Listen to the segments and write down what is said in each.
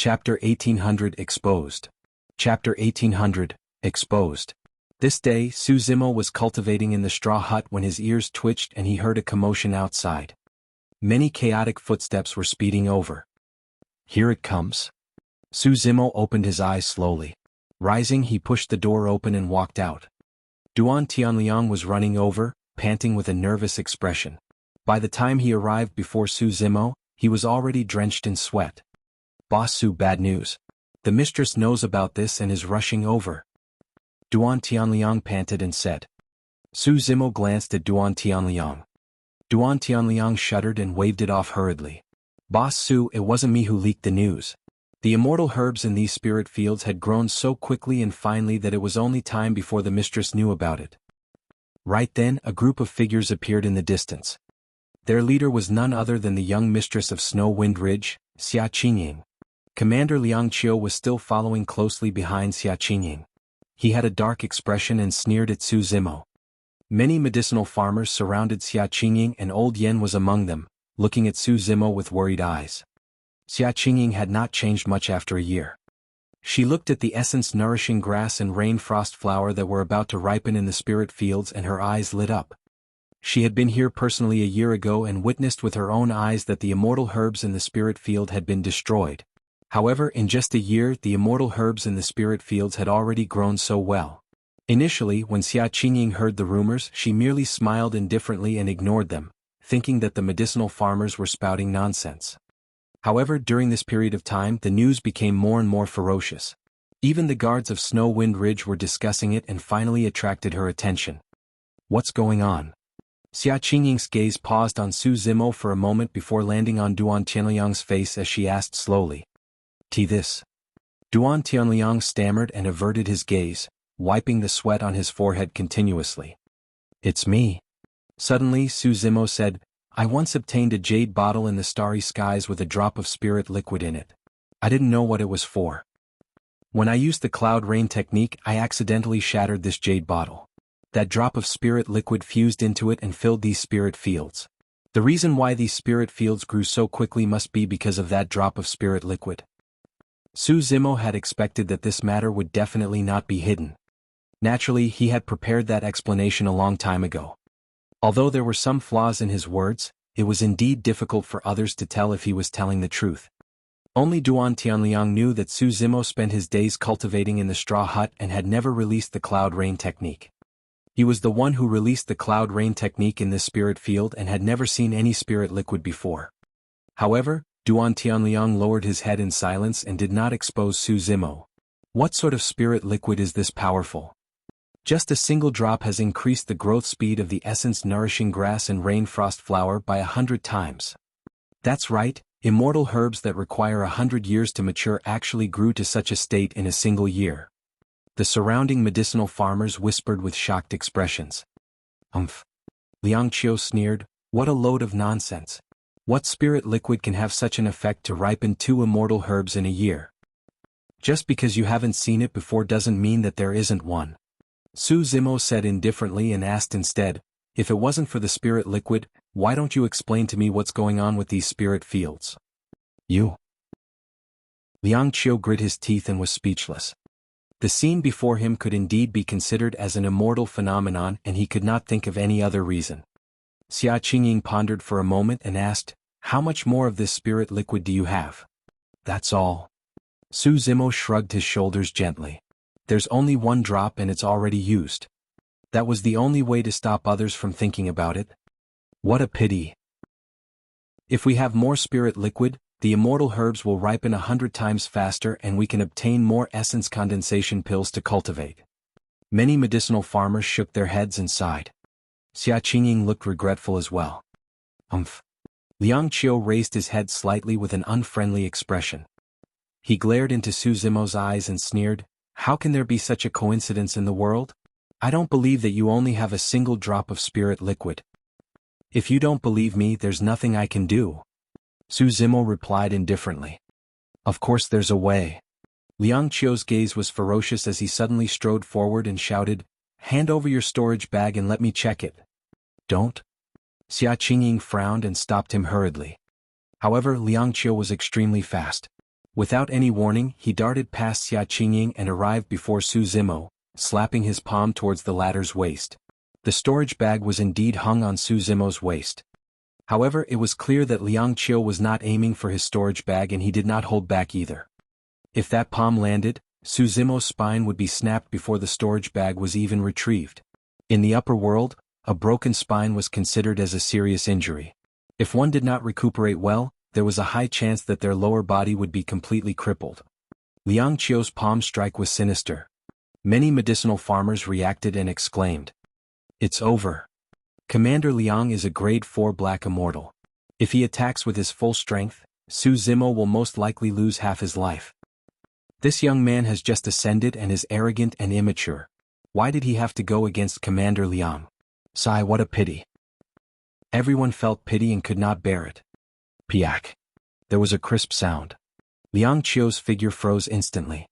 Chapter 1800 Exposed. Chapter 1800 Exposed. This day, Su Zimo was cultivating in the straw hut when his ears twitched and he heard a commotion outside. Many chaotic footsteps were speeding over. Here it comes. Su Zimo opened his eyes slowly. Rising, he pushed the door open and walked out. Duan Tianliang was running over, panting with a nervous expression. By the time he arrived before Su Zimo, he was already drenched in sweat. Boss Su, bad news. The mistress knows about this and is rushing over. Duan Tianliang panted and said. Su Zimo glanced at Duan Tianliang. Duan Tianliang shuddered and waved it off hurriedly. Boss Su, it wasn't me who leaked the news. The immortal herbs in these spirit fields had grown so quickly and finely that it was only time before the mistress knew about it. Right then, a group of figures appeared in the distance. Their leader was none other than the young mistress of Snow Wind Ridge, Xuanyang. Commander Liang Qiu was still following closely behind Xuanyang. He had a dark expression and sneered at Su Zimo. Many medicinal farmers surrounded Xuanyang and Old Yen was among them, looking at Su Zimo with worried eyes. Xuanyang had not changed much after a year. She looked at the essence-nourishing grass and rain-frost flower that were about to ripen in the spirit fields and her eyes lit up. She had been here personally a year ago and witnessed with her own eyes that the immortal herbs in the spirit field had been destroyed. However, in just a year the immortal herbs in the spirit fields had already grown so well. Initially, when Xuanyang heard the rumors, she merely smiled indifferently and ignored them, thinking that the medicinal farmers were spouting nonsense. However, during this period of time the news became more and more ferocious. Even the guards of Snow Wind Ridge were discussing it and finally attracted her attention. What's going on? Xuanyang's gaze paused on Su Zimo for a moment before landing on Duan Tianliang's face as she asked slowly. This. Duan Tianliang stammered and averted his gaze, wiping the sweat on his forehead continuously. It's me. Suddenly Su Zimo said, I once obtained a jade bottle in the starry skies with a drop of spirit liquid in it. I didn't know what it was for. When I used the cloud rain technique, I accidentally shattered this jade bottle. That drop of spirit liquid fused into it and filled these spirit fields. The reason why these spirit fields grew so quickly must be because of that drop of spirit liquid. Su Zimo had expected that this matter would definitely not be hidden. Naturally, he had prepared that explanation a long time ago. Although there were some flaws in his words, it was indeed difficult for others to tell if he was telling the truth. Only Duan Tianliang knew that Su Zimo spent his days cultivating in the straw hut and had never released the cloud rain technique. He was the one who released the cloud rain technique in this spirit field and had never seen any spirit liquid before. However, Duan Tianliang lowered his head in silence and did not expose Su Zimo. What sort of spirit liquid is this powerful? Just a single drop has increased the growth speed of the essence-nourishing grass and rain-frost flower by 100 times. That's right, immortal herbs that require 100 years to mature actually grew to such a state in a single year. The surrounding medicinal farmers whispered with shocked expressions. Liang Qiu sneered, what a load of nonsense. What spirit liquid can have such an effect to ripen 2 immortal herbs in a year? Just because you haven't seen it before doesn't mean that there isn't one. Su Zimo said indifferently and asked instead, if it wasn't for the spirit liquid, why don't you explain to me what's going on with these spirit fields? You. Liang Qiu grit his teeth and was speechless. The scene before him could indeed be considered as an immortal phenomenon and he could not think of any other reason. Xuanyang pondered for a moment and asked, how much more of this spirit liquid do you have? That's all. Su Zimo shrugged his shoulders gently. There's only 1 drop and it's already used. That was the only way to stop others from thinking about it. What a pity. If we have more spirit liquid, the immortal herbs will ripen 100 times faster and we can obtain more essence condensation pills to cultivate. Many medicinal farmers shook their heads and sighed. Xuanyang looked regretful as well. Liang Qiu raised his head slightly with an unfriendly expression. He glared into Su Zimo's eyes and sneered, how can there be such a coincidence in the world? I don't believe that you only have a single drop of spirit liquid. If you don't believe me, there's nothing I can do. Su Zimo replied indifferently. Of course there's a way. Liang Qiu's gaze was ferocious as he suddenly strode forward and shouted, hand over your storage bag and let me check it. Don't. Xuanyang frowned and stopped him hurriedly. However, Liang Qiu was extremely fast. Without any warning, he darted past Xuanyang and arrived before Su Zimo, slapping his palm towards the latter's waist. The storage bag was indeed hung on Su Zimo's waist. However, it was clear that Liang Qiu was not aiming for his storage bag and he did not hold back either. If that palm landed, Su Zimo's spine would be snapped before the storage bag was even retrieved. In the upper world, a broken spine was considered as a serious injury. If one did not recuperate well, there was a high chance that their lower body would be completely crippled. Liang Qiu's palm strike was sinister. Many medicinal farmers reacted and exclaimed, "It's over. Commander Liang is a grade 4 black immortal. If he attacks with his full strength, Su Zimo will most likely lose half his life. This young man has just ascended and is arrogant and immature. Why did he have to go against Commander Liang? Sigh, what a pity." Everyone felt pity and could not bear it. Piak. There was a crisp sound. Liang Qiu's figure froze instantly.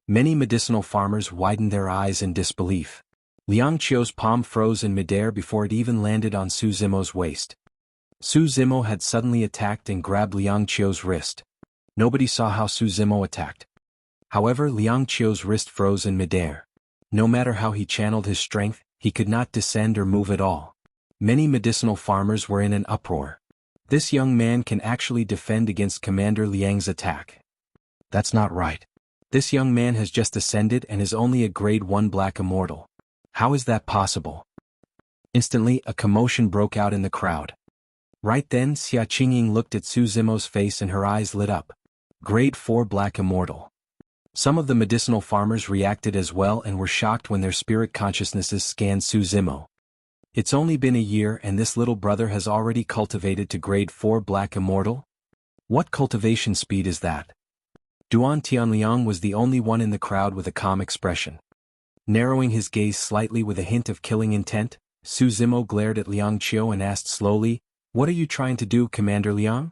Many medicinal farmers widened their eyes in disbelief. Liang Qiu's palm froze in midair before it even landed on Su Zimo's waist. Su Zimo had suddenly attacked and grabbed Liang Qiu's wrist. Nobody saw how Su Zimo attacked. However, Liang Qiu's wrist froze in midair. No matter how he channeled his strength, he could not descend or move at all. Many medicinal farmers were in an uproar. This young man can actually defend against Commander Liang's attack. That's not right. This young man has just ascended and is only a grade 1 black immortal. How is that possible? Instantly, a commotion broke out in the crowd. Right then, Xuanyang looked at Su Zimo's face and her eyes lit up. Grade 4 black immortal. Some of the medicinal farmers reacted as well and were shocked when their spirit consciousnesses scanned Su Zimo. It's only been a year and this little brother has already cultivated to grade 4 black immortal? What cultivation speed is that? Duan Tianliang was the only one in the crowd with a calm expression. Narrowing his gaze slightly with a hint of killing intent, Su Zimo glared at Liang Qiu and asked slowly, "What are you trying to do, Commander Liang?"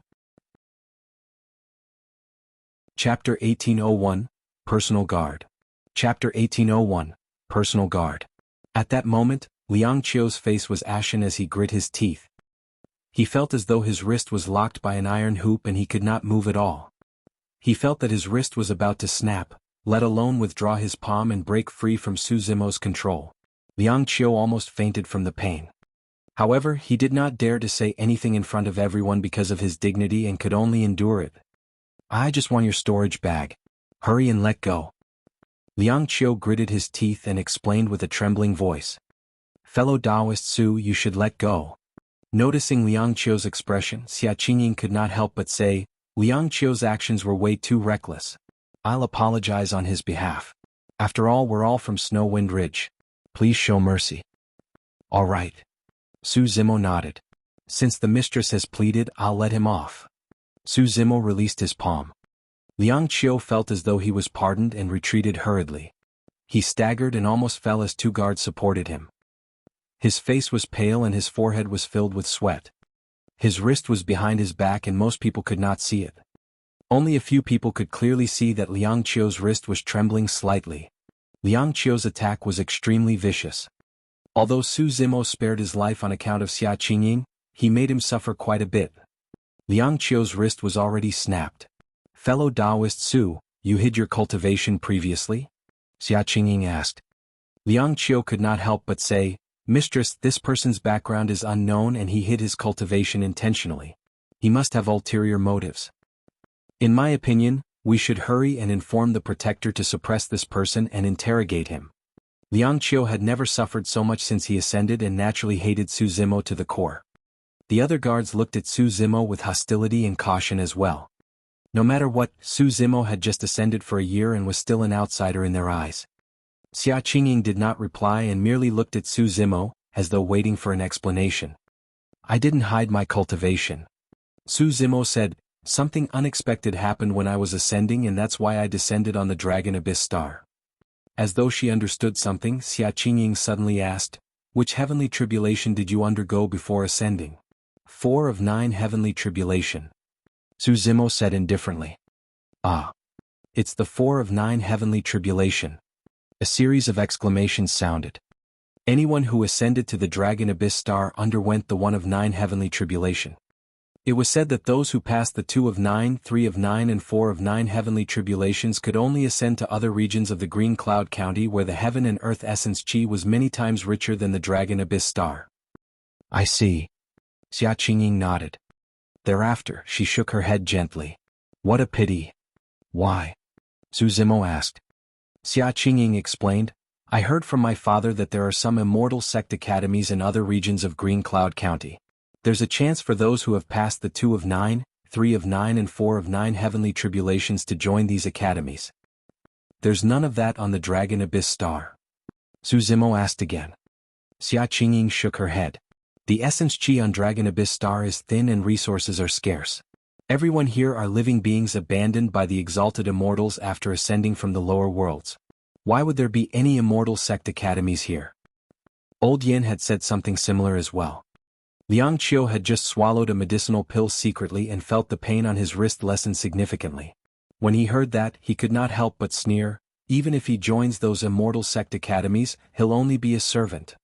Chapter 1801, Personal Guard. Chapter 1801, Personal Guard. At that moment, Liang Qiu's face was ashen as he grit his teeth. He felt as though his wrist was locked by an iron hoop and he could not move at all. He felt that his wrist was about to snap, let alone withdraw his palm and break free from Su Zimo's control. Liang Qiu almost fainted from the pain. However, he did not dare to say anything in front of everyone because of his dignity and could only endure it. "I just want your storage bag. Hurry and let go." Liang Qiu gritted his teeth and explained with a trembling voice. "Fellow Daoist Su, you should let go." Noticing Liang Qiu's expression, Xuanyang could not help but say, "Liang Qiu's actions were way too reckless. I'll apologize on his behalf. After all, we're all from Snowwind Ridge. Please show mercy." "All right." Su Zimo nodded. "Since the mistress has pleaded, I'll let him off." Su Zimo released his palm. Liang Qiu felt as though he was pardoned and retreated hurriedly. He staggered and almost fell as two guards supported him. His face was pale and his forehead was filled with sweat. His wrist was behind his back and most people could not see it. Only a few people could clearly see that Liang Qiu's wrist was trembling slightly. Liang Qiu's attack was extremely vicious. Although Su Zimo spared his life on account of Xuanyang, he made him suffer quite a bit. Liang Qiu's wrist was already snapped. "Fellow Daoist Su, you hid your cultivation previously?" Xuanyang asked. Liang Qiu could not help but say, "Mistress, this person's background is unknown and he hid his cultivation intentionally. He must have ulterior motives. In my opinion, we should hurry and inform the protector to suppress this person and interrogate him." Liang Qiu had never suffered so much since he ascended and naturally hated Su Zimo to the core. The other guards looked at Su Zimo with hostility and caution as well. No matter what, Su Zimo had just ascended for a year and was still an outsider in their eyes. Xuanyang did not reply and merely looked at Su Zimo, as though waiting for an explanation. "I didn't hide my cultivation." Su Zimo said, "Something unexpected happened when I was ascending and that's why I descended on the Dragon Abyss Star." As though she understood something, Xuanyang suddenly asked, "Which heavenly tribulation did you undergo before ascending?" 4 of 9 heavenly tribulation. Su Zimo said indifferently. "Ah. It's the 4 of 9 heavenly tribulation." A series of exclamations sounded. Anyone who ascended to the Dragon Abyss Star underwent the 1 of 9 heavenly tribulation. It was said that those who passed the 2 of 9, 3 of 9 and 4 of 9 heavenly tribulations could only ascend to other regions of the Green Cloud County where the heaven and earth essence chi was many times richer than the Dragon Abyss star. I see. Xuanyang nodded. Thereafter, she shook her head gently. What a pity. Why? Zimo asked. Xuanyang explained, I heard from my father that there are some immortal sect academies in other regions of Green Cloud County. There's a chance for those who have passed the 2 of 9, 3 of 9 and 4 of 9 heavenly tribulations to join these academies. There's none of that on the Dragon Abyss star. Zimo asked again. Xuanyang shook her head. The essence chi on Dragon Abyss star is thin and resources are scarce. Everyone here are living beings abandoned by the exalted immortals after ascending from the lower worlds. Why would there be any immortal sect academies here? Old Yin had said something similar as well. Liang Qiu had just swallowed a medicinal pill secretly and felt the pain on his wrist lessen significantly. When he heard that, he could not help but sneer. Even if he joins those immortal sect academies, he'll only be a servant.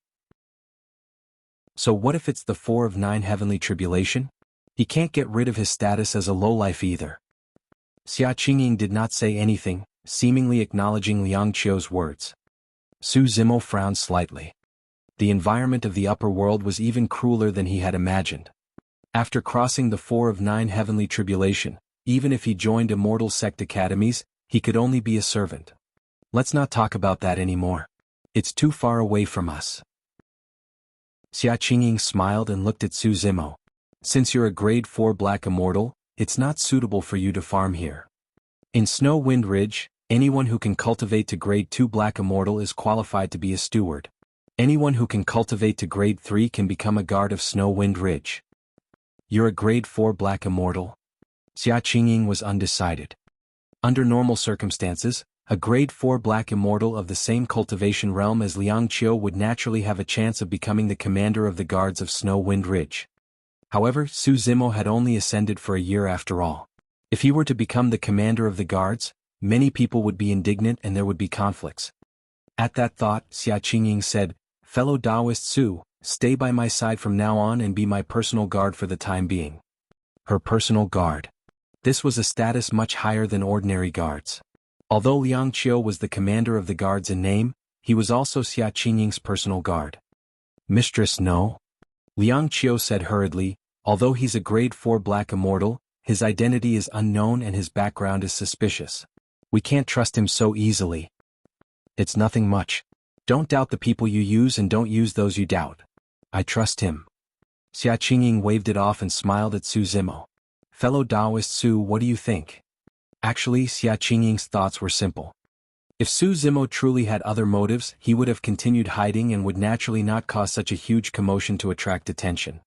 So what if it's the 4 of 9 heavenly tribulation? He can't get rid of his status as a lowlife either. Xuanyang did not say anything, seemingly acknowledging Liang Qiu's words. Zimo frowned slightly. The environment of the upper world was even crueler than he had imagined. After crossing the 4 of 9 heavenly tribulation, even if he joined immortal sect academies, he could only be a servant. Let's not talk about that anymore. It's too far away from us. Xuanyang smiled and looked at Zimo. Since you're a grade 4 black immortal, it's not suitable for you to farm here. In Snow Wind Ridge, anyone who can cultivate to grade 2 black immortal is qualified to be a steward. Anyone who can cultivate to grade 3 can become a guard of Snow Wind Ridge. You're a grade 4 black immortal? Xuanyang was undecided. Under normal circumstances, a grade 4 black immortal of the same cultivation realm as Liang Qiu would naturally have a chance of becoming the commander of the guards of Snow Wind Ridge. However, Zimo had only ascended for a year after all. If he were to become the commander of the guards, many people would be indignant and there would be conflicts. At that thought, Xuanyang said, Fellow Daoist Su, stay by my side from now on and be my personal guard for the time being. Her personal guard. This was a status much higher than ordinary guards. Although Liang Qiu was the commander of the guards in name, he was also Xuanyang's personal guard. Mistress no? Liang Qiu said hurriedly, although he's a grade 4 black immortal, his identity is unknown and his background is suspicious. We can't trust him so easily. It's nothing much. Don't doubt the people you use and don't use those you doubt. I trust him. Xuanyang waved it off and smiled at Zimo. Fellow Daoist Su, what do you think? Actually, Xuanyang's thoughts were simple. If Zimo truly had other motives, he would have continued hiding and would naturally not cause such a huge commotion to attract attention.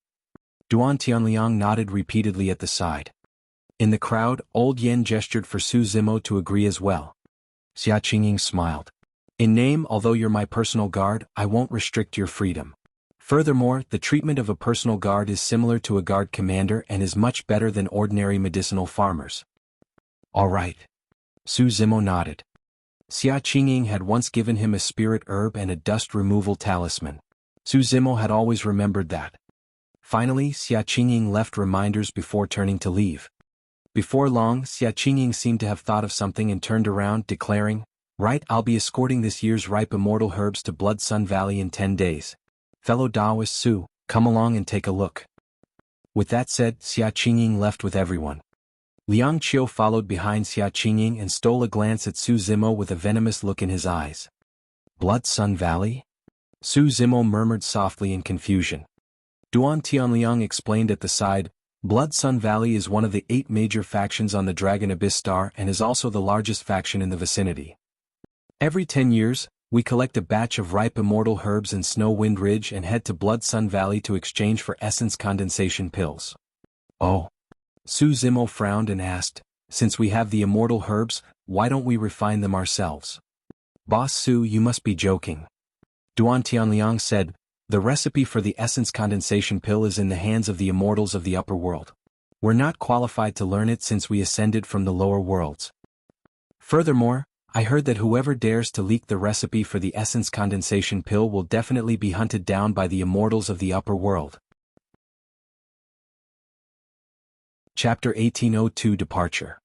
Duan Tianliang nodded repeatedly at the side. In the crowd, Old Yen gestured for Zimo to agree as well. Xuanyang smiled. In name, although you're my personal guard, I won't restrict your freedom. Furthermore, the treatment of a personal guard is similar to a guard commander and is much better than ordinary medicinal farmers. All right. Zimo nodded. Xuanyang had once given him a spirit herb and a dust removal talisman. Zimo had always remembered that. Finally, Xuanyang left reminders before turning to leave. Before long, Xuanyang seemed to have thought of something and turned around, declaring, Right, I'll be escorting this year's ripe immortal herbs to Blood Sun Valley in 10 days. Fellow Daoist Su, come along and take a look. With that said, Xuanyang left with everyone. Liang Qiu followed behind Xuanyang and stole a glance at Zimo with a venomous look in his eyes. Blood Sun Valley? Zimo murmured softly in confusion. Duan Tianliang explained at the side, Blood Sun Valley is one of the 8 major factions on the Dragon Abyss Star and is also the largest faction in the vicinity. Every 10 years, we collect a batch of ripe immortal herbs in Snow Wind Ridge and head to Blood Sun Valley to exchange for essence condensation pills. Oh. Zimo frowned and asked, since we have the immortal herbs, why don't we refine them ourselves? Boss Su, you must be joking. Duan Tianliang said, the recipe for the essence condensation pill is in the hands of the immortals of the upper world. We're not qualified to learn it since we ascended from the lower worlds. Furthermore, I heard that whoever dares to leak the recipe for the essence condensation pill will definitely be hunted down by the immortals of the upper world. Chapter 1802 Departure.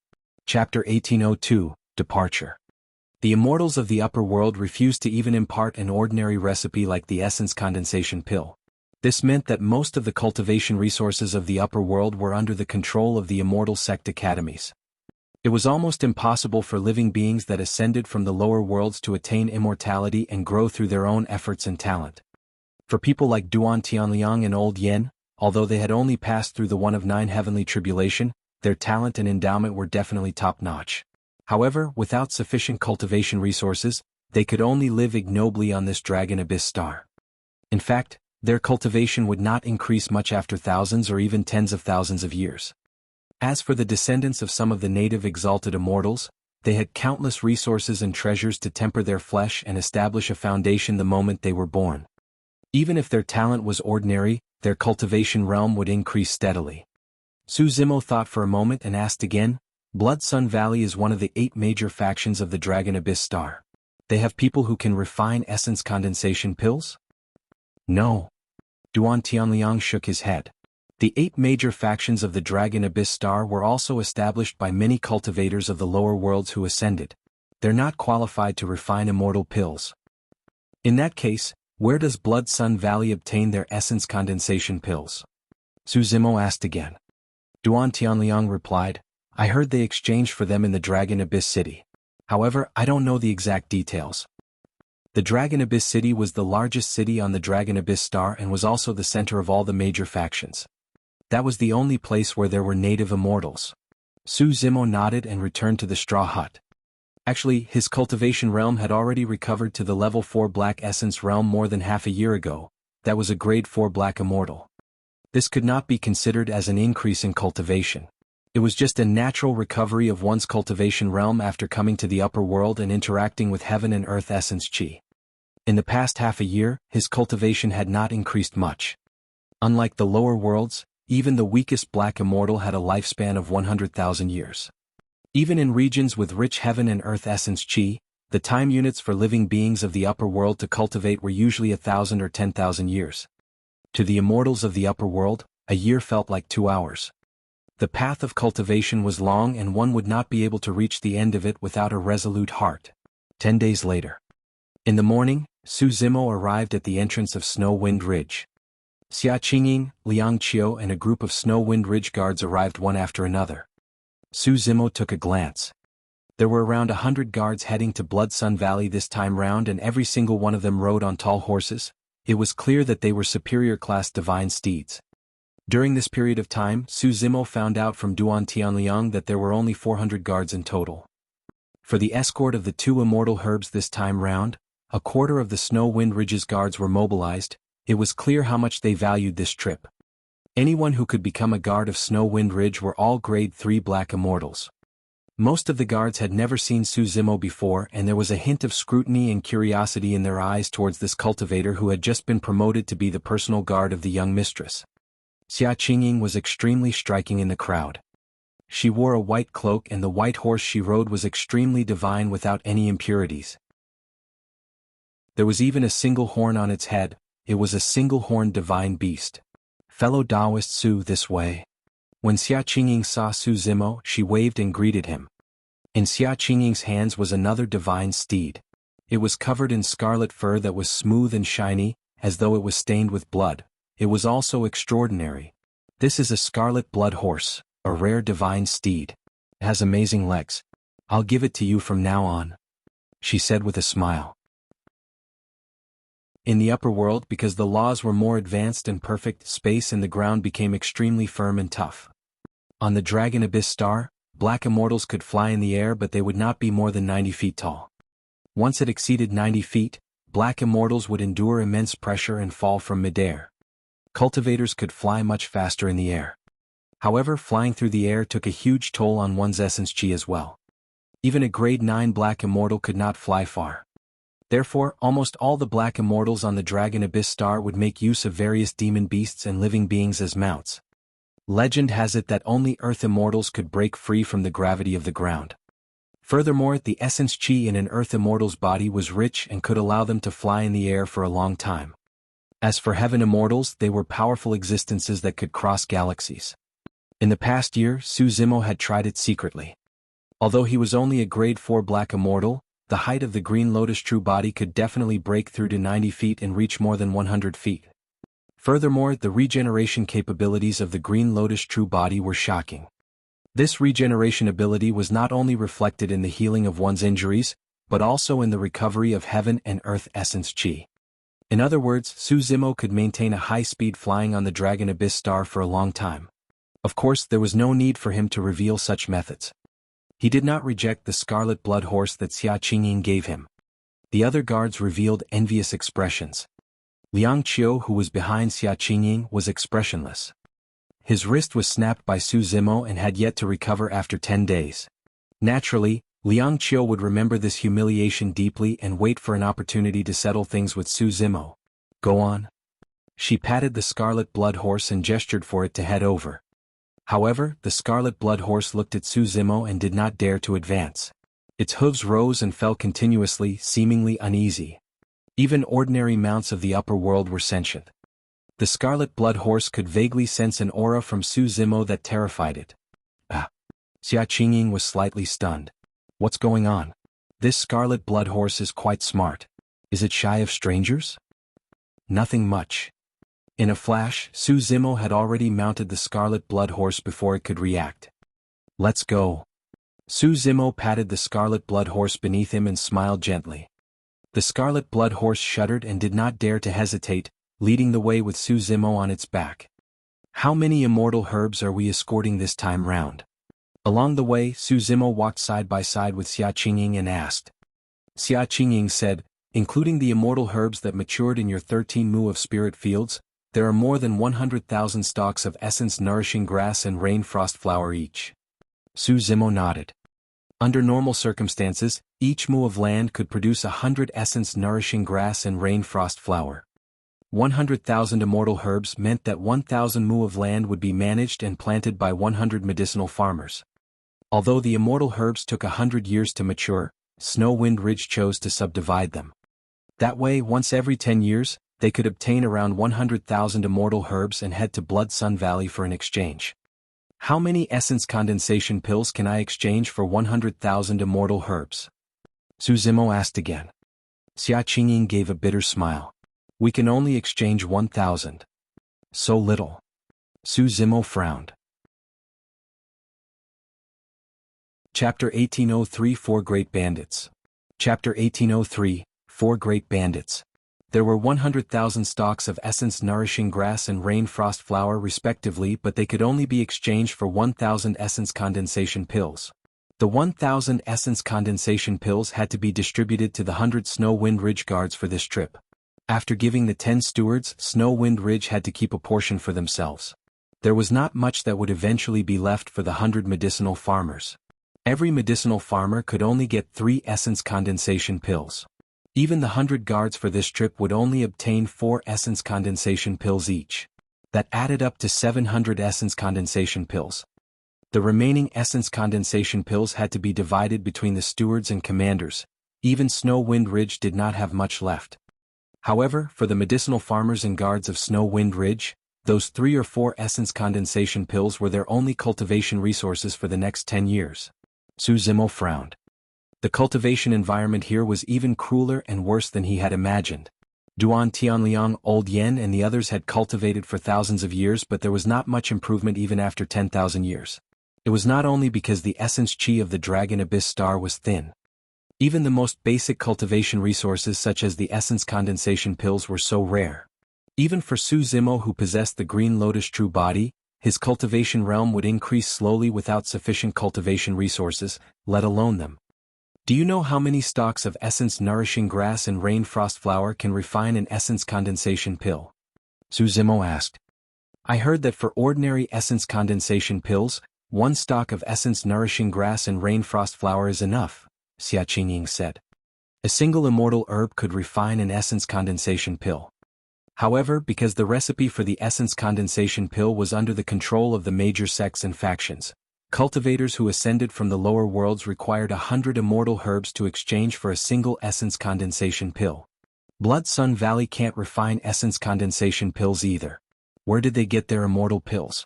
Chapter 1802 Departure. The immortals of the upper world refused to even impart an ordinary recipe like the essence condensation pill. This meant that most of the cultivation resources of the upper world were under the control of the immortal sect academies. It was almost impossible for living beings that ascended from the lower worlds to attain immortality and grow through their own efforts and talent. For people like Duan Tianliang and Old Yen, although they had only passed through the one of 9 heavenly tribulation, their talent and endowment were definitely top-notch. However, without sufficient cultivation resources, they could only live ignobly on this dragon abyss star. In fact, their cultivation would not increase much after thousands or even tens of thousands of years. As for the descendants of some of the native exalted immortals, they had countless resources and treasures to temper their flesh and establish a foundation the moment they were born. Even if their talent was ordinary, their cultivation realm would increase steadily. Su Zimo thought for a moment and asked again, Blood Sun Valley is one of the 8 major factions of the Dragon Abyss Star. They have people who can refine essence condensation pills? No. Duan Tianliang shook his head. The 8 major factions of the Dragon Abyss Star were also established by many cultivators of the lower worlds who ascended. They're not qualified to refine immortal pills. In that case, where does Blood Sun Valley obtain their essence condensation pills? Su Zimo asked again. Duan Tianliang replied, I heard they exchanged for them in the Dragon Abyss City. However, I don't know the exact details. The Dragon Abyss City was the largest city on the Dragon Abyss Star and was also the center of all the major factions. That was the only place where there were native immortals. Su Zimo nodded and returned to the straw hut. Actually, his cultivation realm had already recovered to the level 4 Black Essence realm more than half a year ago. That was a grade 4 Black Immortal. This could not be considered as an increase in cultivation. It was just a natural recovery of one's cultivation realm after coming to the upper world and interacting with heaven and earth essence chi. In the past half a year, his cultivation had not increased much. Unlike the lower worlds, even the weakest Black Immortal had a lifespan of 100,000 years. Even in regions with rich heaven and earth essence chi, the time units for living beings of the upper world to cultivate were usually 1,000 or 10,000 years. To the immortals of the upper world, a year felt like 2 hours. The path of cultivation was long and one would not be able to reach the end of it without a resolute heart. 10 days later. In the morning, Su Zimo arrived at the entrance of Snow Wind Ridge. Xia Qingying, Liang Qiu and a group of Snow Wind Ridge guards arrived one after another. Su Zimo took a glance. There were around 100 guards heading to Blood Sun Valley this time round and every single one of them rode on tall horses. It was clear that they were superior class divine steeds. During this period of time, Su Zimo found out from Duan Tianliang that there were only 400 guards in total. For the escort of the 2 immortal herbs this time round, a quarter of the Snow Wind Ridge's guards were mobilized. It was clear how much they valued this trip. Anyone who could become a guard of Snow Wind Ridge were all grade 3 Black Immortals. Most of the guards had never seen Su Zimo before and there was a hint of scrutiny and curiosity in their eyes towards this cultivator who had just been promoted to be the personal guard of the young mistress. Xia Qingying was extremely striking in the crowd. She wore a white cloak and the white horse she rode was extremely divine without any impurities. There was even a single horn on its head. It was a single-horned divine beast. Fellow Daoist Su this way. When Xia Qingying saw Su Zimo, she waved and greeted him. In Xia Qingying's hands was another divine steed. It was covered in scarlet fur that was smooth and shiny, as though it was stained with blood. It was also extraordinary. This is a scarlet blood horse, a rare divine steed. It has amazing legs. I'll give it to you from now on, she said with a smile. In the upper world, because the laws were more advanced and perfect, space and the ground became extremely firm and tough. On the Dragon Abyss Star, Black Immortals could fly in the air but they would not be more than 90 feet tall. Once it exceeded 90 feet, Black Immortals would endure immense pressure and fall from midair. Cultivators could fly much faster in the air. However, flying through the air took a huge toll on one's essence chi as well. Even a grade 9 Black Immortal could not fly far. Therefore, almost all the Black Immortals on the Dragon Abyss Star would make use of various demon beasts and living beings as mounts. Legend has it that only Earth Immortals could break free from the gravity of the ground. Furthermore, the essence chi in an Earth Immortal's body was rich and could allow them to fly in the air for a long time. As for Heaven Immortals, they were powerful existences that could cross galaxies. In the past year, Su Zimo had tried it secretly. Although he was only a grade 4 black immortal, the height of the Green Lotus true body could definitely break through to 90 feet and reach more than 100 feet. Furthermore, the regeneration capabilities of the Green Lotus true body were shocking. This regeneration ability was not only reflected in the healing of one's injuries, but also in the recovery of heaven and earth essence chi. In other words, Su Zimo could maintain a high speed flying on the Dragon Abyss star for a long time. Of course, there was no need for him to reveal such methods. He did not reject the scarlet blood horse that Xuanyang gave him. The other guards revealed envious expressions. Liang Qiu, who was behind Xuanyang, was expressionless. His wrist was snapped by Su Zimo and had yet to recover after 10 days. Naturally, Liang Qiu would remember this humiliation deeply and wait for an opportunity to settle things with Su Zimo. Go on. She patted the scarlet blood horse and gestured for it to head over. However, the scarlet blood horse looked at Su Zimo and did not dare to advance. Its hooves rose and fell continuously, seemingly uneasy. Even ordinary mounts of the upper world were sentient. The scarlet blood horse could vaguely sense an aura from Su Zimo that terrified it. Xuanyang was slightly stunned. What's going on? This scarlet blood horse is quite smart. Is it shy of strangers? Nothing much. In a flash, Su Zimo had already mounted the scarlet blood horse before it could react. Let's go. Su Zimo patted the scarlet blood horse beneath him and smiled gently. The scarlet blood horse shuddered and did not dare to hesitate, leading the way with Su Zimo on its back. How many immortal herbs are we escorting this time round? Along the way, Su Zimo walked side by side with Xuanyang and asked. Xuanyang said, including the immortal herbs that matured in your 13 mu of spirit fields, there are more than 100,000 stalks of essence-nourishing grass and rain frost flower each. Su Zimo nodded. Under normal circumstances, each mu of land could produce 100 essence-nourishing grass and rain frost flower. 100,000 immortal herbs meant that 1,000 mu of land would be managed and planted by 100 medicinal farmers. Although the immortal herbs took 100 years to mature, Snow Wind Ridge chose to subdivide them. That way, once every 10 years, they could obtain around 100,000 immortal herbs and head to Blood Sun Valley for an exchange. How many essence condensation pills can I exchange for 100,000 immortal herbs? Su Zimo asked again. Xuanyang gave a bitter smile. We can only exchange 1,000. So little. Su Zimo frowned. Chapter 1803 Four Great Bandits. Chapter 1803, Four Great Bandits. There were 100,000 stalks of essence-nourishing grass and rain frost flower respectively, but they could only be exchanged for 1,000 essence condensation pills. The 1,000 essence condensation pills had to be distributed to the 100 Snow Wind Ridge guards for this trip. After giving the 10 stewards, Snow Wind Ridge had to keep a portion for themselves. There was not much that would eventually be left for the 100 medicinal farmers. Every medicinal farmer could only get 3 essence condensation pills. Even the 100 guards for this trip would only obtain 4 essence condensation pills each. That added up to 700 essence condensation pills. The remaining essence condensation pills had to be divided between the stewards and commanders. Even Snow Wind Ridge did not have much left. However, for the medicinal farmers and guards of Snow Wind Ridge, those 3 or 4 essence condensation pills were their only cultivation resources for the next 10 years. Su Zimo frowned. The cultivation environment here was even crueler and worse than he had imagined. Duan Tianliang, Old Yen and the others had cultivated for thousands of years, but there was not much improvement even after 10,000 years. It was not only because the essence chi of the Dragon Abyss star was thin. Even the most basic cultivation resources such as the essence condensation pills were so rare. Even for Su Zimo, who possessed the Green Lotus true body, his cultivation realm would increase slowly without sufficient cultivation resources, let alone them. Do you know how many stalks of essence-nourishing grass and rain frost flower can refine an essence condensation pill? Su Zimo asked. I heard that for ordinary essence condensation pills, 1 stalk of essence-nourishing grass and rain frost flower is enough, Xuanyang said. A single immortal herb could refine an essence condensation pill. However, because the recipe for the essence condensation pill was under the control of the major sects and factions, cultivators who ascended from the lower worlds required 100 immortal herbs to exchange for a single essence condensation pill. Blood Sun Valley can't refine essence condensation pills either. Where did they get their immortal pills?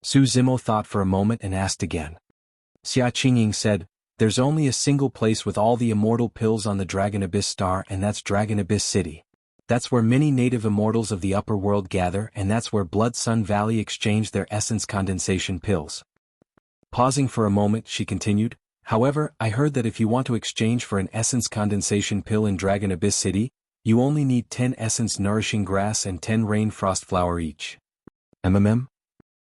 Su Zimo thought for a moment and asked again. Xuanyang said, "There's only a single place with all the immortal pills on the Dragon Abyss Star, and that's Dragon Abyss City. That's where many native immortals of the upper world gather, and that's where Blood Sun Valley exchange their essence condensation pills." Pausing for a moment, she continued, "However, I heard that if you want to exchange for an essence condensation pill in Dragon Abyss City, you only need 10 essence nourishing grass and 10 rain frost flower each."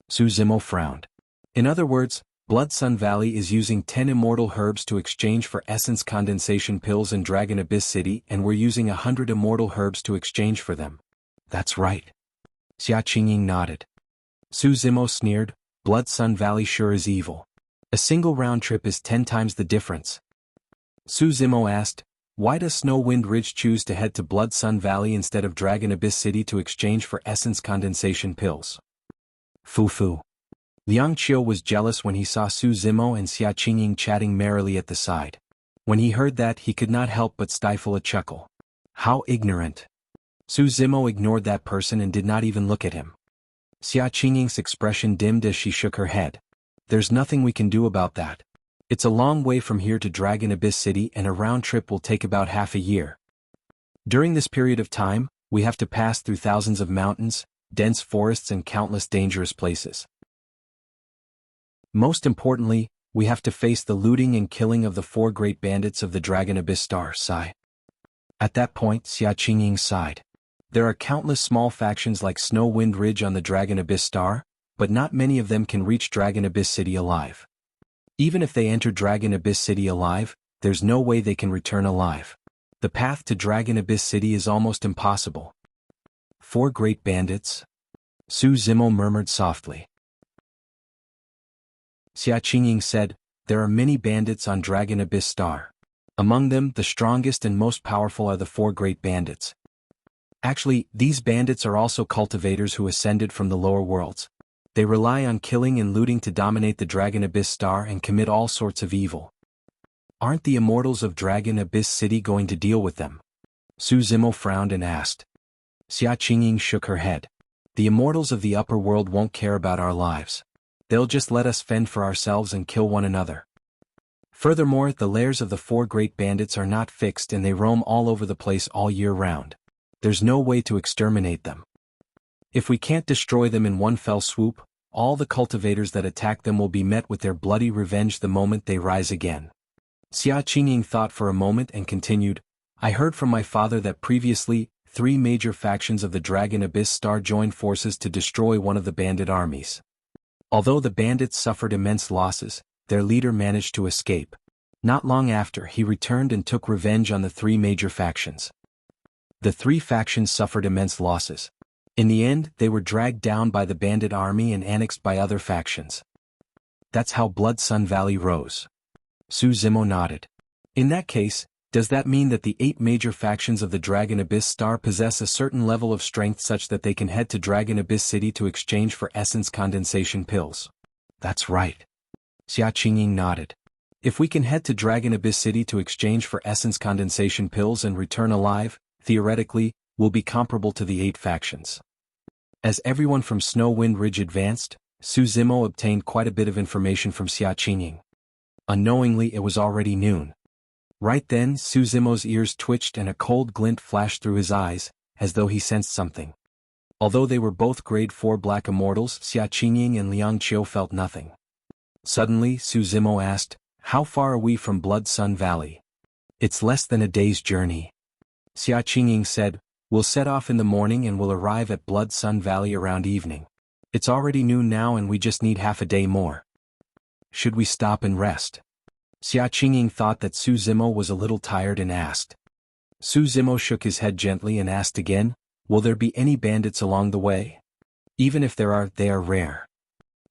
Su Zimo frowned. In other words, Blood Sun Valley is using 10 immortal herbs to exchange for essence condensation pills in Dragon Abyss City, and we're using 100 immortal herbs to exchange for them. That's right. Xuanyang nodded. Su Zimo sneered, "Blood Sun Valley sure is evil. A single round trip is 10 times the difference." Su Zimo asked, "Why does Snow Wind Ridge choose to head to Blood Sun Valley instead of Dragon Abyss City to exchange for essence condensation pills?" Fu. Liang Qiu was jealous when he saw Su Zimo and Xuanyang chatting merrily at the side. When he heard that, he could not help but stifle a chuckle. How ignorant. Su Zimo ignored that person and did not even look at him. Xuanyang's expression dimmed as she shook her head. "There's nothing we can do about that. It's a long way from here to Dragon Abyss City, and a round trip will take about half a year. During this period of time, we have to pass through thousands of mountains, dense forests, and countless dangerous places. Most importantly, we have to face the looting and killing of the 4 great bandits of the Dragon Abyss Star." Sigh. At that point, Xuanyang sighed. There are countless small factions like Snow Wind Ridge on the Dragon Abyss Star, but not many of them can reach Dragon Abyss City alive. Even if they enter Dragon Abyss City alive, there's no way they can return alive. The path to Dragon Abyss City is almost impossible. 4 great bandits? Su Zimo murmured softly. Xuanyang said, "There are many bandits on Dragon Abyss Star. Among them, the strongest and most powerful are the 4 great bandits. Actually, these bandits are also cultivators who ascended from the lower worlds. They rely on killing and looting to dominate the Dragon Abyss Star and commit all sorts of evil. Aren't the immortals of Dragon Abyss City going to deal with them?" Su Zimo frowned and asked. Xuanyang shook her head. "The immortals of the upper world won't care about our lives. They'll just let us fend for ourselves and kill one another. Furthermore, the lairs of the 4 great bandits are not fixed and they roam all over the place all year round. There's no way to exterminate them. If we can't destroy them in one fell swoop, all the cultivators that attack them will be met with their bloody revenge the moment they rise again." Xuanyang thought for a moment and continued, "I heard from my father that previously, 3 major factions of the Dragon Abyss Star joined forces to destroy one of the bandit armies. Although the bandits suffered immense losses, their leader managed to escape. Not long after, he returned and took revenge on the 3 major factions. The 3 factions suffered immense losses. In the end, they were dragged down by the bandit army and annexed by other factions. That's how Blood Sun Valley rose." Su Zimo nodded. "In that case, does that mean that the 8 major factions of the Dragon Abyss Star possess a certain level of strength such that they can head to Dragon Abyss City to exchange for essence condensation pills?" "That's right." Xuanyang nodded. "If we can head to Dragon Abyss City to exchange for essence condensation pills and return alive, theoretically, we'll be comparable to the 8 factions." As everyone from Snow Wind Ridge advanced, Su Zimo obtained quite a bit of information from Xuanyang. Unknowingly, it was already noon. Right then, Su Zimo's ears twitched and a cold glint flashed through his eyes, as though he sensed something. Although they were both grade 4 black immortals, Xuanyang and Liang Qiu felt nothing. Suddenly, Su Zimo asked, "How far are we from Blood Sun Valley?" "It's less than a day's journey." Xuanyang said, "We'll set off in the morning and we'll arrive at Blood Sun Valley around evening. It's already noon now and we just need half a day more. Should we stop and rest?" Xuanyang thought that Su Zimo was a little tired and asked. Su Zimo shook his head gently and asked again, "Will there be any bandits along the way?" "Even if there are, they are rare."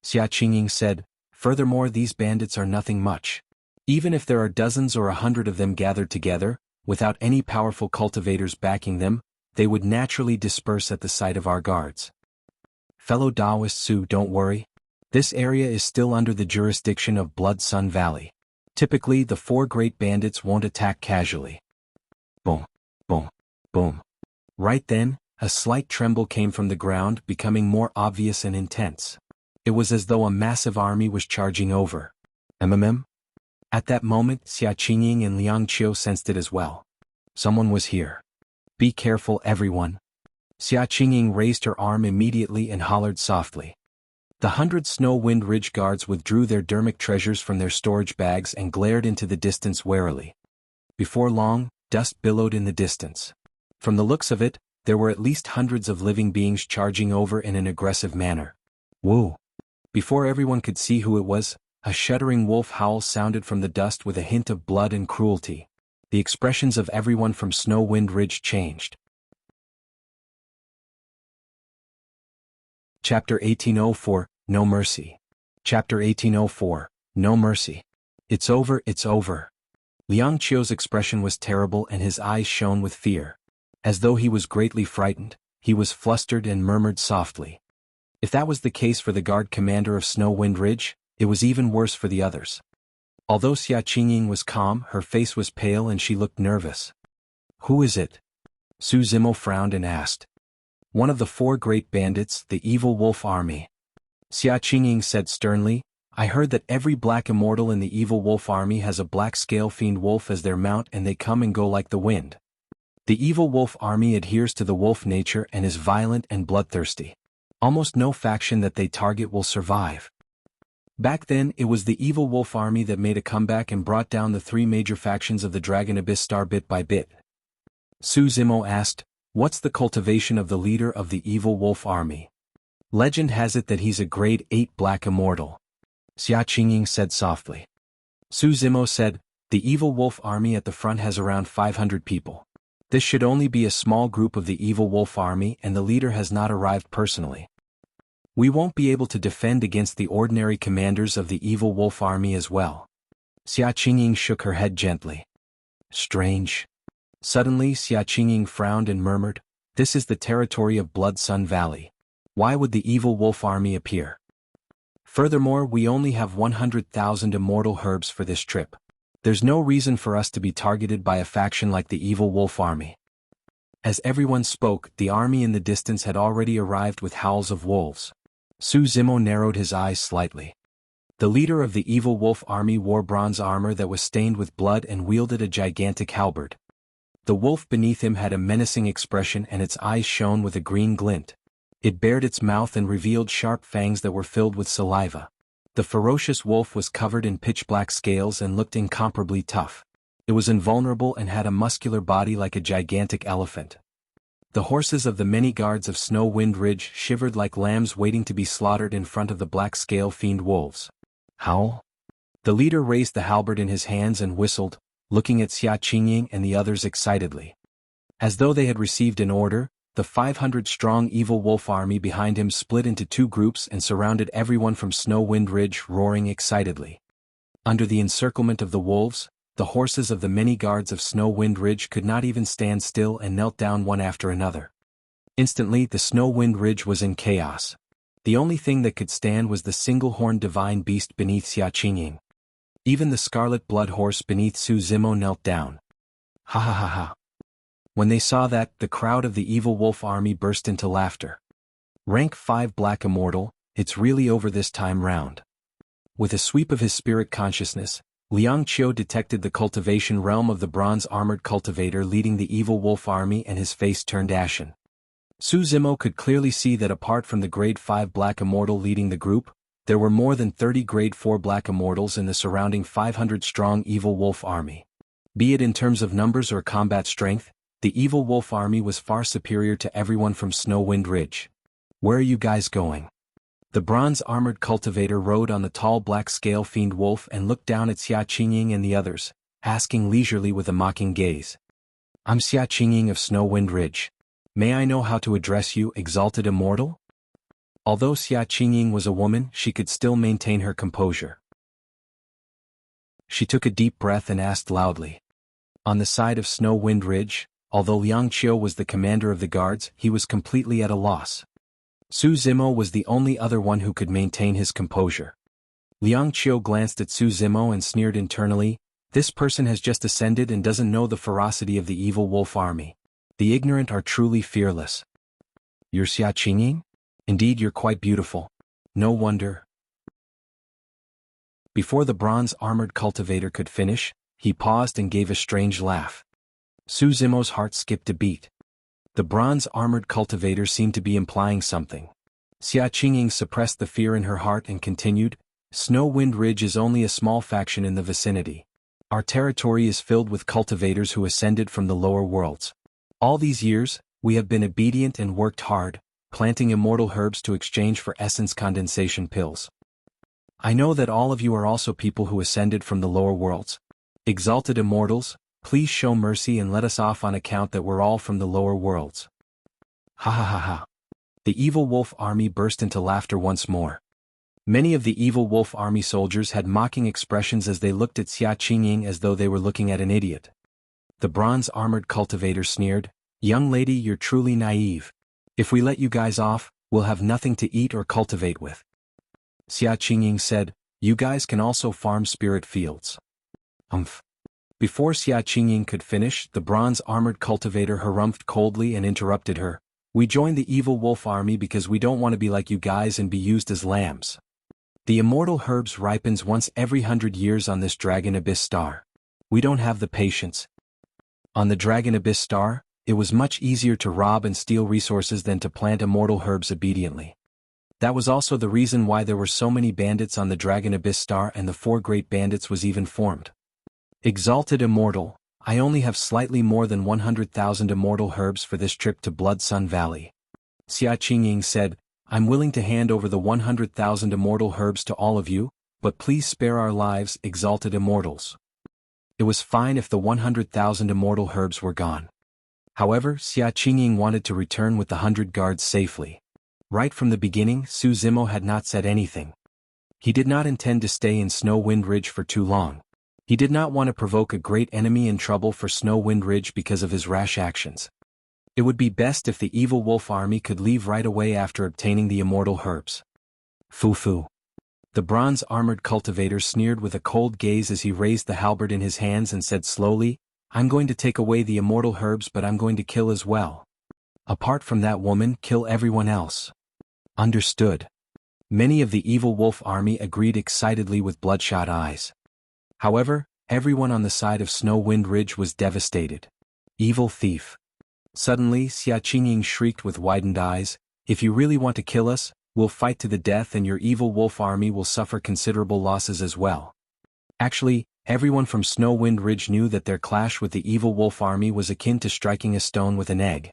Xuanyang said, "Furthermore, these bandits are nothing much. Even if there are dozens or 100 of them gathered together, without any powerful cultivators backing them, they would naturally disperse at the sight of our guards. Fellow Daoist Su, don't worry. This area is still under the jurisdiction of Blood Sun Valley. Typically, the 4 great bandits won't attack casually." Boom, boom, boom. Right then, a slight tremble came from the ground, becoming more obvious and intense. It was as though a massive army was charging over. MMM? At that moment, Xuanyang and Liang Qiu sensed it as well. Someone was here. Be careful, everyone. Xuanyang raised her arm immediately and hollered softly. The 100 Snow Wind Ridge guards withdrew their dermic treasures from their storage bags and glared into the distance warily. Before long, dust billowed in the distance. From the looks of it, there were at least hundreds of living beings charging over in an aggressive manner. Woo! Before everyone could see who it was, a shuddering wolf howl sounded from the dust with a hint of blood and cruelty. The expressions of everyone from Snow Wind Ridge changed. Chapter 1804, No Mercy. Chapter 1804, No Mercy. It's over, it's over. Liang Qiu's expression was terrible and his eyes shone with fear. As though he was greatly frightened, he was flustered and murmured softly. If that was the case for the guard commander of Snow Wind Ridge, it was even worse for the others. Although Xuanyang was calm, her face was pale and she looked nervous. Who is it? Su Zimo frowned and asked. One of the 4 great bandits, the evil wolf army. Xuanyang said sternly, I heard that every black immortal in the evil wolf army has a black scale fiend wolf as their mount and they come and go like the wind. The evil wolf army adheres to the wolf nature and is violent and bloodthirsty. Almost no faction that they target will survive. Back then, it was the evil wolf army that made a comeback and brought down the 3 major factions of the Dragon Abyss Star bit by bit. Su Zimo asked, what's the cultivation of the leader of the evil wolf army? Legend has it that he's a grade 8 black immortal. Xuanyang said softly. Su Zimo said, the evil wolf army at the front has around 500 people. This should only be a small group of the evil wolf army and the leader has not arrived personally. We won't be able to defend against the ordinary commanders of the evil wolf army as well. Xuanyang shook her head gently. Strange. Suddenly Xuanyang frowned and murmured, this is the territory of Blood Sun Valley. Why would the evil wolf army appear? Furthermore, we only have 100,000 immortal herbs for this trip. There's no reason for us to be targeted by a faction like the evil wolf army. As everyone spoke, the army in the distance had already arrived with howls of wolves. Su Zimo narrowed his eyes slightly. The leader of the evil wolf army wore bronze armor that was stained with blood and wielded a gigantic halberd. The wolf beneath him had a menacing expression and its eyes shone with a green glint. It bared its mouth and revealed sharp fangs that were filled with saliva. The ferocious wolf was covered in pitch-black scales and looked incomparably tough. It was invulnerable and had a muscular body like a gigantic elephant. The horses of the many guards of Snow Wind Ridge shivered like lambs waiting to be slaughtered in front of the black-scale fiend wolves. Howl? The leader raised the halberd in his hands and whistled, looking at Xuanyang and the others excitedly. As though they had received an order, the 500-strong evil wolf army behind him split into 2 groups and surrounded everyone from Snow Wind Ridge, roaring excitedly. Under the encirclement of the wolves, the horses of the many guards of Snow Wind Ridge could not even stand still and knelt down one after another. Instantly, the Snow Wind Ridge was in chaos. The only thing that could stand was the single-horned divine beast beneath Xuanyang. Even the scarlet blood horse beneath Su Zimo knelt down. Ha ha ha ha. When they saw that, the crowd of the evil wolf army burst into laughter. Rank 5 black immortal, it's really over this time round. With a sweep of his spirit consciousness, Liang Qiu detected the cultivation realm of the bronze-armored cultivator leading the evil wolf army and his face turned ashen. Su Zimo could clearly see that apart from the grade 5 black immortal leading the group, there were more than 30 grade 4 black immortals in the surrounding 500-strong evil wolf army. Be it in terms of numbers or combat strength, the evil wolf army was far superior to everyone from Snow Wind Ridge. Where are you guys going? The bronze-armored cultivator rode on the tall black-scale fiend wolf and looked down at Xuanyang and the others, asking leisurely with a mocking gaze. I'm Xuanyang of Snow Wind Ridge. May I know how to address you, exalted immortal? Although Xuanyang was a woman, she could still maintain her composure. She took a deep breath and asked loudly. On the side of Snow Wind Ridge, although Liang Qiu was the commander of the guards, he was completely at a loss. Su Zimo was the only other one who could maintain his composure. Liang Qiu glanced at Su Zimo and sneered internally, this person has just ascended and doesn't know the ferocity of the evil wolf army. The ignorant are truly fearless. You're Xuanyang? Indeed, you're quite beautiful. No wonder. Before the bronze-armored cultivator could finish, he paused and gave a strange laugh. Su Zimo's heart skipped a beat. The bronze-armored cultivator seemed to be implying something. Xuanyang suppressed the fear in her heart and continued, Snow Wind Ridge is only a small faction in the vicinity. Our territory is filled with cultivators who ascended from the lower worlds. All these years, we have been obedient and worked hard, planting immortal herbs to exchange for essence condensation pills. I know that all of you are also people who ascended from the lower worlds. Exalted immortals, please show mercy and let us off on account that we're all from the lower worlds. Ha ha ha ha. The evil wolf army burst into laughter once more. Many of the evil wolf army soldiers had mocking expressions as they looked at Xuanyang as though they were looking at an idiot. The bronze-armored cultivator sneered, Young lady, you're truly naive. If we let you guys off, we'll have nothing to eat or cultivate with. Xuanyang said, You guys can also farm spirit fields. Before Xuanyang could finish, the bronze-armored cultivator harumphed coldly and interrupted her. We joined the evil wolf army because we don't want to be like you guys and be used as lambs. The immortal herbs ripens once every 100 years on this Dragon Abyss star. We don't have the patience. On the Dragon Abyss star, it was much easier to rob and steal resources than to plant immortal herbs obediently. That was also the reason why there were so many bandits on the Dragon Abyss star and the 4 great bandits was even formed. Exalted Immortal, I only have slightly more than 100,000 immortal herbs for this trip to Blood Sun Valley. Xuanyang said, I'm willing to hand over the 100,000 immortal herbs to all of you, but please spare our lives, Exalted Immortals. It was fine if the 100,000 immortal herbs were gone. However, Xuanyang wanted to return with the 100 guards safely. Right from the beginning, Su Zimo had not said anything. He did not intend to stay in Snow Wind Ridge for too long. He did not want to provoke a great enemy in trouble for Snow Wind Ridge because of his rash actions. It would be best if the evil wolf army could leave right away after obtaining the immortal herbs. Foo-foo. The bronze-armored cultivator sneered with a cold gaze as he raised the halberd in his hands and said slowly, I'm going to take away the immortal herbs but I'm going to kill as well. Apart from that woman, kill everyone else. Understood. Many of the evil wolf army agreed excitedly with bloodshot eyes. However, everyone on the side of Snow Wind Ridge was devastated. Evil thief. Suddenly, Xuanyang shrieked with widened eyes, If you really want to kill us, we'll fight to the death and your evil wolf army will suffer considerable losses as well. Actually, everyone from Snow Wind Ridge knew that their clash with the evil wolf army was akin to striking a stone with an egg.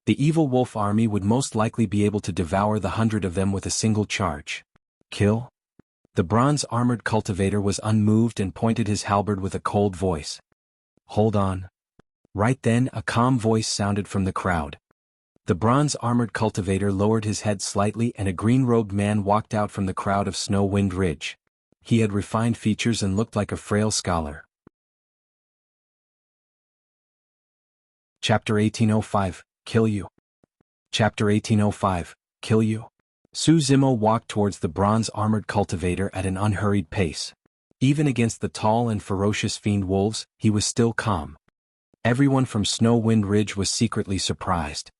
The evil wolf army would most likely be able to devour the 100 of them with a single charge. Kill? The bronze-armored cultivator was unmoved and pointed his halberd with a cold voice. Hold on. Right then, a calm voice sounded from the crowd. The bronze-armored cultivator lowered his head slightly and a green-robed man walked out from the crowd of Snow Wind Ridge. He had refined features and looked like a frail scholar. Chapter 1805, Kill You. Chapter 1805, Kill You. Su Zimo walked towards the bronze-armored cultivator at an unhurried pace. Even against the tall and ferocious fiend wolves, he was still calm. Everyone from Snow Wind Ridge was secretly surprised.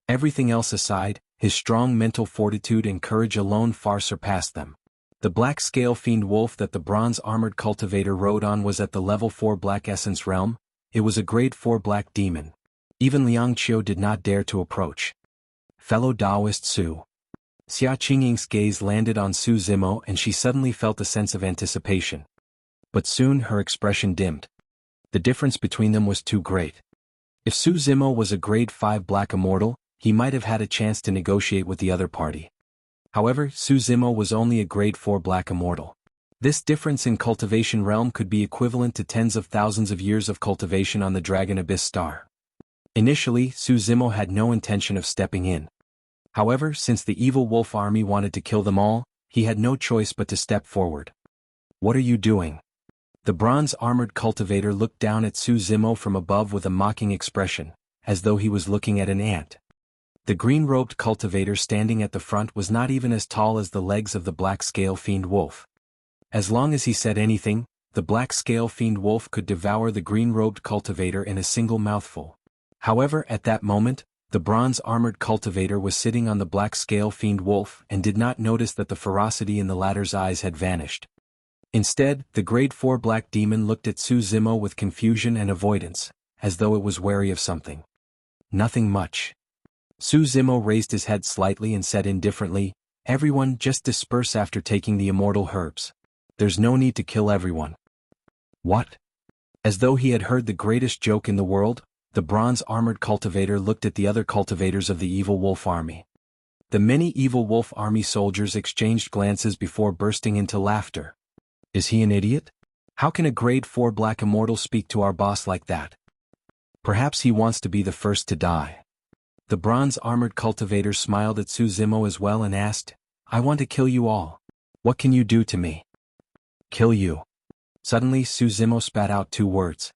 Everything else aside, his strong mental fortitude and courage alone far surpassed them. The black scale fiend wolf that the bronze-armored cultivator rode on was at the level 4 Black Essence realm. It was a grade 4 black demon. Even Liang Qiu did not dare to approach. Fellow Daoist Su. Xuanyang's gaze landed on Su Zimo and she suddenly felt a sense of anticipation. But soon her expression dimmed. The difference between them was too great. If Su Zimo was a grade 5 black immortal, he might have had a chance to negotiate with the other party. However, Su Zimo was only a grade 4 black immortal. This difference in cultivation realm could be equivalent to tens of thousands of years of cultivation on the Dragon Abyss star. Initially, Su Zimo had no intention of stepping in. However, since the evil wolf army wanted to kill them all, he had no choice but to step forward. What are you doing? The bronze-armored cultivator looked down at Su Zimo from above with a mocking expression, as though he was looking at an ant. The green-robed cultivator standing at the front was not even as tall as the legs of the black-scale fiend wolf. As long as he said anything, the black-scale fiend wolf could devour the green-robed cultivator in a single mouthful. However, at that moment, The bronze-armored cultivator was sitting on the black-scale fiend wolf and did not notice that the ferocity in the latter's eyes had vanished. Instead, the grade 4 black demon looked at Su Zimo with confusion and avoidance, as though it was wary of something. Nothing much. Su Zimo raised his head slightly and said indifferently, "Everyone just disperse after taking the immortal herbs. There's no need to kill everyone." What? As though he had heard the greatest joke in the world, the bronze-armored cultivator looked at the other cultivators of the evil wolf army. The many evil wolf army soldiers exchanged glances before bursting into laughter. Is he an idiot? How can a grade 4 black immortal speak to our boss like that? Perhaps he wants to be the first to die. The bronze-armored cultivator smiled at Su Zimo as well and asked, "I want to kill you all. What can you do to me?" "Kill you." Suddenly Su Zimo spat out 2 words.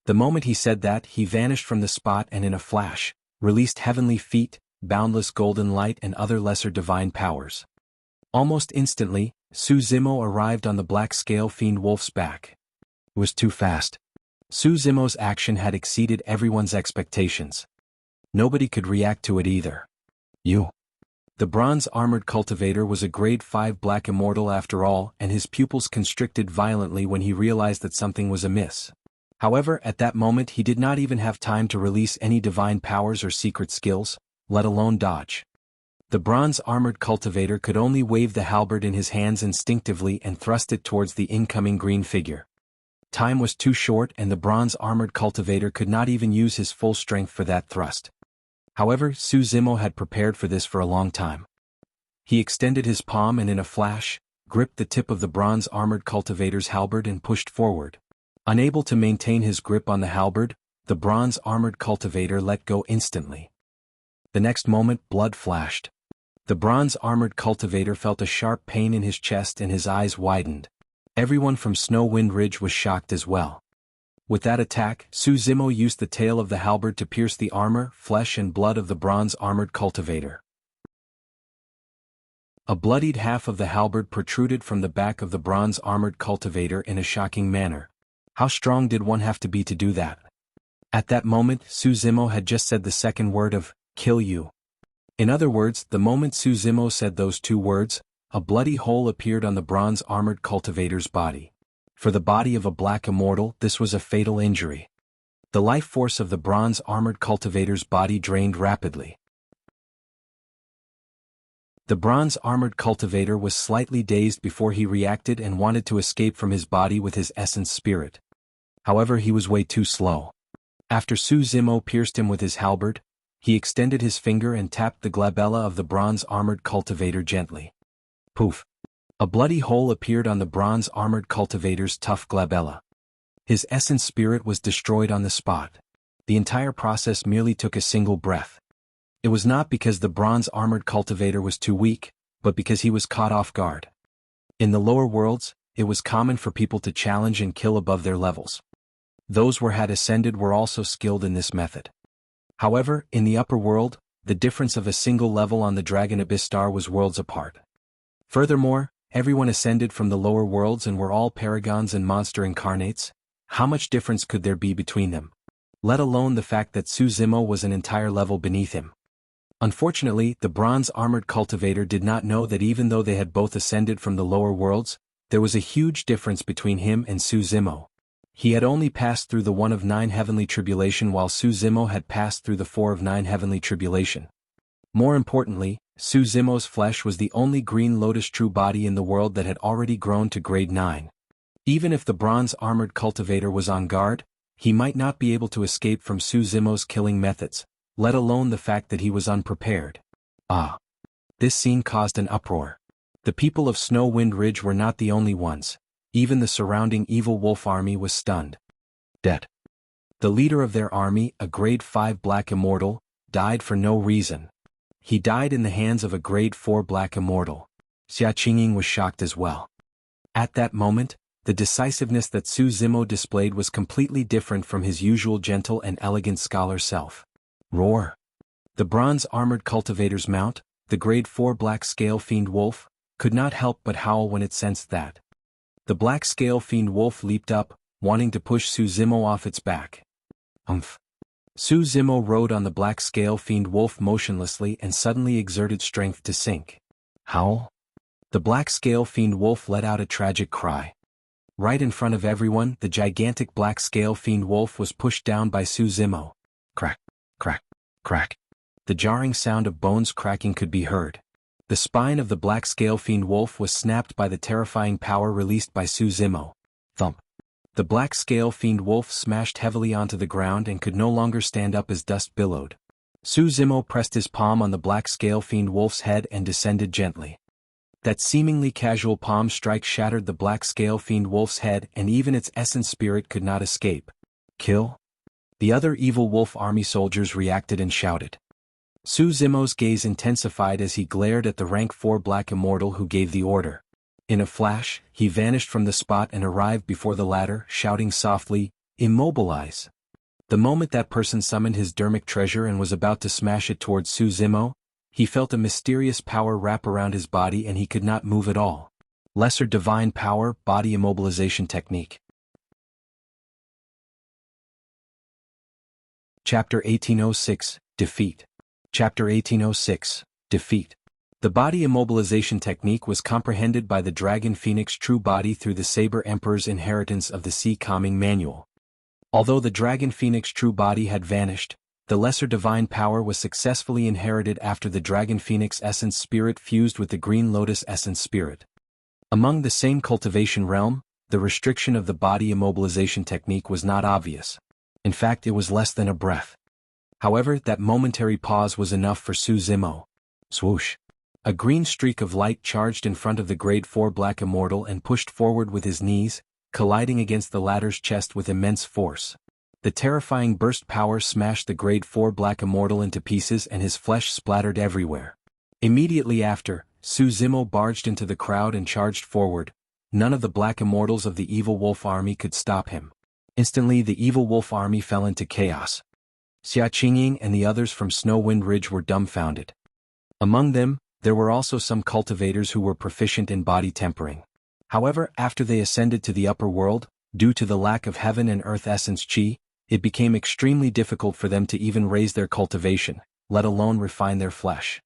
The moment he said that, he vanished from the spot and in a flash, released heavenly feet, boundless golden light and other lesser divine powers. Almost instantly, Su Zimo arrived on the black-scale fiend wolf's back. It was too fast. Su Zimo's action had exceeded everyone's expectations. Nobody could react to it either. You. The bronze-armored cultivator was a grade 5 black immortal after all, and his pupils constricted violently when he realized that something was amiss. However, at that moment he did not even have time to release any divine powers or secret skills, let alone dodge. The bronze-armored cultivator could only wave the halberd in his hands instinctively and thrust it towards the incoming green figure. Time was too short and the bronze-armored cultivator could not even use his full strength for that thrust. However, Su Zimo had prepared for this for a long time. He extended his palm and in a flash, gripped the tip of the bronze-armored cultivator's halberd and pushed forward. Unable to maintain his grip on the halberd, the bronze-armored cultivator let go instantly. The next moment blood flashed. The bronze-armored cultivator felt a sharp pain in his chest and his eyes widened. Everyone from Snow Wind Ridge was shocked as well. With that attack, Su Zimo used the tail of the halberd to pierce the armor, flesh and blood of the bronze-armored cultivator. A bloodied half of the halberd protruded from the back of the bronze-armored cultivator in a shocking manner. How strong did one have to be to do that? At that moment, Su Zimo had just said the second word of, "Kill you." In other words, the moment Su Zimo said those 2 words, a bloody hole appeared on the bronze-armored cultivator's body. For the body of a black immortal, this was a fatal injury. The life force of the bronze-armored cultivator's body drained rapidly. The bronze-armored cultivator was slightly dazed before he reacted and wanted to escape from his body with his essence spirit. However, he was way too slow. After Su Zimo pierced him with his halberd, he extended his finger and tapped the glabella of the bronze-armored cultivator gently. Poof! A bloody hole appeared on the bronze-armored cultivator's tough glabella. His essence spirit was destroyed on the spot. The entire process merely took a single breath. It was not because the bronze-armored cultivator was too weak, but because he was caught off guard. In the lower worlds, it was common for people to challenge and kill above their levels. Those who had ascended were also skilled in this method. However, in the upper world, the difference of a single level on the Dragon Abyss star was worlds apart. Furthermore, everyone ascended from the lower worlds and were all paragons and monster incarnates. How much difference could there be between them? Let alone the fact that Su Zimo was an entire level beneath him. Unfortunately, the bronze-armored cultivator did not know that even though they had both ascended from the lower worlds, there was a huge difference between him and Su Zimo. He had only passed through the 1 of 9 heavenly tribulation while Su Zimo had passed through the 4 of 9 heavenly tribulation. More importantly, Su Zimo's flesh was the only green lotus true body in the world that had already grown to grade 9. Even if the bronze-armored cultivator was on guard, he might not be able to escape from Su Zimo's killing methods, let alone the fact that he was unprepared. This scene caused an uproar. The people of Snow Wind Ridge were not the only ones. Even the surrounding evil wolf army was stunned. Dead. The leader of their army, a grade 5 black immortal, died for no reason. He died in the hands of a grade 4 black immortal. Xuanyang was shocked as well. At that moment, the decisiveness that Su Zimo displayed was completely different from his usual gentle and elegant scholar self. Roar! The bronze-armored cultivator's mount, the grade 4 black scale fiend wolf, could not help but howl when it sensed that. The black scale fiend wolf leaped up, wanting to push Su Zimo off its back. Umph! Su Zimo rode on the black scale fiend wolf motionlessly and suddenly exerted strength to sink. Howl! The black scale fiend wolf let out a tragic cry. Right in front of everyone, the gigantic black scale fiend wolf was pushed down by Su Zimo. Crack, crack, crack. The jarring sound of bones cracking could be heard. The spine of the black scale fiend wolf was snapped by the terrifying power released by Su Zimo. Thump. The black scale fiend wolf smashed heavily onto the ground and could no longer stand up as dust billowed. Su Zimo pressed his palm on the black scale fiend wolf's head and descended gently. That seemingly casual palm strike shattered the black scale fiend wolf's head, and even its essence spirit could not escape. Kill? The other evil wolf army soldiers reacted and shouted. Su Zimo's gaze intensified as he glared at the rank 4 black immortal who gave the order. In a flash, he vanished from the spot and arrived before the latter, shouting softly, "Immobilize." The moment that person summoned his dermic treasure and was about to smash it towards Su Zimo, he felt a mysterious power wrap around his body and he could not move at all. Lesser Divine Power, Body Immobilization Technique. Chapter 1806, Defeat. Chapter 1806, Defeat. The body immobilization technique was comprehended by the Dragon Phoenix True Body through the Saber Emperor's Inheritance of the Sea Calming Manual. Although the Dragon Phoenix True Body had vanished, the Lesser Divine Power was successfully inherited after the Dragon Phoenix Essence Spirit fused with the Green Lotus Essence Spirit. Among the same cultivation realm, the restriction of the body immobilization technique was not obvious. In fact, it was less than a breath. However, that momentary pause was enough for Su Zimo. Swoosh! A green streak of light charged in front of the Grade 4 Black Immortal and pushed forward with his knees, colliding against the latter's chest with immense force. The terrifying burst power smashed the Grade 4 Black Immortal into pieces and his flesh splattered everywhere. Immediately after, Su Zimo barged into the crowd and charged forward. None of the Black Immortals of the Evil Wolf Army could stop him. Instantly the Evil Wolf Army fell into chaos. Xuanyang and the others from Snow Wind Ridge were dumbfounded. Among them, there were also some cultivators who were proficient in body tempering. However, after they ascended to the upper world, due to the lack of heaven and earth essence chi, it became extremely difficult for them to even raise their cultivation, let alone refine their flesh.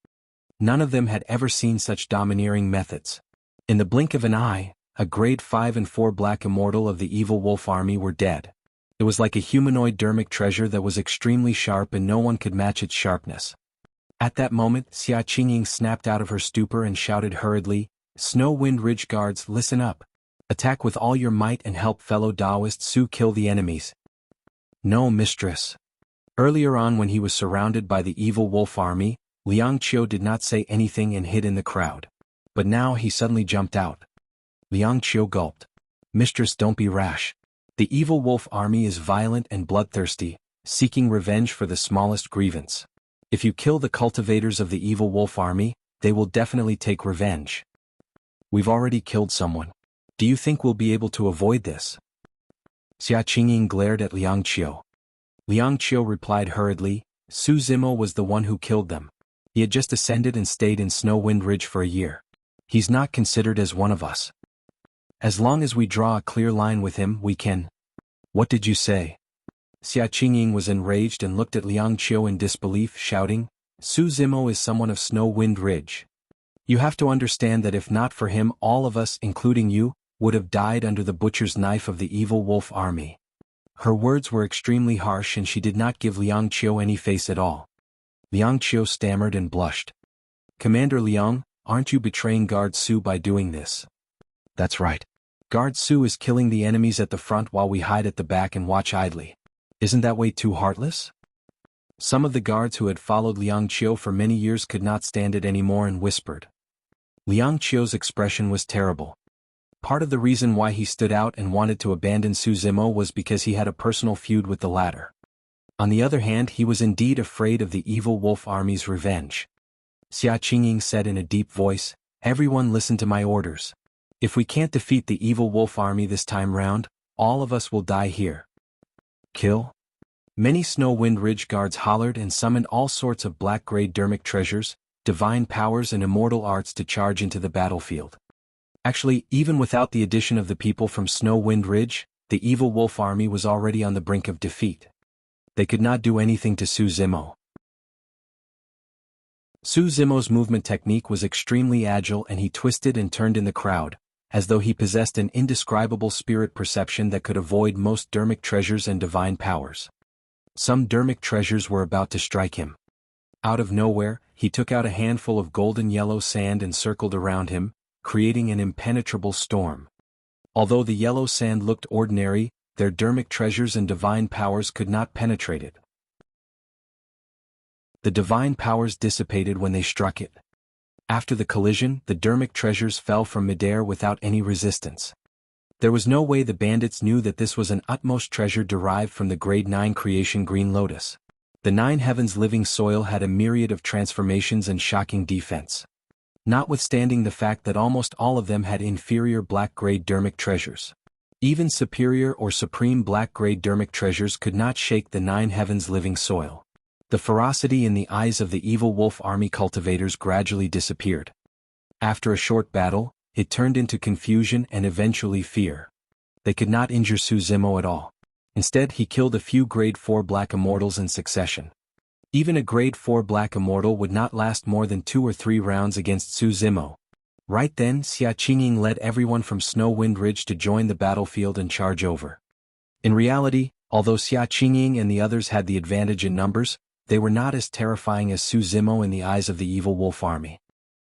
None of them had ever seen such domineering methods. In the blink of an eye, a Grade 5 and 4 Black Immortal of the Evil Wolf Army were dead. It was like a humanoid dermic treasure that was extremely sharp and no one could match its sharpness. At that moment, Xuanyang snapped out of her stupor and shouted hurriedly, "Snow Wind Ridge guards, listen up. Attack with all your might and help fellow Daoists Su kill the enemies." "No, mistress." Earlier on when he was surrounded by the Evil Wolf Army, Liang Qiu did not say anything and hid in the crowd. But now he suddenly jumped out. Liang Qiu gulped. "Mistress, don't be rash. The Evil Wolf Army is violent and bloodthirsty, seeking revenge for the smallest grievance. If you kill the cultivators of the Evil Wolf Army, they will definitely take revenge. We've already killed someone. Do you think we'll be able to avoid this?" Xuanyang glared at Liang Qiu. Liang Qiu replied hurriedly, "Su Zimo was the one who killed them. He had just ascended and stayed in Snow Wind Ridge for a year. He's not considered as one of us. As long as we draw a clear line with him, we can." "What did you say?" Xuanyang was enraged and looked at Liang Qiu in disbelief, shouting, "Su Zimo is someone of Snow Wind Ridge. You have to understand that if not for him, all of us, including you, would have died under the butcher's knife of the Evil Wolf Army." Her words were extremely harsh and she did not give Liang Qiu any face at all. Liang Qiu stammered and blushed. "Commander Liang, aren't you betraying Guard Su by doing this?" "That's right. Guard Su is killing the enemies at the front while we hide at the back and watch idly. Isn't that way too heartless?" Some of the guards who had followed Liang Qiu for many years could not stand it anymore and whispered. Liang Qiu's expression was terrible. Part of the reason why he stood out and wanted to abandon Su Zimo was because he had a personal feud with the latter. On the other hand, he was indeed afraid of the Evil Wolf Army's revenge. Xuanyang said in a deep voice, "Everyone listen to my orders. If we can't defeat the Evil Wolf Army this time round, all of us will die here." "Kill?" Many Snow Wind Ridge guards hollered and summoned all sorts of black-grade dermic treasures, divine powers and immortal arts to charge into the battlefield. Actually, even without the addition of the people from Snow Wind Ridge, the Evil Wolf Army was already on the brink of defeat. They could not do anything to Su Zimo. Su Zimo's movement technique was extremely agile and he twisted and turned in the crowd, as though he possessed an indescribable spirit perception that could avoid most dermic treasures and divine powers. Some dermic treasures were about to strike him. Out of nowhere, he took out a handful of golden yellow sand and circled around him, creating an impenetrable storm. Although the yellow sand looked ordinary, their dermic treasures and divine powers could not penetrate it. The divine powers dissipated when they struck it. After the collision, the dermic treasures fell from midair without any resistance. There was no way the bandits knew that this was an utmost treasure derived from the Grade 9 creation Green Lotus. The Nine Heavens living soil had a myriad of transformations and shocking defense. Notwithstanding the fact that almost all of them had inferior black-grade dermic treasures. Even superior or supreme black-grade dermic treasures could not shake the Nine Heavens living soil. The ferocity in the eyes of the evil wolf army cultivators gradually disappeared. After a short battle, it turned into confusion and eventually fear. They could not injure Su Zimo at all. Instead, he killed a few Grade 4 black immortals in succession. Even a Grade 4 black immortal would not last more than 2 or 3 rounds against Su Zimo. Right then, Xuanyang led everyone from Snow Wind Ridge to join the battlefield and charge over. In reality, although Xuanyang and the others had the advantage in numbers, they were not as terrifying as Su Zimo in the eyes of the evil wolf army.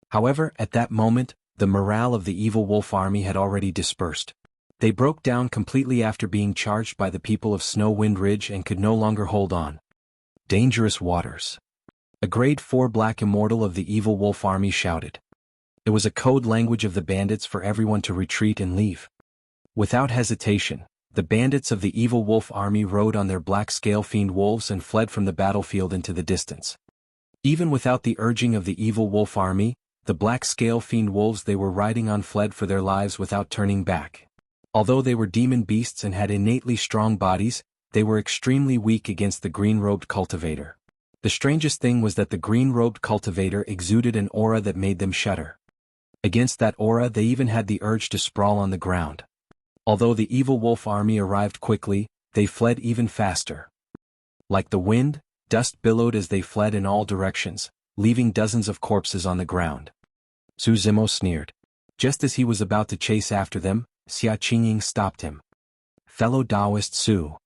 However, at that moment, the morale of the evil wolf army had already dispersed. They broke down completely after being charged by the people of Snow Wind Ridge and could no longer hold on. Dangerous waters. A Grade 4 black immortal of the evil wolf army shouted. It was a code language of the bandits for everyone to retreat and leave. Without hesitation, the bandits of the evil wolf army rode on their black scale fiend wolves and fled from the battlefield into the distance. Even without the urging of the evil wolf army, the black scale fiend wolves they were riding on fled for their lives without turning back. Although they were demon beasts and had innately strong bodies, they were extremely weak against the green-robed cultivator. The strangest thing was that the green-robed cultivator exuded an aura that made them shudder. Against that aura they even had the urge to sprawl on the ground. Although the evil wolf army arrived quickly, they fled even faster. Like the wind, dust billowed as they fled in all directions, leaving dozens of corpses on the ground. Su Zimo sneered. Just as he was about to chase after them, Xuanyang stopped him. Fellow Daoist Su.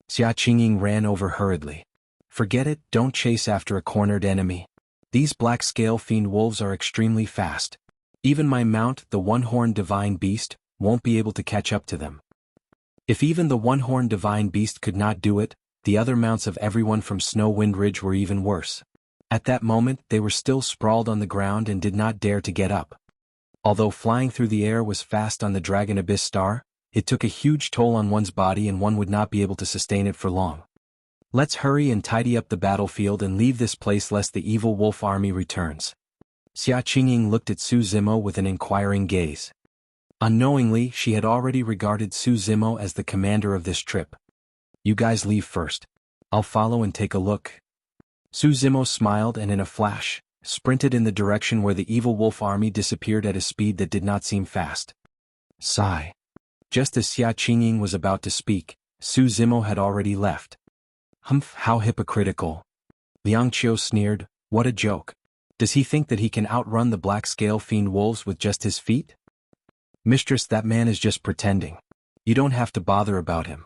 Xuanyang ran over hurriedly. Forget it, don't chase after a cornered enemy. These black scale fiend wolves are extremely fast. Even my mount, the one-horned divine beast, won't be able to catch up to them. If even the one-horned divine beast could not do it, the other mounts of everyone from Snow Wind Ridge were even worse. At that moment they were still sprawled on the ground and did not dare to get up. Although flying through the air was fast on the Dragon Abyss Star, it took a huge toll on one's body and one would not be able to sustain it for long. Let's hurry and tidy up the battlefield and leave this place lest the evil wolf army returns. Xuanyang looked at Su Zimo with an inquiring gaze. Unknowingly, she had already regarded Su Zimo as the commander of this trip. You guys leave first. I'll follow and take a look. Su Zimo smiled and in a flash, sprinted in the direction where the evil wolf army disappeared at a speed that did not seem fast. Sigh. Just as Xuanyang was about to speak, Su Zimo had already left. Humph, how hypocritical. Liang Qiu sneered, what a joke. Does he think that he can outrun the black scale fiend wolves with just his feet? Mistress, that man is just pretending. You don't have to bother about him.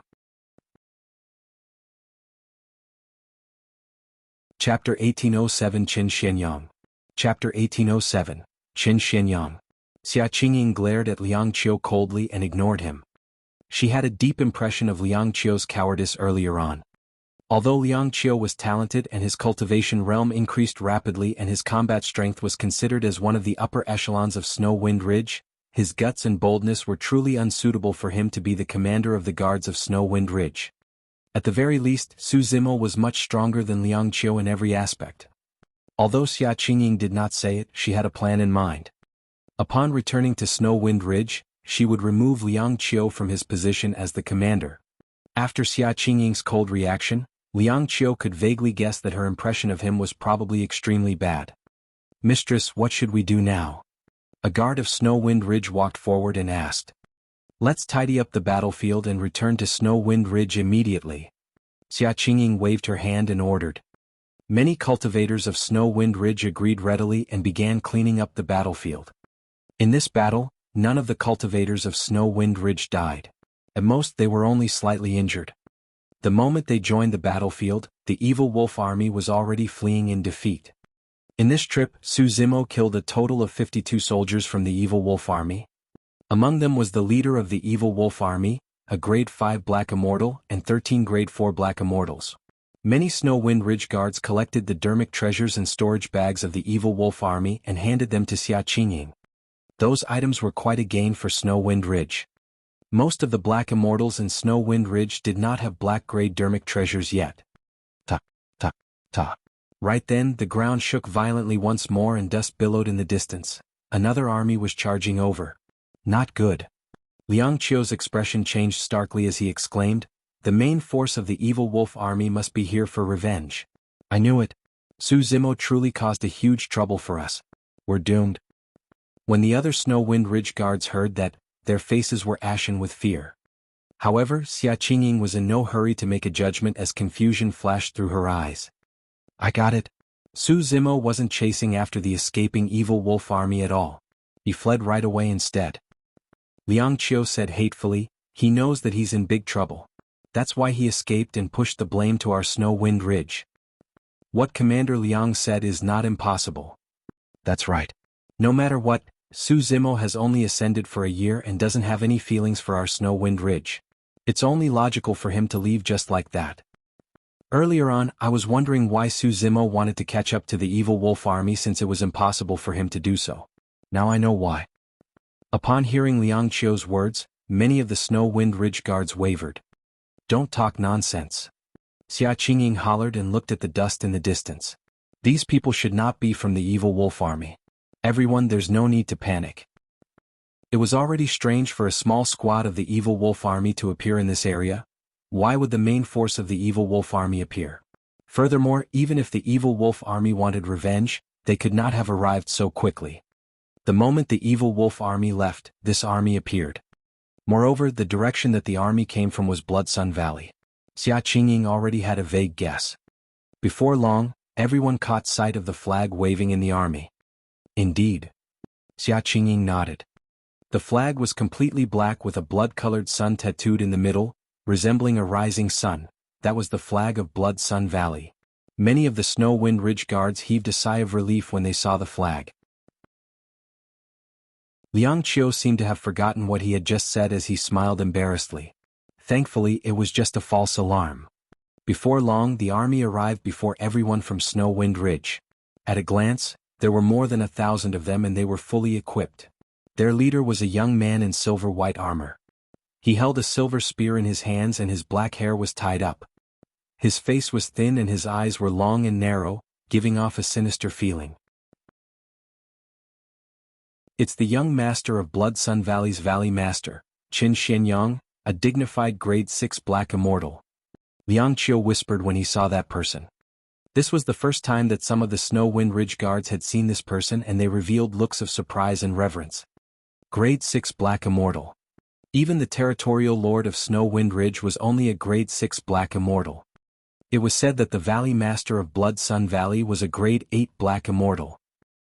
Chapter 1807 Qin Xuanyang. Chapter 1807, Qin Xuanyang. Xuanyang glared at Liang Qiu coldly and ignored him. She had a deep impression of Liang Qiu's cowardice earlier on. Although Liang Qiu was talented and his cultivation realm increased rapidly and his combat strength was considered as one of the upper echelons of Snow Wind Ridge, his guts and boldness were truly unsuitable for him to be the commander of the guards of Snow Wind Ridge. At the very least, Su Zimo was much stronger than Liang Qiu in every aspect. Although Xuanyang did not say it, she had a plan in mind. Upon returning to Snow Wind Ridge, she would remove Liang Qiu from his position as the commander. After Xuanyang's cold reaction, Liang Qiu could vaguely guess that her impression of him was probably extremely bad. Mistress, what should we do now? A guard of Snow Wind Ridge walked forward and asked. Let's tidy up the battlefield and return to Snow Wind Ridge immediately. Xuanyang waved her hand and ordered. Many cultivators of Snow Wind Ridge agreed readily and began cleaning up the battlefield. In this battle, none of the cultivators of Snow Wind Ridge died. At most they were only slightly injured. The moment they joined the battlefield, the evil wolf army was already fleeing in defeat. In this trip, Su Zimo killed a total of 52 soldiers from the evil wolf army. Among them was the leader of the evil wolf army, a grade 5 black immortal and 13 grade 4 black immortals. Many Snow Wind Ridge guards collected the dermic treasures and storage bags of the evil wolf army and handed them to Xuanyang. Those items were quite a gain for Snow Wind Ridge. Most of the black immortals in Snow Wind Ridge did not have black-grade dermic treasures yet. Ta, ta, ta. Right then, the ground shook violently once more and dust billowed in the distance. Another army was charging over. Not good. Liang Qiu's expression changed starkly as he exclaimed, "The main force of the evil wolf army must be here for revenge." I knew it. Su Zimo truly caused a huge trouble for us. We're doomed. When the other Snow Wind Ridge guards heard that, their faces were ashen with fear. However, Xuanyang was in no hurry to make a judgment as confusion flashed through her eyes. I got it. Su Zimo wasn't chasing after the escaping evil wolf army at all. He fled right away instead. Liang Qiu said hatefully, "He knows that he's in big trouble. That's why he escaped and pushed the blame to our Snow Wind Ridge." What Commander Liang said is not impossible. That's right. No matter what, Su Zimo has only ascended for a year and doesn't have any feelings for our Snow Wind Ridge. It's only logical for him to leave just like that. Earlier on, I was wondering why Su Zimo wanted to catch up to the evil wolf army since it was impossible for him to do so. Now I know why. Upon hearing Liang Qiu's words, many of the Snow Wind Ridge guards wavered. Don't talk nonsense. Xuanyang hollered and looked at the dust in the distance. These people should not be from the evil wolf army. Everyone, there's no need to panic. It was already strange for a small squad of the evil wolf army to appear in this area. Why would the main force of the evil wolf army appear? Furthermore, even if the evil wolf army wanted revenge, they could not have arrived so quickly. The moment the evil wolf army left, this army appeared. Moreover, the direction that the army came from was Blood Sun Valley. Xuanyang already had a vague guess. Before long, everyone caught sight of the flag waving in the army. Indeed. Xuanyang nodded. The flag was completely black with a blood-colored sun tattooed in the middle, resembling a rising sun. That was the flag of Blood Sun Valley. Many of the Snow Wind Ridge guards heaved a sigh of relief when they saw the flag. Liang Qiu seemed to have forgotten what he had just said as he smiled embarrassedly. Thankfully, it was just a false alarm. Before long, the army arrived before everyone from Snow Wind Ridge. At a glance, there were more than 1,000 of them and they were fully equipped. Their leader was a young man in silver-white armor. He held a silver spear in his hands and his black hair was tied up. His face was thin and his eyes were long and narrow, giving off a sinister feeling. It's the young master of Blood Sun Valley's Valley Master, Chen Xuanyang, a dignified grade 6 black immortal. Liang Qiu whispered when he saw that person. This was the first time that some of the Snow Wind Ridge guards had seen this person and they revealed looks of surprise and reverence. Grade 6 black immortal. Even the territorial lord of Snow Wind Ridge was only a grade 6 black immortal. It was said that the Valley Master of Blood Sun Valley was a grade 8 black immortal.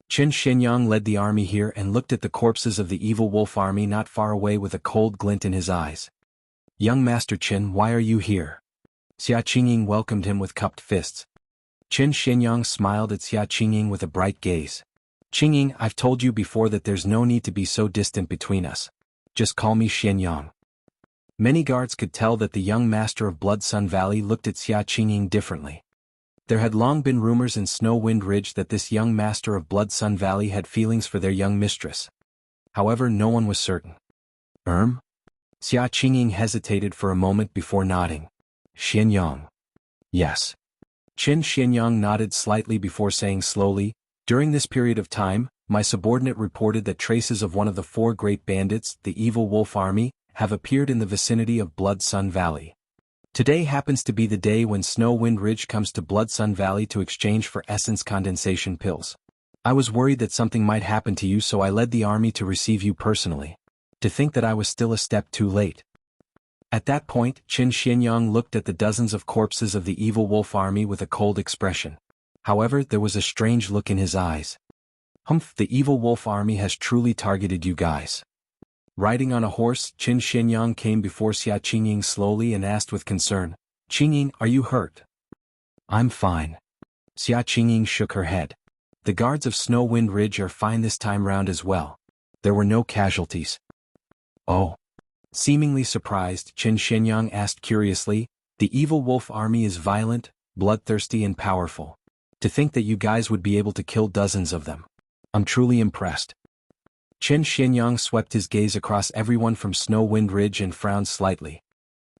Chen Xuanyang led the army here and looked at the corpses of the evil wolf army not far away with a cold glint in his eyes. "Young Master Chen, why are you here?" Xuanyang welcomed him with cupped fists. Chen Xuanyang smiled at Xuanyang with a bright gaze. "Qingying, I've told you before that there's no need to be so distant between us. Just call me Xuanyang." Many guards could tell that the young master of Blood Sun Valley looked at Xuanyang differently. There had long been rumors in Snow Wind Ridge that this young master of Blood Sun Valley had feelings for their young mistress. However, no one was certain. Xuanyang hesitated for a moment before nodding. "Xuanyang." "Yes." Chen Xuanyang nodded slightly before saying slowly, "During this period of time, my subordinate reported that traces of one of the 4 great bandits, the Evil Wolf Army, have appeared in the vicinity of Blood Sun Valley. Today happens to be the day when Snow Wind Ridge comes to Blood Sun Valley to exchange for essence condensation pills. I was worried that something might happen to you, so I led the army to receive you personally. To think that I was still a step too late." At that point, Xuanyang looked at the dozens of corpses of the evil wolf army with a cold expression. However, there was a strange look in his eyes. Humph, the evil wolf army has truly targeted you guys. Riding on a horse, Xuanyang came before Xuanyang slowly and asked with concern, "Qingying, are you hurt?" "I'm fine." Xuanyang shook her head. "The guards of Snow Wind Ridge are fine this time round as well. There were no casualties." "Oh." Seemingly surprised, Xuanyang asked curiously, "The evil wolf army is violent, bloodthirsty and powerful. To think that you guys would be able to kill dozens of them. I'm truly impressed." Xuanyang swept his gaze across everyone from Snow Wind Ridge and frowned slightly.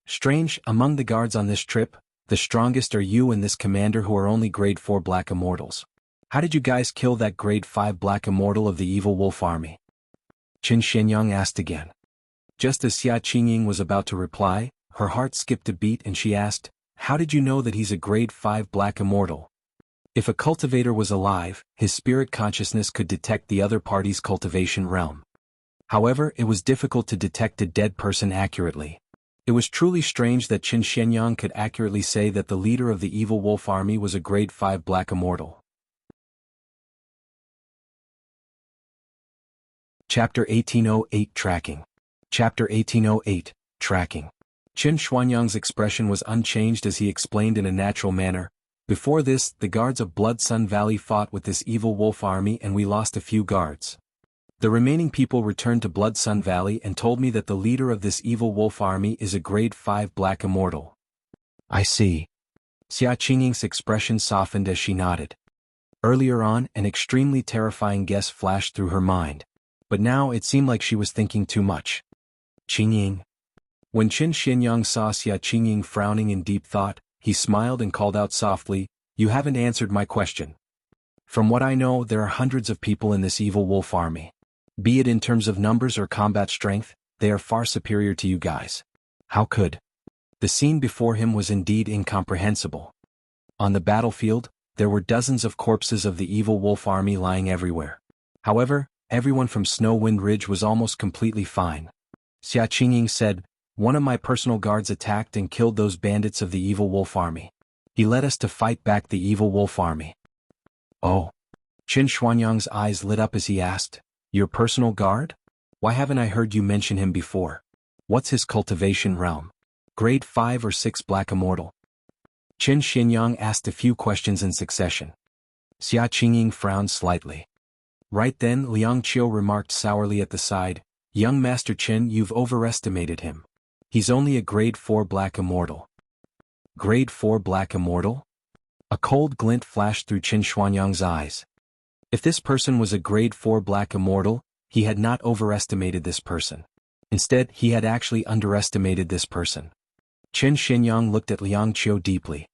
"Strange, among the guards on this trip, the strongest are you and this commander who are only grade 4 Black Immortals. How did you guys kill that grade 5 Black Immortal of the evil wolf army?" Xuanyang asked again. Just as Xuanyang was about to reply, her heart skipped a beat and she asked, "How did you know that he's a grade 5 Black Immortal?" If a cultivator was alive, his spirit consciousness could detect the other party's cultivation realm. However, it was difficult to detect a dead person accurately. It was truly strange that Xuanyang could accurately say that the leader of the evil wolf army was a grade 5 Black Immortal. Chapter 1808 Tracking. Chapter 1808 Tracking. Xuanyang's expression was unchanged as he explained in a natural manner. "Before this, the guards of Blood Sun Valley fought with this evil wolf army and we lost a few guards. The remaining people returned to Blood Sun Valley and told me that the leader of this evil wolf army is a grade 5 Black Immortal." "I see." Xuanyang's expression softened as she nodded. Earlier on, an extremely terrifying guess flashed through her mind. But now it seemed like she was thinking too much. "Qingying." When Xuanyang saw Xuanyang frowning in deep thought, he smiled and called out softly, "You haven't answered my question. From what I know, there are hundreds of people in this evil wolf army. Be it in terms of numbers or combat strength, they are far superior to you guys. How could?" The scene before him was indeed incomprehensible. On the battlefield, there were dozens of corpses of the evil wolf army lying everywhere. However, everyone from Snow Wind Ridge was almost completely fine. Xuanyang said, "One of my personal guards attacked and killed those bandits of the evil wolf army. He led us to fight back the evil wolf army." "Oh." Xuanyang's eyes lit up as he asked, "Your personal guard? Why haven't I heard you mention him before? What's his cultivation realm? Grade 5 or 6 Black Immortal?" Xuanyang asked a few questions in succession. Xuanyang frowned slightly. Right then Liangqiu remarked sourly at the side, "Young Master Chen, you've overestimated him. He's only a grade 4 Black Immortal." "Grade 4 Black Immortal?" A cold glint flashed through Xuanyang's eyes. If this person was a grade 4 Black Immortal, he had not overestimated this person. Instead, he had actually underestimated this person. Xuanyang looked at Liangqiu deeply.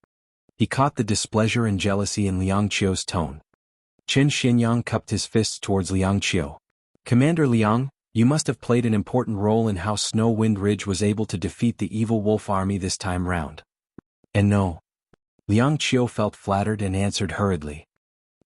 He caught the displeasure and jealousy in Liangqiu's tone. Xuanyang cupped his fists towards Liangqiu. "Commander Liang, you must have played an important role in how Snow Wind Ridge was able to defeat the evil wolf army this time round." "And no." Liangqiu felt flattered and answered hurriedly.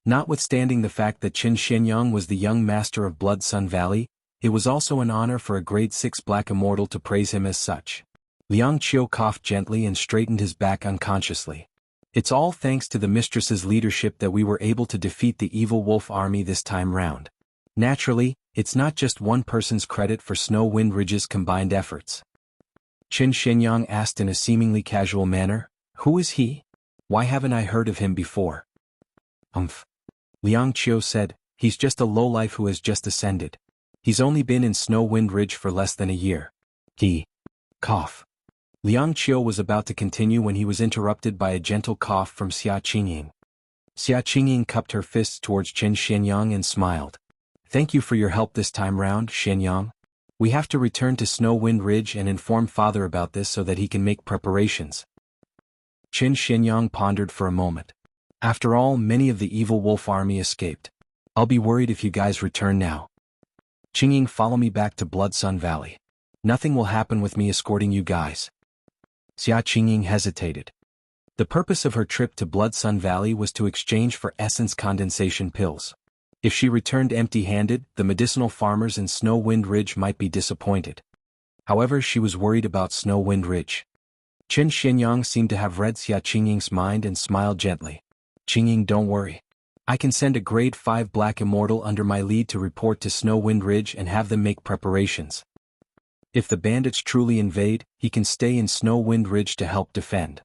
Notwithstanding the fact that Xuanyang was the young master of Blood Sun Valley, it was also an honor for a grade 6 Black Immortal to praise him as such. Liangqiu coughed gently and straightened his back unconsciously. "It's all thanks to the mistress's leadership that we were able to defeat the evil wolf army this time round. Naturally, it's not just one person's credit for Snow Wind Ridge's combined efforts." Xuanyang asked in a seemingly casual manner, "Who is he? Why haven't I heard of him before?" Liangqiu said, "He's just a lowlife who has just ascended. He's only been in Snow Wind Ridge for less than a year." He cough. Liangqiu was about to continue when he was interrupted by a gentle cough from Xuanyang. Xuanyang cupped her fists towards Xuanyang and smiled. "Thank you for your help this time round, Xuanyang. We have to return to Snow Wind Ridge and inform Father about this so that he can make preparations." Xuanyang pondered for a moment. After all, many of the evil wolf army escaped. "I'll be worried if you guys return now. Qingying, follow me back to Blood Sun Valley. Nothing will happen with me escorting you guys." Xuanyang hesitated. The purpose of her trip to Blood Sun Valley was to exchange for essence condensation pills. If she returned empty-handed, the medicinal farmers in Snow Wind Ridge might be disappointed. However, she was worried about Snow Wind Ridge. Xuanyang seemed to have read Xiaqingying's mind and smiled gently. "Qingying, don't worry. I can send a grade 5 Black Immortal under my lead to report to Snow Wind Ridge and have them make preparations. If the bandits truly invade, he can stay in Snow Wind Ridge to help defend."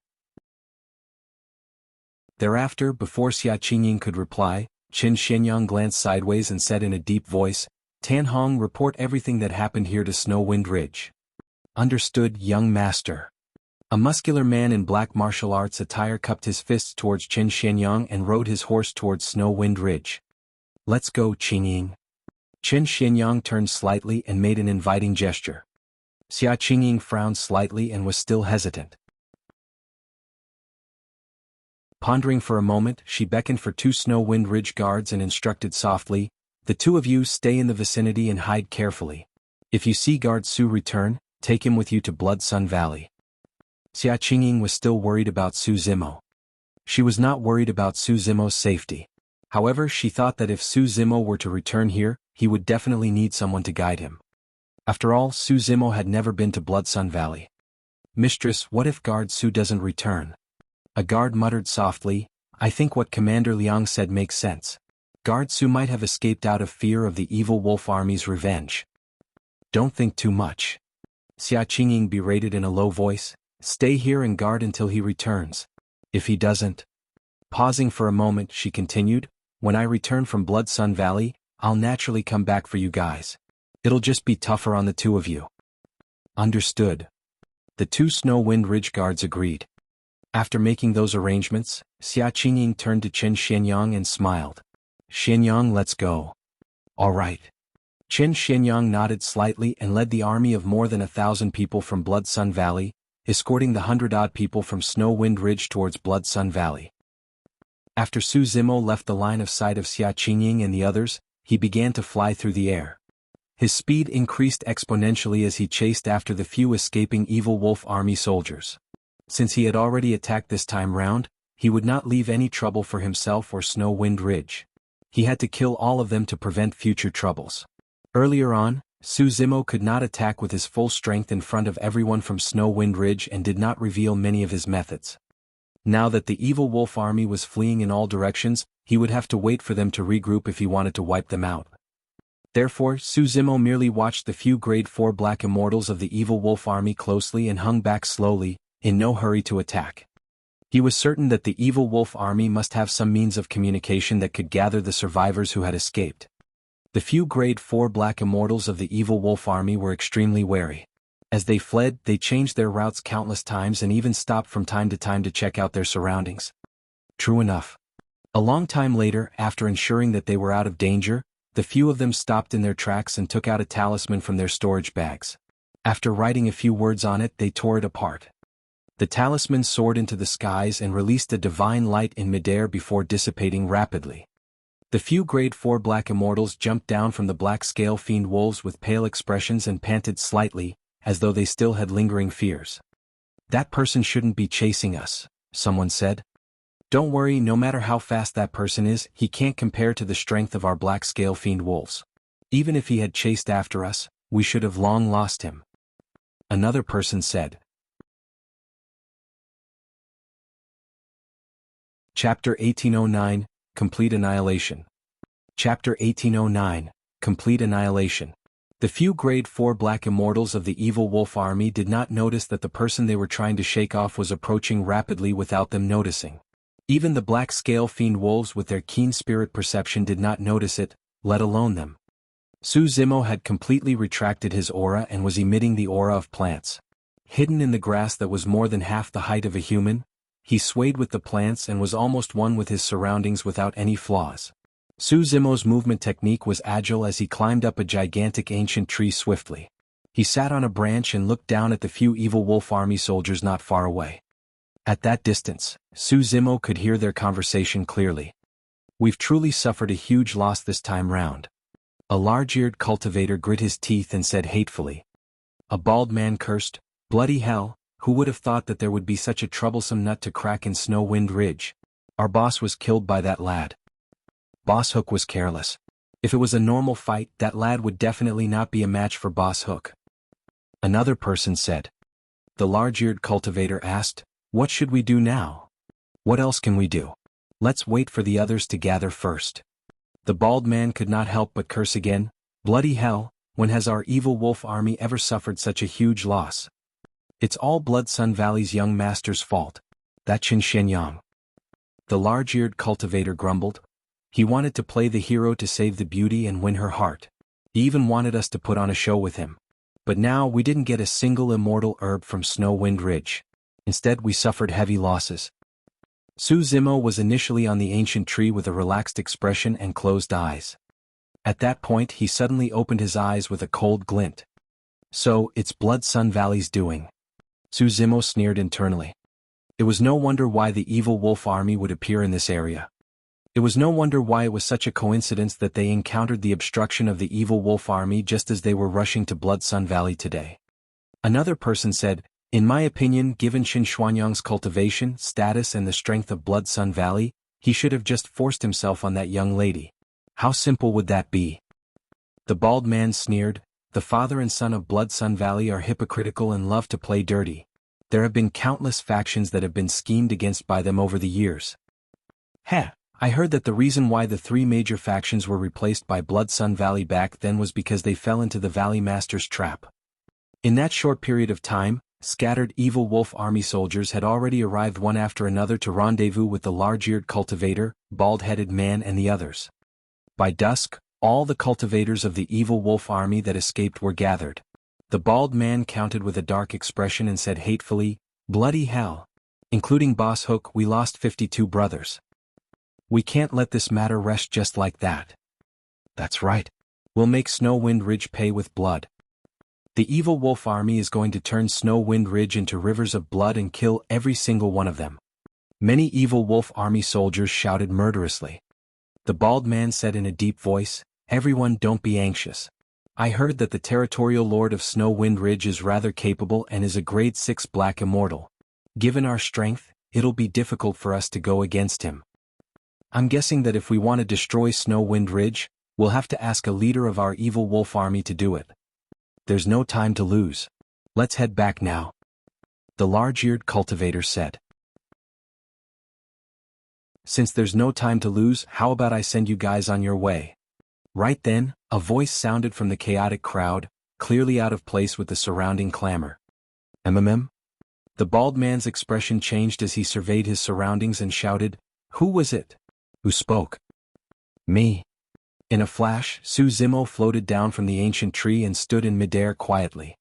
Thereafter, before Xiaqingying could reply, Xuanyang glanced sideways and said in a deep voice, "Tan Hong, report everything that happened here to Snow Wind Ridge." "Understood, young master." A muscular man in black martial arts attire cupped his fists towards Xuanyang and rode his horse towards Snow Wind Ridge. "Let's go, Qingying." Xuanyang turned slightly and made an inviting gesture. Xiaqingying frowned slightly and was still hesitant. Pondering for a moment, she beckoned for 2 Snow Wind Ridge guards and instructed softly, "The 2 of you stay in the vicinity and hide carefully. If you see Guard Su return, take him with you to Blood Sun Valley." Xiaqingying was still worried about Su Zimo. She was not worried about Su Zimo's safety. However, she thought that if Su Zimo were to return here, he would definitely need someone to guide him. After all, Su Zimo had never been to Blood Sun Valley. "Mistress, what if Guard Su doesn't return?" A guard muttered softly, "I think what Commander Liang said makes sense. Guard Su might have escaped out of fear of the evil wolf army's revenge." "Don't think too much." Xiaqingying berated in a low voice, "Stay here and guard until he returns. If he doesn't..." Pausing for a moment, she continued, "When I return from Blood Sun Valley, I'll naturally come back for you guys. It'll just be tougher on the 2 of you." "Understood." The 2 Snow Wind Ridge guards agreed. After making those arrangements, Xiaqingying turned to Xuanyang and smiled. "Xuanyang, let's go." "All right." Xuanyang nodded slightly and led the army of more than 1,000 people from Blood Sun Valley, escorting the 100-odd people from Snow Wind Ridge towards Blood Sun Valley. After Su Zimo left the line of sight of Xiaqingying and the others, he began to fly through the air. His speed increased exponentially as he chased after the few escaping evil wolf army soldiers. Since he had already attacked this time round, he would not leave any trouble for himself or Snow Wind Ridge. He had to kill all of them to prevent future troubles. Earlier on, Su Zimo could not attack with his full strength in front of everyone from Snow Wind Ridge and did not reveal many of his methods. Now that the evil wolf army was fleeing in all directions, he would have to wait for them to regroup if he wanted to wipe them out. Therefore, Su Zimo merely watched the few grade 4 Black Immortals of the evil wolf army closely and hung back slowly, in no hurry to attack. He was certain that the evil wolf army must have some means of communication that could gather the survivors who had escaped. The few grade 4 Black Immortals of the evil wolf army were extremely wary. As they fled, they changed their routes countless times and even stopped from time to time to check out their surroundings. True enough. A long time later, after ensuring that they were out of danger, the few of them stopped in their tracks and took out a talisman from their storage bags. After writing a few words on it, they tore it apart. The talisman soared into the skies and released a divine light in midair before dissipating rapidly. The few grade 4 Black Immortals jumped down from the black scale fiend wolves with pale expressions and panted slightly, as though they still had lingering fears. "That person shouldn't be chasing us," someone said. "Don't worry, no matter how fast that person is, he can't compare to the strength of our black scale fiend wolves. Even if he had chased after us, we should have long lost him." Another person said. Chapter 1809, Complete Annihilation. Chapter 1809, Complete Annihilation. The few grade 4 Black Immortals of the evil wolf army did not notice that the person they were trying to shake off was approaching rapidly without them noticing. Even the black scale fiend wolves with their keen spirit perception did not notice it, let alone them. Su Zimo had completely retracted his aura and was emitting the aura of plants. Hidden in the grass that was more than half the height of a human, he swayed with the plants and was almost one with his surroundings without any flaws. Su Zimo's movement technique was agile as he climbed up a gigantic ancient tree swiftly. He sat on a branch and looked down at the few evil wolf army soldiers not far away. At that distance, Su Zimo could hear their conversation clearly. "We've truly suffered a huge loss this time round." A large-eared cultivator grit his teeth and said hatefully. A bald man cursed, "Bloody hell, who would have thought that there would be such a troublesome nut to crack in Snow Wind Ridge? Our boss was killed by that lad." Boss Hook was careless. If it was a normal fight, that lad would definitely not be a match for Boss Hook. Another person said. The large-eared cultivator asked, "What should we do now? What else can we do? Let's wait for the others to gather first." The bald man could not help but curse again. Bloody hell, when has our evil wolf army ever suffered such a huge loss? It's all Blood Sun Valley's young master's fault. That Xuanyang. The large-eared cultivator grumbled. He wanted to play the hero to save the beauty and win her heart. He even wanted us to put on a show with him. But now we didn't get a single immortal herb from Snow Wind Ridge. Instead we suffered heavy losses. Su Zimo was initially on the ancient tree with a relaxed expression and closed eyes. At that point he suddenly opened his eyes with a cold glint. So, it's Blood Sun Valley's doing. Su Zimo sneered internally. It was no wonder why the evil wolf army would appear in this area. It was no wonder why it was such a coincidence that they encountered the obstruction of the evil wolf army just as they were rushing to Blood Sun Valley today. Another person said, "In my opinion, given Xuanyang's cultivation, status and the strength of Blood Sun Valley, he should have just forced himself on that young lady. How simple would that be?" The bald man sneered. The father and son of Blood Sun Valley are hypocritical and love to play dirty. There have been countless factions that have been schemed against by them over the years. Heh, I heard that the reason why the three major factions were replaced by Blood Sun Valley back then was because they fell into the Valley Master's trap. In that short period of time, scattered evil wolf army soldiers had already arrived one after another to rendezvous with the large-eared cultivator, bald-headed man and the others. By dusk, all the cultivators of the evil wolf army that escaped were gathered. The bald man counted with a dark expression and said hatefully, "Bloody hell. Including Boss Hook, we lost 52 brothers. We can't let this matter rest just like that. That's right. We'll make Snow Wind Ridge pay with blood. The evil wolf army is going to turn Snow Wind Ridge into rivers of blood and kill every single one of them." Many evil wolf army soldiers shouted murderously. The bald man said in a deep voice, "Everyone don't be anxious. I heard that the territorial lord of Snow Wind Ridge is rather capable and is a grade 6 black immortal. Given our strength, it'll be difficult for us to go against him. I'm guessing that if we want to destroy Snow Wind Ridge, we'll have to ask a leader of our evil wolf army to do it. There's no time to lose. Let's head back now." The large-eared cultivator said. "Since there's no time to lose, how about I send you guys on your way?" Right then, a voice sounded from the chaotic crowd, clearly out of place with the surrounding clamor. "MMM?" The bald man's expression changed as he surveyed his surroundings and shouted, "Who was it? Who spoke?" "Me." In a flash, Su Zimo floated down from the ancient tree and stood in midair quietly.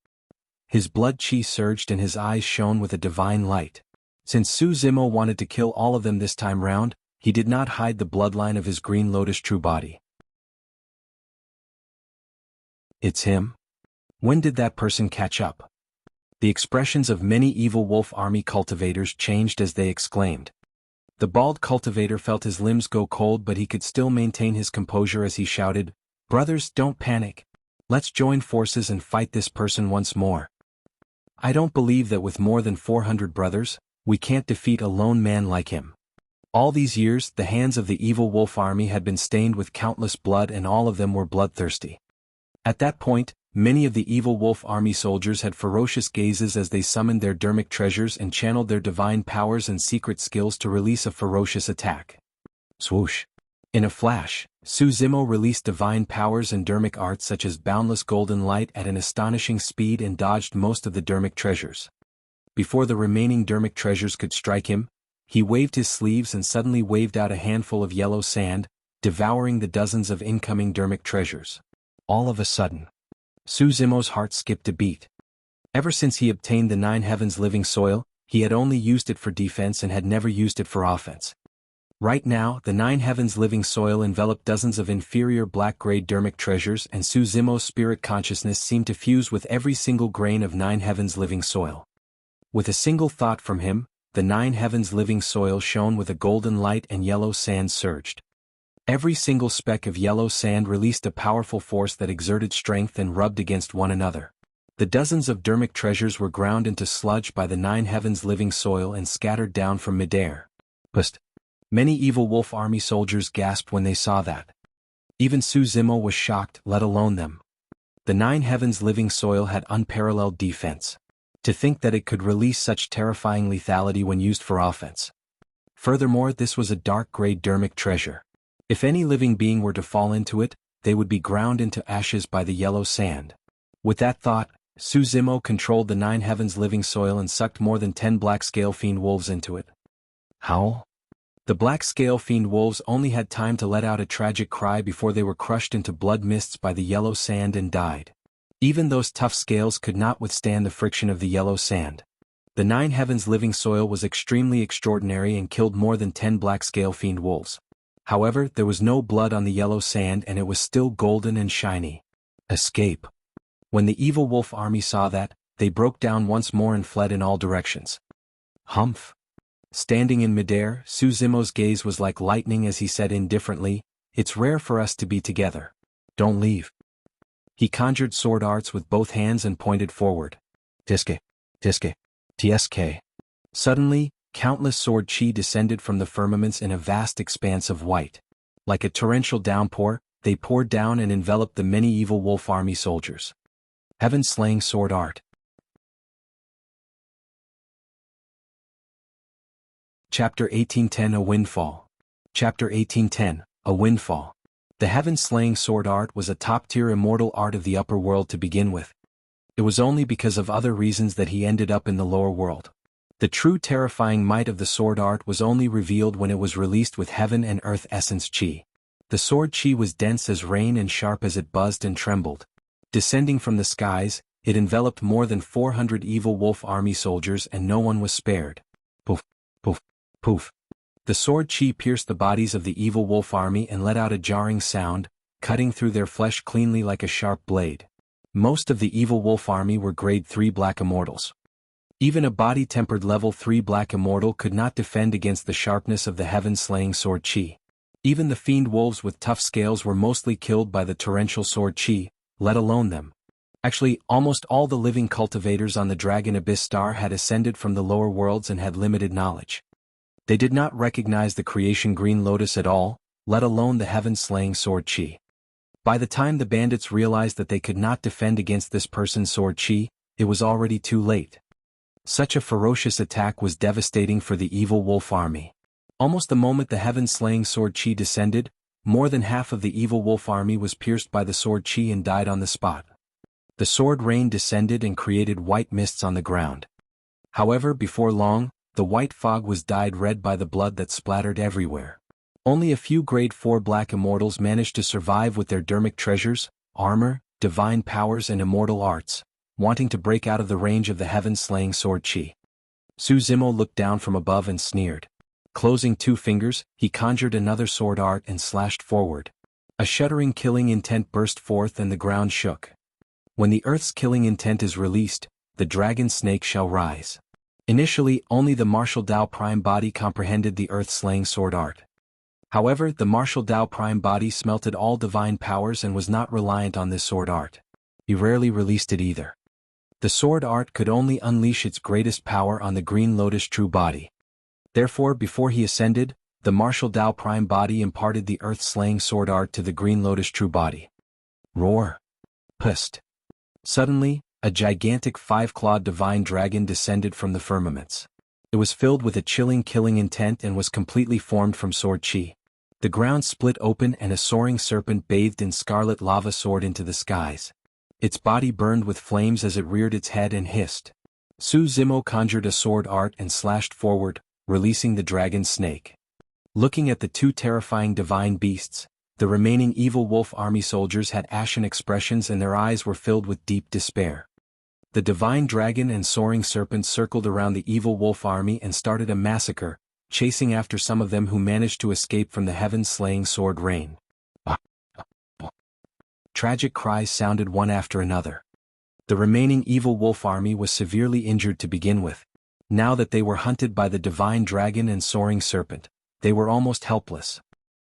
His blood chi surged and his eyes shone with a divine light. Since Su Zimo wanted to kill all of them this time round, he did not hide the bloodline of his green lotus true body. "It's him? When did that person catch up?" The expressions of many evil wolf army cultivators changed as they exclaimed. The bald cultivator felt his limbs go cold, but he could still maintain his composure as he shouted, "Brothers, don't panic. Let's join forces and fight this person once more. I don't believe that with more than 400 brothers, we can't defeat a lone man like him." All these years, the hands of the evil wolf army had been stained with countless blood and all of them were bloodthirsty. At that point, many of the evil wolf army soldiers had ferocious gazes as they summoned their dermic treasures and channeled their divine powers and secret skills to release a ferocious attack. Swoosh! In a flash, Su Zimo released divine powers and dermic arts such as boundless golden light at an astonishing speed and dodged most of the dermic treasures. Before the remaining dermic treasures could strike him, he waved his sleeves and suddenly waved out a handful of yellow sand, devouring the dozens of incoming dermic treasures. All of a sudden, Su Zimo's heart skipped a beat. Ever since he obtained the Nine Heavens living soil, he had only used it for defense and had never used it for offense. Right now, the Nine Heavens living soil enveloped dozens of inferior black-grade dermic treasures and Su Zimo's spirit consciousness seemed to fuse with every single grain of Nine Heavens living soil. With a single thought from him, the Nine Heavens living soil shone with a golden light and yellow sand surged. Every single speck of yellow sand released a powerful force that exerted strength and rubbed against one another. The dozens of dermic treasures were ground into sludge by the Nine Heavens living soil and scattered down from midair. Pust! Many evil wolf army soldiers gasped when they saw that. Even Su Zimo was shocked, let alone them. The Nine Heavens living soil had unparalleled defense. To think that it could release such terrifying lethality when used for offense. Furthermore, this was a dark gray dermic treasure. If any living being were to fall into it, they would be ground into ashes by the yellow sand. With that thought, Su Zimo controlled the Nine Heavens living soil and sucked more than 10 black scale fiend wolves into it. Howl? The black scale fiend wolves only had time to let out a tragic cry before they were crushed into blood mists by the yellow sand and died. Even those tough scales could not withstand the friction of the yellow sand. The Nine Heavens living soil was extremely extraordinary and killed more than 10 black scale fiend wolves. However, there was no blood on the yellow sand and it was still golden and shiny. Escape. When the evil wolf army saw that, they broke down once more and fled in all directions. Humph. Standing in midair, Su Zimo's gaze was like lightning as he said indifferently, "It's rare for us to be together. Don't leave." He conjured sword arts with both hands and pointed forward. Tiske. Tiske. Tsk. Suddenly, countless sword chi descended from the firmaments in a vast expanse of white. Like a torrential downpour, they poured down and enveloped the many evil wolf army soldiers. Heaven-slaying sword art. Chapter 1810 A Windfall. Chapter 1810, A Windfall. The heaven-slaying sword art was a top-tier immortal art of the upper world to begin with. It was only because of other reasons that he ended up in the lower world. The true terrifying might of the sword art was only revealed when it was released with heaven and earth essence chi. The sword chi was dense as rain and sharp as it buzzed and trembled. Descending from the skies, it enveloped more than 400 evil wolf army soldiers and no one was spared. Poof, poof, poof. The sword chi pierced the bodies of the evil wolf army and let out a jarring sound, cutting through their flesh cleanly like a sharp blade. Most of the evil wolf army were grade 3 black immortals. Even a body-tempered level 3 black immortal could not defend against the sharpness of the heaven-slaying sword chi. Even the fiend wolves with tough scales were mostly killed by the torrential sword chi, let alone them. Actually, almost all the living cultivators on the Dragon Abyss Star had ascended from the lower worlds and had limited knowledge. They did not recognize the creation Green Lotus at all, let alone the heaven-slaying sword chi. By the time the bandits realized that they could not defend against this person's sword chi, it was already too late. Such a ferocious attack was devastating for the evil wolf army. Almost the moment the heaven-slaying sword chi descended, more than half of the evil wolf army was pierced by the sword chi and died on the spot. The sword rain descended and created white mists on the ground. However, before long, the white fog was dyed red by the blood that splattered everywhere. Only a few grade 4 black immortals managed to survive with their dermic treasures, armor, divine powers and immortal arts, wanting to break out of the range of the heaven-slaying sword chi. Su Zimo looked down from above and sneered. Closing 2 fingers, he conjured another sword art and slashed forward. A shuddering killing intent burst forth and the ground shook. When the earth's killing intent is released, the dragon snake shall rise. Initially, only the martial Dao Prime body comprehended the earth-slaying sword art. However, the martial Dao Prime body smelted all divine powers and was not reliant on this sword art. He rarely released it either. The sword art could only unleash its greatest power on the Green Lotus true body. Therefore, before he ascended, the martial Dao Prime body imparted the earth-slaying sword art to the Green Lotus true body. Roar. Pust. Suddenly, a gigantic 5-clawed divine dragon descended from the firmaments. It was filled with a chilling killing intent and was completely formed from sword chi. The ground split open and a soaring serpent bathed in scarlet lava soared into the skies. Its body burned with flames as it reared its head and hissed. Su Zimo conjured a sword art and slashed forward, releasing the dragon snake. Looking at the 2 terrifying divine beasts, the remaining evil wolf army soldiers had ashen expressions and their eyes were filled with deep despair. The divine dragon and soaring serpent circled around the evil wolf army and started a massacre, chasing after some of them who managed to escape from the heaven-slaying sword rain. Tragic cries sounded one after another. The remaining evil wolf army was severely injured to begin with. Now that they were hunted by the divine dragon and soaring serpent, they were almost helpless.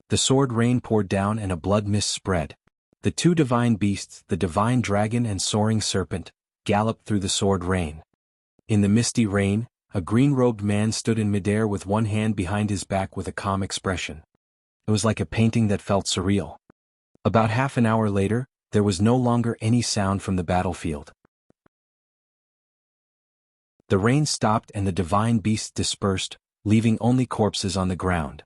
The sword rain poured down and a blood mist spread. The 2 divine beasts, the divine dragon and soaring serpent, galloped through the sword rain. In the misty rain, a green-robed man stood in midair with one hand behind his back with a calm expression. It was like a painting that felt surreal. About half an hour later, there was no longer any sound from the battlefield. The rain stopped and the divine beasts dispersed, leaving only corpses on the ground.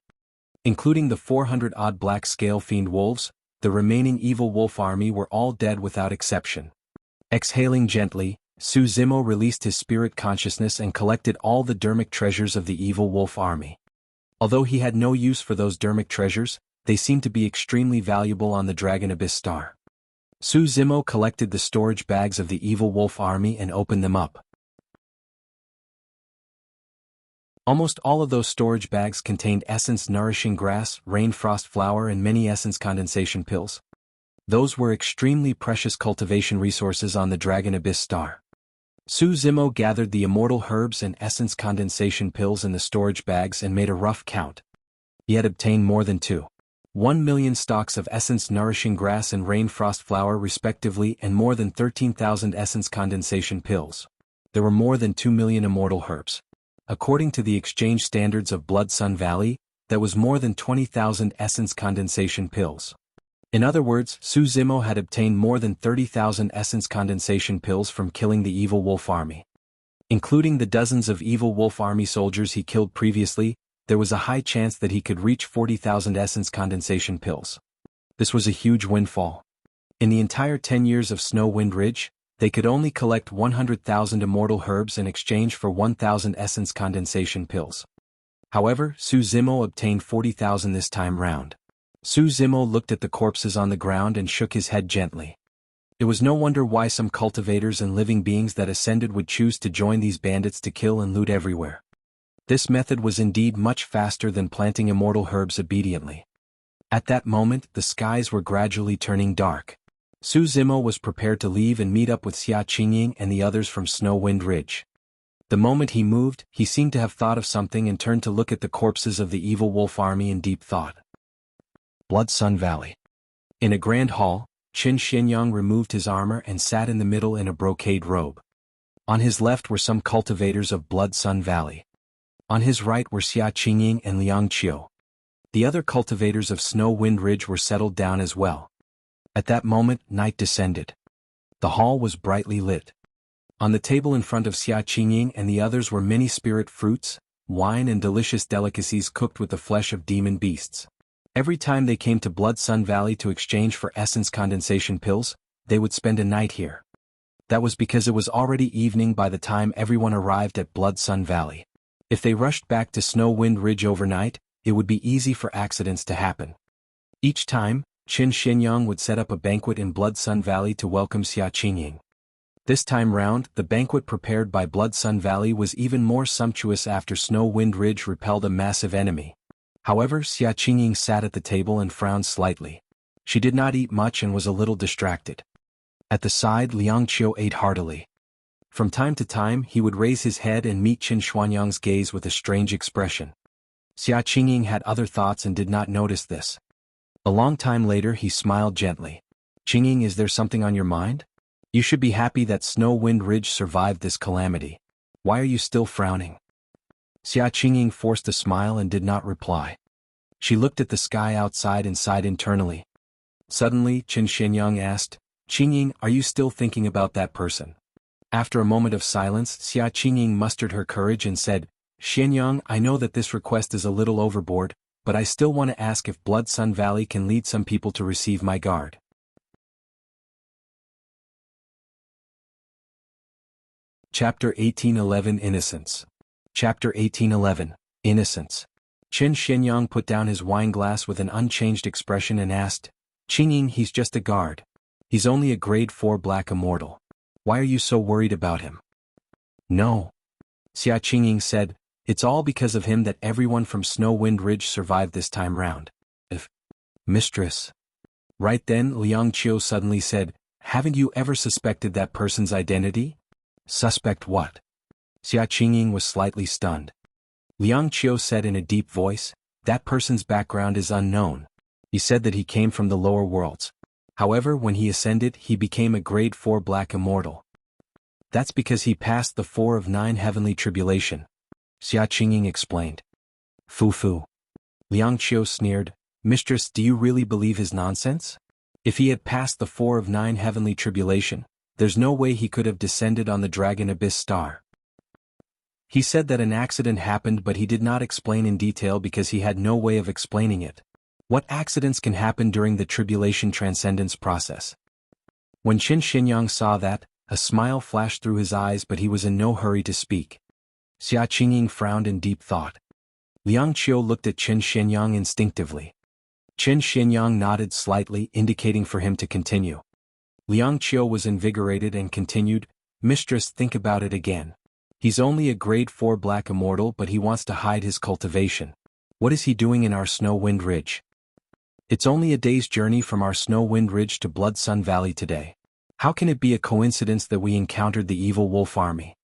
Including the 400-odd black scale fiend wolves, the remaining evil wolf army were all dead without exception. Exhaling gently, Su Zimo released his spirit consciousness and collected all the dermic treasures of the evil wolf army. Although he had no use for those dermic treasures, they seemed to be extremely valuable on the Dragon Abyss star. Su Zimo collected the storage bags of the evil wolf army and opened them up. Almost all of those storage bags contained essence nourishing grass, rainfrost flower and many essence condensation pills. Those were extremely precious cultivation resources on the Dragon Abyss star. Su Zimo gathered the immortal herbs and essence condensation pills in the storage bags and made a rough count. He had obtained more than 1 million stalks of essence nourishing grass and rainfrost flower respectively and more than 13,000 essence condensation pills. There were more than 2 million immortal herbs. According to the exchange standards of Blood Sun Valley, that was more than 20,000 essence condensation pills. In other words, Su Zimo had obtained more than 30,000 essence condensation pills from killing the evil wolf army. Including the dozens of evil wolf army soldiers he killed previously, there was a high chance that he could reach 40,000 essence condensation pills. This was a huge windfall. In the entire 10 years of Snow Wind Ridge, they could only collect 100,000 immortal herbs in exchange for 1,000 essence condensation pills. However, Su Zimo obtained 40,000 this time round. Su Zimo looked at the corpses on the ground and shook his head gently. It was no wonder why some cultivators and living beings that ascended would choose to join these bandits to kill and loot everywhere. This method was indeed much faster than planting immortal herbs obediently. At that moment, the skies were gradually turning dark. Su Zimo was prepared to leave and meet up with Xuanyang and the others from Snow Wind Ridge. The moment he moved, he seemed to have thought of something and turned to look at the corpses of the evil wolf army in deep thought. Blood Sun Valley. In a grand hall, Xuanyang removed his armor and sat in the middle in a brocade robe. On his left were some cultivators of Blood Sun Valley. On his right were Xuanyang and Liangqiu. The other cultivators of Snow Wind Ridge were settled down as well. At that moment, night descended. The hall was brightly lit. On the table in front of Xuanyang and the others were many spirit fruits, wine and delicious delicacies cooked with the flesh of demon beasts. Every time they came to Blood Sun Valley to exchange for essence condensation pills, they would spend a night here. That was because it was already evening by the time everyone arrived at Blood Sun Valley. If they rushed back to Snow Wind Ridge overnight, it would be easy for accidents to happen. Each time, Xuanyang would set up a banquet in Blood Sun Valley to welcome Xuanyang. This time round, the banquet prepared by Blood Sun Valley was even more sumptuous after Snow Wind Ridge repelled a massive enemy. However, Xuanyang sat at the table and frowned slightly. She did not eat much and was a little distracted. At the side, Liangqiu ate heartily. From time to time, he would raise his head and meet Xuanyang's gaze with a strange expression. Xuanyang had other thoughts and did not notice this. A long time later he smiled gently. "Qingying, is there something on your mind? You should be happy that Snow Wind Ridge survived this calamity. Why are you still frowning?" Xuanyang forced a smile and did not reply. She looked at the sky outside and sighed internally. Suddenly, Xuanyang asked, "Qingying, are you still thinking about that person?" After a moment of silence, Xuanyang mustered her courage and said, "Xuanyang, I know that this request is a little overboard, but I still want to ask if Blood Sun Valley can lead some people to receive my guard." Chapter 1811 Innocence. Chapter 1811 Innocence. Xuanyang put down his wineglass with an unchanged expression and asked, "Qingying, he's just a guard. He's only a grade 4 black immortal. Why are you so worried about him?" "No," Xuanyang said, "it's all because of him that everyone from Snow Wind Ridge survived this time round." "If, mistress." Right then Liangqiu suddenly said, "Haven't you ever suspected that person's identity?" "Suspect what?" Xuanyang was slightly stunned. Liangqiu said in a deep voice, "That person's background is unknown. He said that he came from the lower worlds. However, when he ascended, he became a grade 4 black immortal. That's because he passed the 4 of 9 heavenly tribulation," Xuanyang explained. "Foo-foo." Liangqiu sneered, "Mistress, do you really believe his nonsense?" If he had passed the 4 of 9 heavenly tribulation, there's no way he could have descended on the Dragon Abyss star. He said that an accident happened, but he did not explain in detail because he had no way of explaining it. What accidents can happen during the tribulation transcendence process? When Xuanyang saw that, a smile flashed through his eyes, but he was in no hurry to speak. Xuanyang frowned in deep thought. Liang Qiu looked at Xuanyang instinctively. Xuanyang nodded slightly, indicating for him to continue. Liang Qiu was invigorated and continued, "Mistress, think about it again. He's only a grade 4 black immortal, but he wants to hide his cultivation. What is he doing in our Snow Wind Ridge? It's only a day's journey from our Snow Wind Ridge to Blood Sun Valley today. How can it be a coincidence that we encountered the evil wolf army?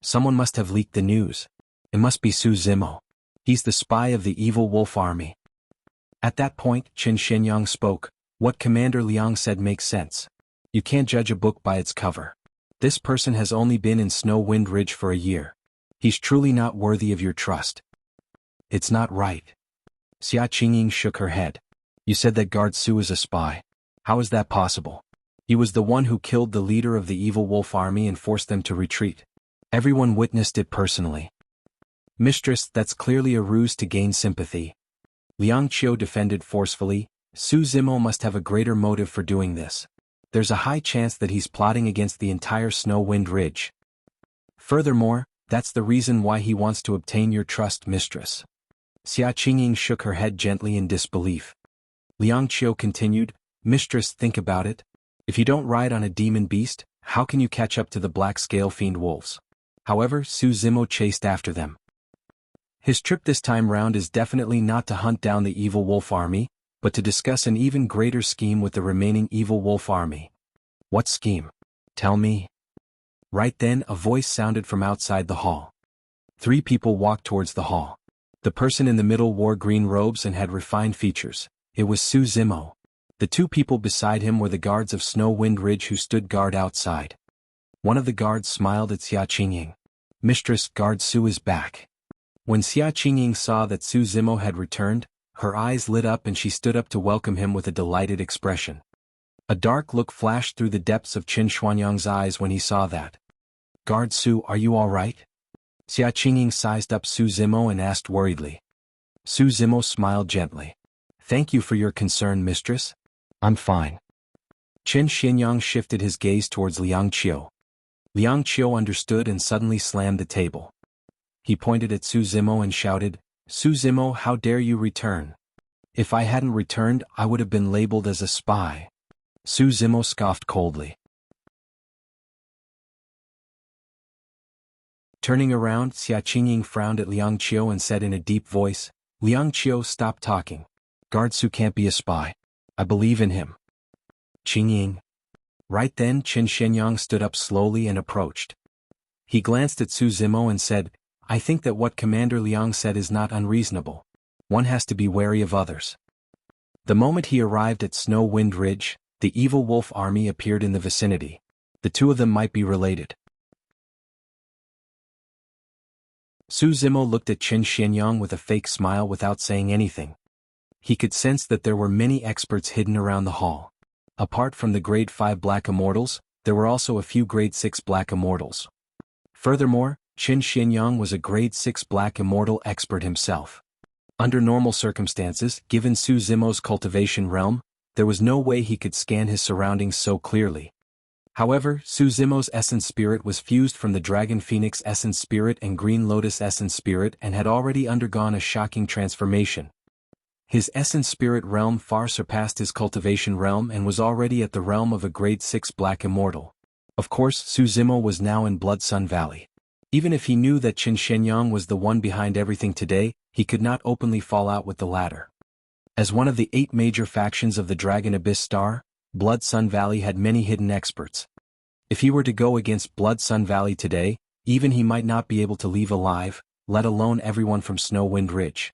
Someone must have leaked the news. It must be Su Zimo. He's the spy of the evil wolf army." At that point, Xuanyang spoke. "What Commander Liang said makes sense. You can't judge a book by its cover. This person has only been in Snow Wind Ridge for a year. He's truly not worthy of your trust." "It's not right." Xuanyang shook her head. "You said that Guard Su is a spy. How is that possible? He was the one who killed the leader of the evil wolf army and forced them to retreat. Everyone witnessed it personally." "Mistress, that's clearly a ruse to gain sympathy." Liang Qiu defended forcefully. "Su Zimo must have a greater motive for doing this. There's a high chance that he's plotting against the entire Snow Wind Ridge. Furthermore, that's the reason why he wants to obtain your trust, mistress." Xuanyang shook her head gently in disbelief. Liang Qiu continued, "Mistress, think about it. If you don't ride on a demon beast, how can you catch up to the black scale fiend wolves? However, Su Zimo chased after them. His trip this time round is definitely not to hunt down the evil wolf army, but to discuss an even greater scheme with the remaining evil wolf army." "What scheme? Tell me." Right then, a voice sounded from outside the hall. 3 people walked towards the hall. The person in the middle wore green robes and had refined features. It was Su Zimo. The 2 people beside him were the guards of Snow Wind Ridge who stood guard outside. One of the guards smiled at Xuanyang. "Mistress, Guard Su is back." When Xuanyang saw that Su Zimo had returned, her eyes lit up and she stood up to welcome him with a delighted expression. A dark look flashed through the depths of Xuanyang's eyes when he saw that. "Guard Su, are you all right?" Xuanyang sized up Su Zimo and asked worriedly. Su Zimo smiled gently. "Thank you for your concern, mistress. I'm fine." Xuanyang shifted his gaze towards Liang Qiu. Liang Qiu understood and suddenly slammed the table. He pointed at Su Zimo and shouted, "Su Zimo, how dare you return? If I hadn't returned, I would have been labeled as a spy." Su Zimo scoffed coldly. Turning around, Xuanyang frowned at Liang Qiu and said in a deep voice, "Liang Qiu, stop talking. Guard Su can't be a spy. I believe in him." "Qingying." Right then, Xuanyang stood up slowly and approached. He glanced at Su Zimo and said, "I think that what Commander Liang said is not unreasonable. One has to be wary of others." The moment he arrived at Snow Wind Ridge, the evil wolf army appeared in the vicinity. The 2 of them might be related. Su Zimo looked at Xuanyang with a fake smile without saying anything. He could sense that there were many experts hidden around the hall. Apart from the grade 5 black immortals, there were also a few grade 6 black immortals. Furthermore, Xuanyang was a grade 6 black immortal expert himself. Under normal circumstances, given Su Zimo's cultivation realm, there was no way he could scan his surroundings so clearly. However, Su Zimo's essence spirit was fused from the Dragon Phoenix essence spirit and Green Lotus essence spirit and had already undergone a shocking transformation. His essence spirit realm far surpassed his cultivation realm and was already at the realm of a grade 6 black immortal. Of course, Su Zimo was now in Blood Sun Valley. Even if he knew that Xuanyang was the one behind everything today, he could not openly fall out with the latter. As one of the 8 major factions of the Dragon Abyss Star, Blood Sun Valley had many hidden experts. If he were to go against Blood Sun Valley today, even he might not be able to leave alive, let alone everyone from Snow Wind Ridge.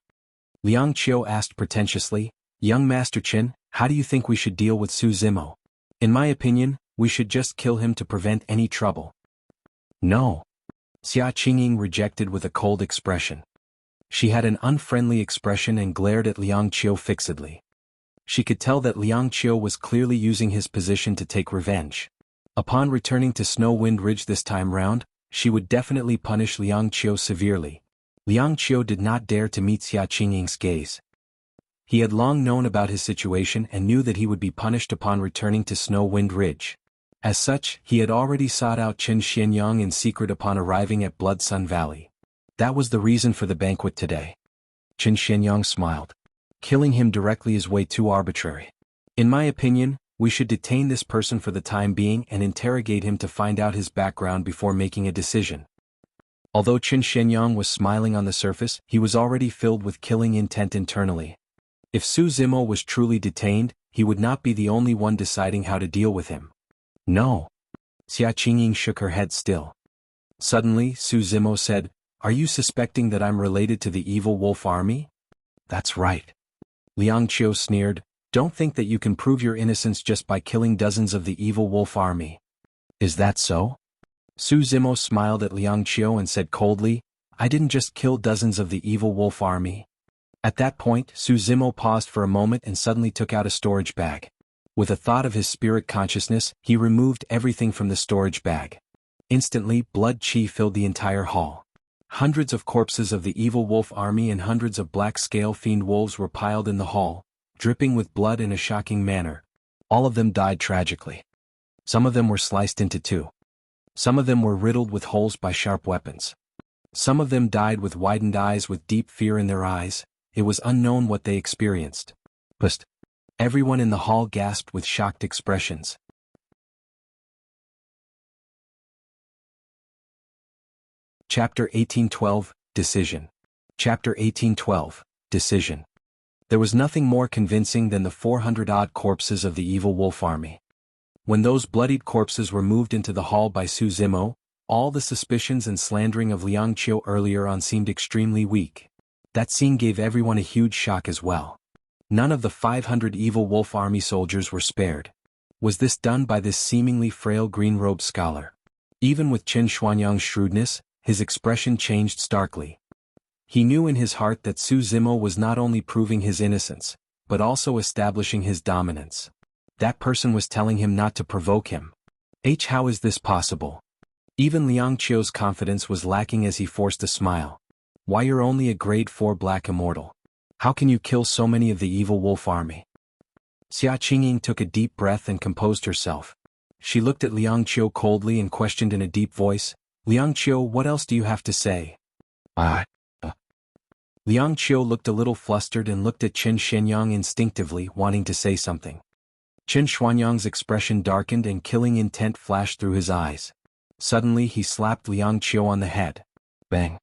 Liang Qiu asked pretentiously, "Young Master Chen, how do you think we should deal with Su Zimo? In my opinion, we should just kill him to prevent any trouble." "No." Xuanyang rejected with a cold expression. She had an unfriendly expression and glared at Liang Qiu fixedly. She could tell that Liang Qiu was clearly using his position to take revenge. Upon returning to Snow Wind Ridge this time round, she would definitely punish Liang Qiu severely. Liang Qiu did not dare to meet Xia Qingying's gaze. He had long known about his situation and knew that he would be punished upon returning to Snow Wind Ridge. As such, he had already sought out Chen Xuanyang in secret upon arriving at Blood Sun Valley. That was the reason for the banquet today. Chen Xuanyang smiled. Killing him directly is way too arbitrary. In my opinion, we should detain this person for the time being and interrogate him to find out his background before making a decision. Although Chen Xuanyang was smiling on the surface, he was already filled with killing intent internally. If Su Zimo was truly detained, he would not be the only one deciding how to deal with him. No. Xia Qingying shook her head still. Suddenly, Su Zimo said, "Are you suspecting that I'm related to the evil wolf army?" "That's right." Liang Qiu sneered, "Don't think that you can prove your innocence just by killing dozens of the evil wolf army." "Is that so?" Su Zimo smiled at Liang Qiu and said coldly, "I didn't just kill dozens of the evil wolf army." At that point, Su Zimo paused for a moment and suddenly took out a storage bag. With a thought of his spirit consciousness, he removed everything from the storage bag. Instantly, blood qi filled the entire hall. Hundreds of corpses of the evil wolf army and hundreds of black scale fiend wolves were piled in the hall, dripping with blood in a shocking manner. All of them died tragically. Some of them were sliced into two. Some of them were riddled with holes by sharp weapons. Some of them died with widened eyes with deep fear in their eyes. It was unknown what they experienced. But everyone in the hall gasped with shocked expressions. Chapter 1812, Decision. Chapter 1812, Decision. There was nothing more convincing than the 400-odd corpses of the evil wolf army. When those bloodied corpses were moved into the hall by Su Zimo, all the suspicions and slandering of Liang Qiu earlier on seemed extremely weak. That scene gave everyone a huge shock as well. None of the 500 evil wolf army soldiers were spared. Was this done by this seemingly frail green-robed scholar? Even with Chen Xuanyang's shrewdness, his expression changed starkly. He knew in his heart that Su Zimo was not only proving his innocence, but also establishing his dominance. That person was telling him not to provoke him. How is this possible? Even Liang Qiu's confidence was lacking as he forced a smile. Why, you're only a grade 4 black immortal. How can you kill so many of the evil wolf army? Xia Qingying took a deep breath and composed herself. She looked at Liang Qiu coldly and questioned in a deep voice, "Liang Qiu, what else do you have to say?" Liang Qiu looked a little flustered and looked at Chen Xuanyang instinctively, wanting to say something. Chen Xuanyang's expression darkened and killing intent flashed through his eyes. Suddenly he slapped Liang Qiu on the head. Bang!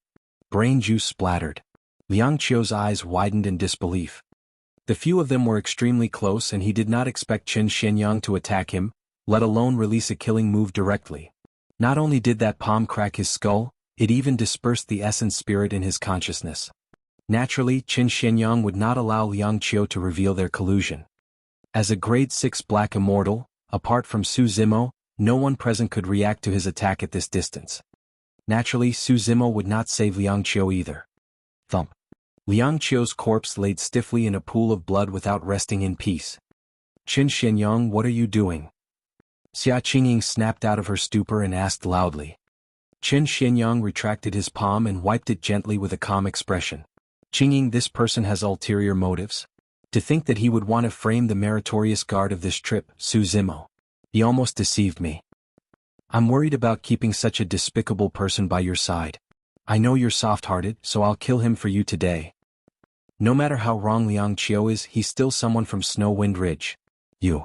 Brain juice splattered. Liang Qiu's eyes widened in disbelief. The few of them were extremely close and he did not expect Chen Xuanyang to attack him, let alone release a killing move directly. Not only did that palm crack his skull, it even dispersed the essence spirit in his consciousness. Naturally, Chen Xuanyang would not allow Liang Qiu to reveal their collusion. As a grade 6 black immortal, apart from Su Zimo, no one present could react to his attack at this distance. Naturally, Su Zimo would not save Liang Qiu either. Thump. Liang Qiu's corpse laid stiffly in a pool of blood without resting in peace. Chen Xuanyang, what are you doing? Xia Qingying snapped out of her stupor and asked loudly. Chen Xuanyang retracted his palm and wiped it gently with a calm expression. Qingying, this person has ulterior motives. To think that he would want to frame the meritorious guard of this trip, Su Zimo. He almost deceived me. I'm worried about keeping such a despicable person by your side. I know you're soft-hearted, so I'll kill him for you today. No matter how wrong Liang Qiu is, he's still someone from Snow Wind Ridge. You.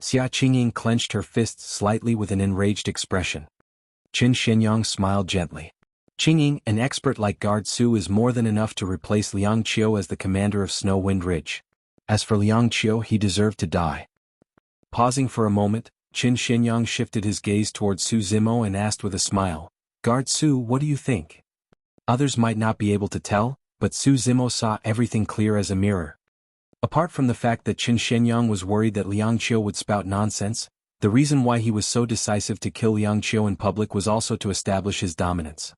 Xia Qingying clenched her fists slightly with an enraged expression. Chen Xuanyang smiled gently. Qingying, an expert like Guard Su is more than enough to replace Liang Qiu as the commander of Snow Wind Ridge. As for Liang Qiu, he deserved to die. Pausing for a moment, Chen Xuanyang shifted his gaze towards Su Zimo and asked with a smile, Guard Su, what do you think? Others might not be able to tell, but Su Zimo saw everything clear as a mirror. Apart from the fact that Chen Xuanyang was worried that Liang Qiu would spout nonsense, the reason why he was so decisive to kill Liang Qiu in public was also to establish his dominance.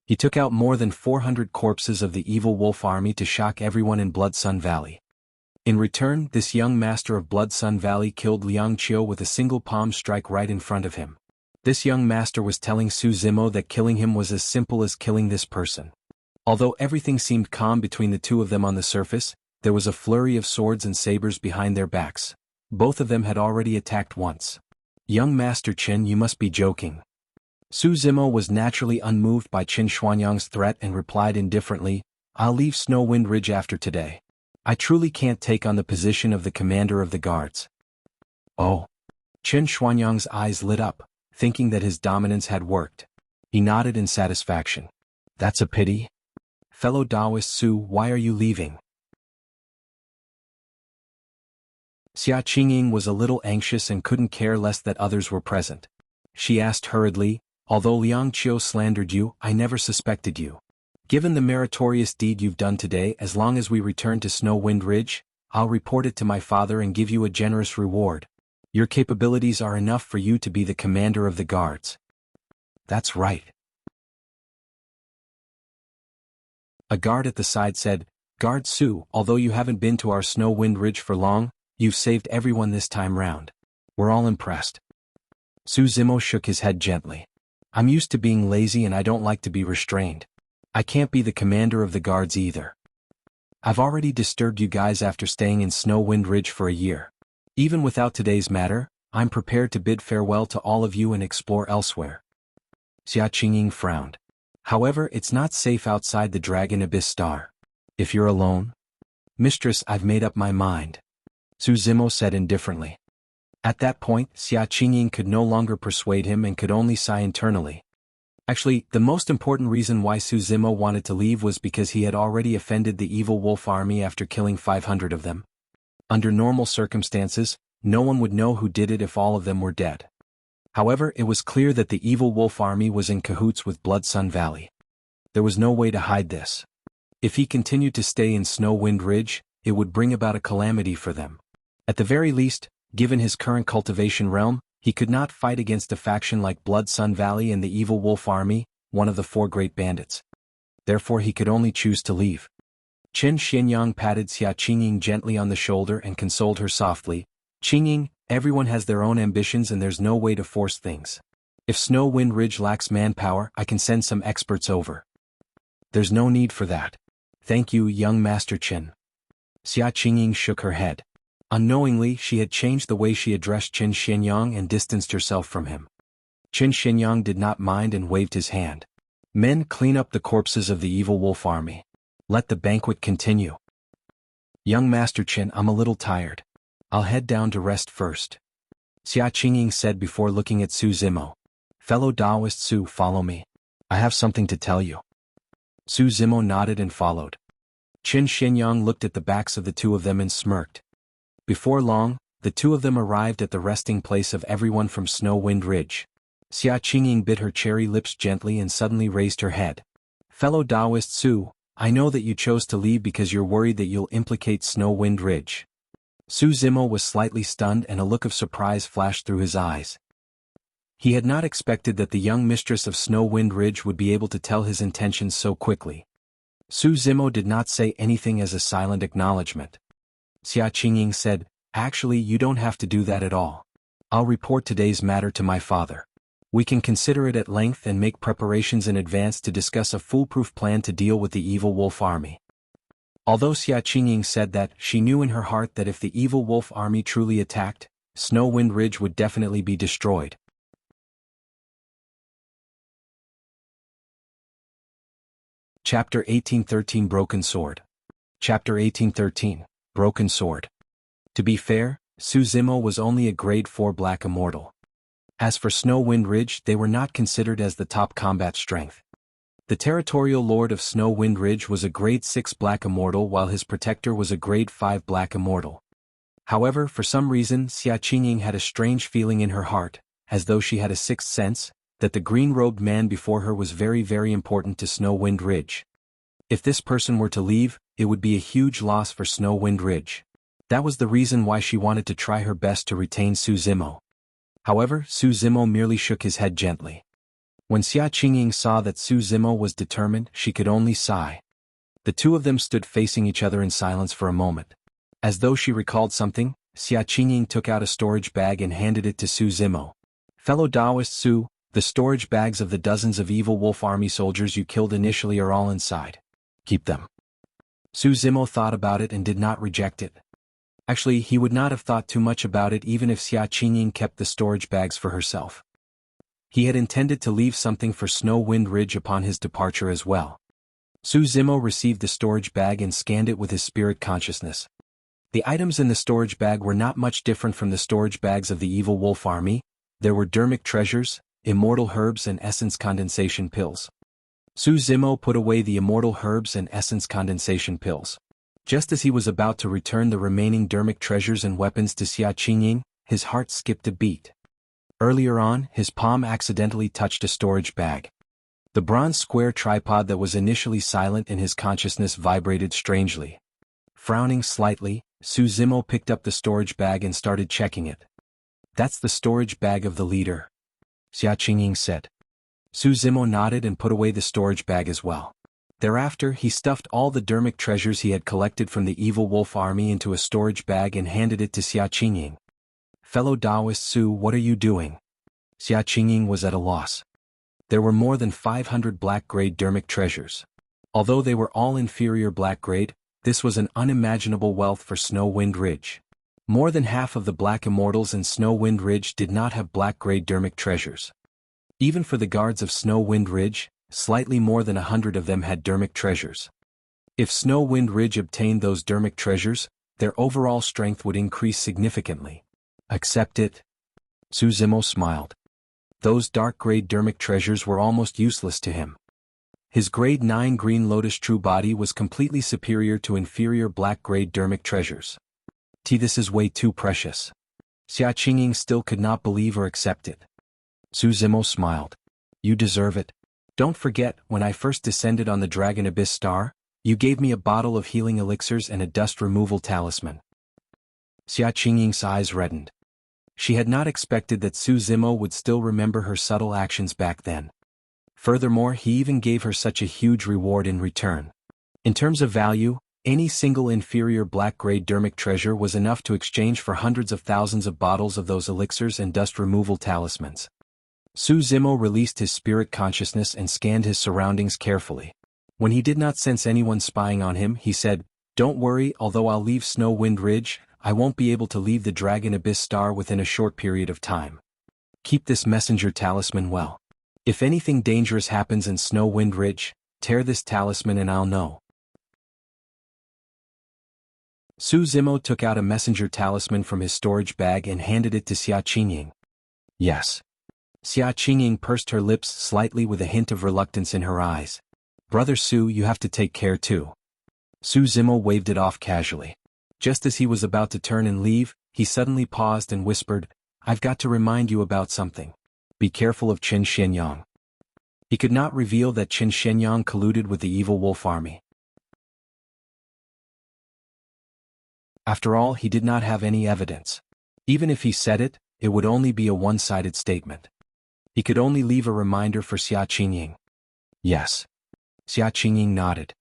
He took out more than 400 corpses of the evil wolf army to shock everyone in Blood Sun Valley. In return, this young master of Blood Sun Valley killed Liang Qiu with a single palm strike right in front of him. This young master was telling Su Zimo that killing him was as simple as killing this person. Although everything seemed calm between the two of them on the surface, there was a flurry of swords and sabers behind their backs. Both of them had already attacked once. Young Master Chen, you must be joking. Su Zimo was naturally unmoved by Qin Xuanyang's threat and replied indifferently, I'll leave Snow Wind Ridge after today. I truly can't take on the position of the commander of the guards. Oh. Qin Xuanyang's eyes lit up, thinking that his dominance had worked. He nodded in satisfaction. That's a pity. Fellow Daoist Su, why are you leaving? Xuanyang was a little anxious and couldn't care less that others were present. She asked hurriedly, although Liang Qiu slandered you, I never suspected you. Given the meritorious deed you've done today, as long as we return to Snow Wind Ridge, I'll report it to my father and give you a generous reward. Your capabilities are enough for you to be the commander of the guards. That's right. A guard at the side said, Guard Su, although you haven't been to our Snow Wind Ridge for long, you've saved everyone this time round. We're all impressed. Su Zimo shook his head gently. I'm used to being lazy and I don't like to be restrained. I can't be the commander of the guards either. I've already disturbed you guys after staying in Snow Wind Ridge for a year. Even without today's matter, I'm prepared to bid farewell to all of you and explore elsewhere. Xuanyang frowned. However, it's not safe outside the Dragon Abyss Star. If you're alone? Mistress, I've made up my mind. Su Zimo said indifferently. At that point, Xuanyang could no longer persuade him and could only sigh internally. Actually, the most important reason why Su Zimo wanted to leave was because he had already offended the evil wolf army after killing 500 of them. Under normal circumstances, no one would know who did it if all of them were dead. However, it was clear that the evil wolf army was in cahoots with Blood Sun Valley. There was no way to hide this. If he continued to stay in Snow Wind Ridge, it would bring about a calamity for them. At the very least, given his current cultivation realm, he could not fight against a faction like Blood Sun Valley and the evil wolf army, one of the 4 great bandits. Therefore he could only choose to leave. Xuanyang patted Xuanyang gently on the shoulder and consoled her softly. Xuanyang, everyone has their own ambitions and there's no way to force things. If Snow Wind Ridge lacks manpower, I can send some experts over. There's no need for that. Thank you, young Master Chen. Xuanyang shook her head. Unknowingly, she had changed the way she addressed Xuanyang and distanced herself from him. Xuanyang did not mind and waved his hand. Men, clean up the corpses of the evil wolf army. Let the banquet continue. Young Master Chen, I'm a little tired. I'll head down to rest first. Xuanyang said before looking at Su Zimo. Fellow Daoist Su, follow me. I have something to tell you. Su Zimo nodded and followed. Xuanyang looked at the backs of the two of them and smirked. Before long, the two of them arrived at the resting place of everyone from Snow Wind Ridge. Xuanyang bit her cherry lips gently and suddenly raised her head. Fellow Daoist Su, I know that you chose to leave because you're worried that you'll implicate Snow Wind Ridge. Su Zimo was slightly stunned and a look of surprise flashed through his eyes. He had not expected that the young mistress of Snow Wind Ridge would be able to tell his intentions so quickly. Su Zimo did not say anything as a silent acknowledgement. Xuanyang said, Actually, you don't have to do that at all. I'll report today's matter to my father. We can consider it at length and make preparations in advance to discuss a foolproof plan to deal with the evil wolf army. Although Xuanyang said that, she knew in her heart that if the evil wolf army truly attacked, Snow Wind Ridge would definitely be destroyed. Chapter 1813 Broken Sword. Chapter 1813 Broken Sword. To be fair, Su Zimo was only a grade 4 black immortal. As for Snow Wind Ridge, they were not considered as the top combat strength. The territorial lord of Snow Wind Ridge was a grade 6 black immortal while his protector was a grade 5 black immortal. However, for some reason Xuanyang had a strange feeling in her heart, as though she had a sixth sense, that the green-robed man before her was very very important to Snow Wind Ridge. If this person were to leave, it would be a huge loss for Snow Wind Ridge. That was the reason why she wanted to try her best to retain Su Zimo. However, Su Zimo merely shook his head gently. When Xuanyang saw that Su Zimo was determined, she could only sigh. The two of them stood facing each other in silence for a moment. As though she recalled something, Xuanyang took out a storage bag and handed it to Su Zimo. Fellow Daoist Su, the storage bags of the dozens of evil wolf army soldiers you killed initially are all inside. Keep them. Su Zimo thought about it and did not reject it. Actually, he would not have thought too much about it even if Xuanyang kept the storage bags for herself. He had intended to leave something for Snow Wind Ridge upon his departure as well. Su Zimo received the storage bag and scanned it with his spirit consciousness. The items in the storage bag were not much different from the storage bags of the evil wolf army. There were dermic treasures, immortal herbs and essence condensation pills. Su Zimo put away the immortal herbs and essence condensation pills. Just as he was about to return the remaining dermic treasures and weapons to Xuanyang, his heart skipped a beat. Earlier on, his palm accidentally touched a storage bag. The bronze square tripod that was initially silent in his consciousness vibrated strangely. Frowning slightly, Su Zimo picked up the storage bag and started checking it. That's the storage bag of the leader, Xuanyang said. Su Zimo nodded and put away the storage bag as well. Thereafter, he stuffed all the dermic treasures he had collected from the evil wolf army into a storage bag and handed it to Xuanyang. Fellow Daoist Su, what are you doing? Xuanyang was at a loss. There were more than 500 black-grade dermic treasures. Although they were all inferior black-grade, this was an unimaginable wealth for Snow Wind Ridge. More than half of the Black Immortals in Snow Wind Ridge did not have black-grade dermic treasures. Even for the guards of Snow Wind Ridge, slightly more than 100 of them had dermic treasures. If Snow Wind Ridge obtained those dermic treasures, their overall strength would increase significantly. Accept it? Su Zimo smiled. Those dark-grade dermic treasures were almost useless to him. His grade 9 green lotus true body was completely superior to inferior black-grade dermic treasures. This is way too precious. Xuanyang still could not believe or accept it. Su Zimo smiled. You deserve it. Don't forget, when I first descended on the Dragon Abyss Star, you gave me a bottle of healing elixirs and a dust removal talisman. Xuanyang's eyes reddened. She had not expected that Su Zimo would still remember her subtle actions back then. Furthermore, he even gave her such a huge reward in return. In terms of value, any single inferior black-grade dermic treasure was enough to exchange for hundreds of thousands of bottles of those elixirs and dust removal talismans. Su Zimo released his spirit consciousness and scanned his surroundings carefully. When he did not sense anyone spying on him, he said, "Don't worry, although I'll leave Snow Wind Ridge, I won't be able to leave the Dragon Abyss Star within a short period of time. Keep this messenger talisman well. If anything dangerous happens in Snow Wind Ridge, tear this talisman and I'll know." Su Zimo took out a messenger talisman from his storage bag and handed it to Xuanyang. Yes. Xuanyang pursed her lips slightly with a hint of reluctance in her eyes. Brother Su, you have to take care too. Su Zimo waved it off casually. Just as he was about to turn and leave, he suddenly paused and whispered, I've got to remind you about something. Be careful of Chen Xuanyang. He could not reveal that Chen Xuanyang colluded with the evil wolf army. After all, he did not have any evidence. Even if he said it, it would only be a one-sided statement. He could only leave a reminder for Xuanyang. Yes. Xuanyang nodded.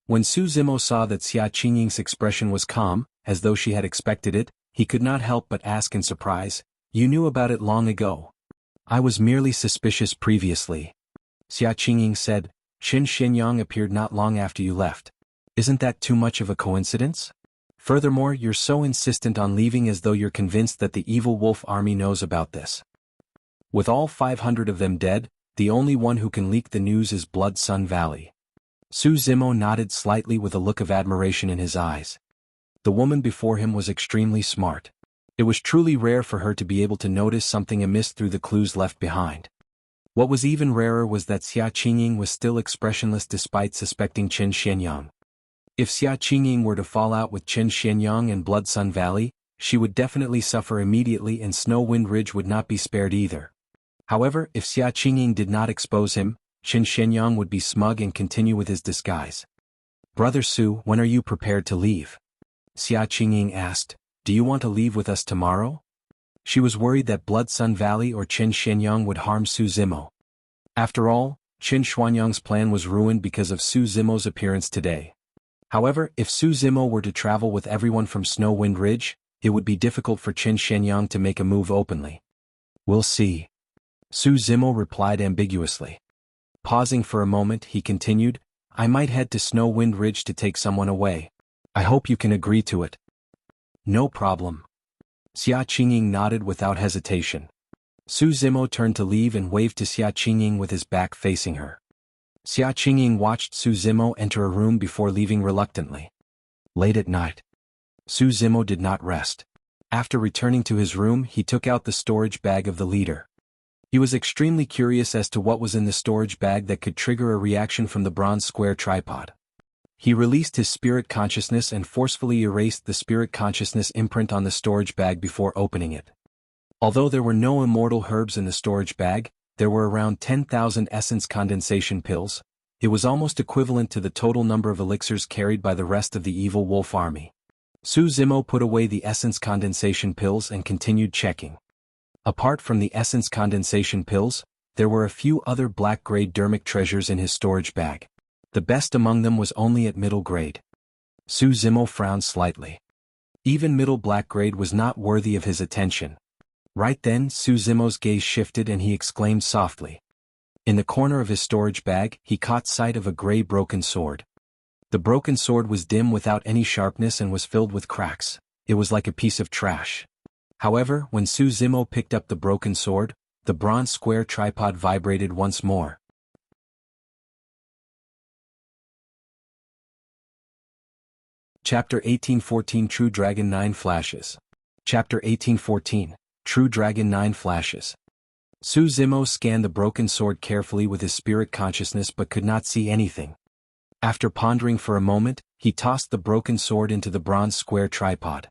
When Su Zimo saw that Xuanyang's expression was calm, as though she had expected it, he could not help but ask in surprise, You knew about it long ago. I was merely suspicious previously. Xuanyang said, Chen Xuanyang appeared not long after you left. Isn't that too much of a coincidence? Furthermore, you're so insistent on leaving as though you're convinced that the evil wolf army knows about this. With all 500 of them dead, the only one who can leak the news is Blood Sun Valley. Su Zimo nodded slightly with a look of admiration in his eyes. The woman before him was extremely smart. It was truly rare for her to be able to notice something amiss through the clues left behind. What was even rarer was that Xuanyang was still expressionless despite suspecting Chen Xuanyang. If Xuanyang were to fall out with Chen Xuanyang and Blood Sun Valley, she would definitely suffer immediately and Snow Wind Ridge would not be spared either. However, if Xuanyang did not expose him, Chen Xuanyang would be smug and continue with his disguise. Brother Su, when are you prepared to leave? Xuanyang asked, Do you want to leave with us tomorrow? She was worried that Blood Sun Valley or Chen Xuanyang would harm Su Zimo. After all, Chen Xuanyang's plan was ruined because of Su Zimo's appearance today. However, if Su Zimo were to travel with everyone from Snow Wind Ridge, it would be difficult for Xuanyang to make a move openly. We'll see. Su Zimo replied ambiguously. Pausing for a moment, he continued, I might head to Snow Wind Ridge to take someone away. I hope you can agree to it. No problem. Xuanyang nodded without hesitation. Su Zimo turned to leave and waved to Xuanyang with his back facing her. Xuanyang watched Su Zimo enter a room before leaving reluctantly. Late at night. Su Zimo did not rest. After returning to his room, he took out the storage bag of the leader. He was extremely curious as to what was in the storage bag that could trigger a reaction from the bronze square tripod. He released his spirit consciousness and forcefully erased the spirit consciousness imprint on the storage bag before opening it. Although there were no immortal herbs in the storage bag, there were around 10,000 essence condensation pills. It was almost equivalent to the total number of elixirs carried by the rest of the evil wolf army. Su Zimo put away the essence condensation pills and continued checking. Apart from the essence condensation pills, there were a few other black-grade dermic treasures in his storage bag. The best among them was only at middle grade. Su Zimo frowned slightly. Even middle black grade was not worthy of his attention. Right then, Su Zimo's gaze shifted and he exclaimed softly. In the corner of his storage bag, he caught sight of a gray broken sword. The broken sword was dim without any sharpness and was filled with cracks. It was like a piece of trash. However, when Su Zimo picked up the broken sword, the bronze square tripod vibrated once more. Chapter 1814 True Dragon 9 Flashes. Chapter 1814 True Dragon 9 Flashes. Su Zimo scanned the broken sword carefully with his spirit consciousness but could not see anything. After pondering for a moment, he tossed the broken sword into the bronze square tripod.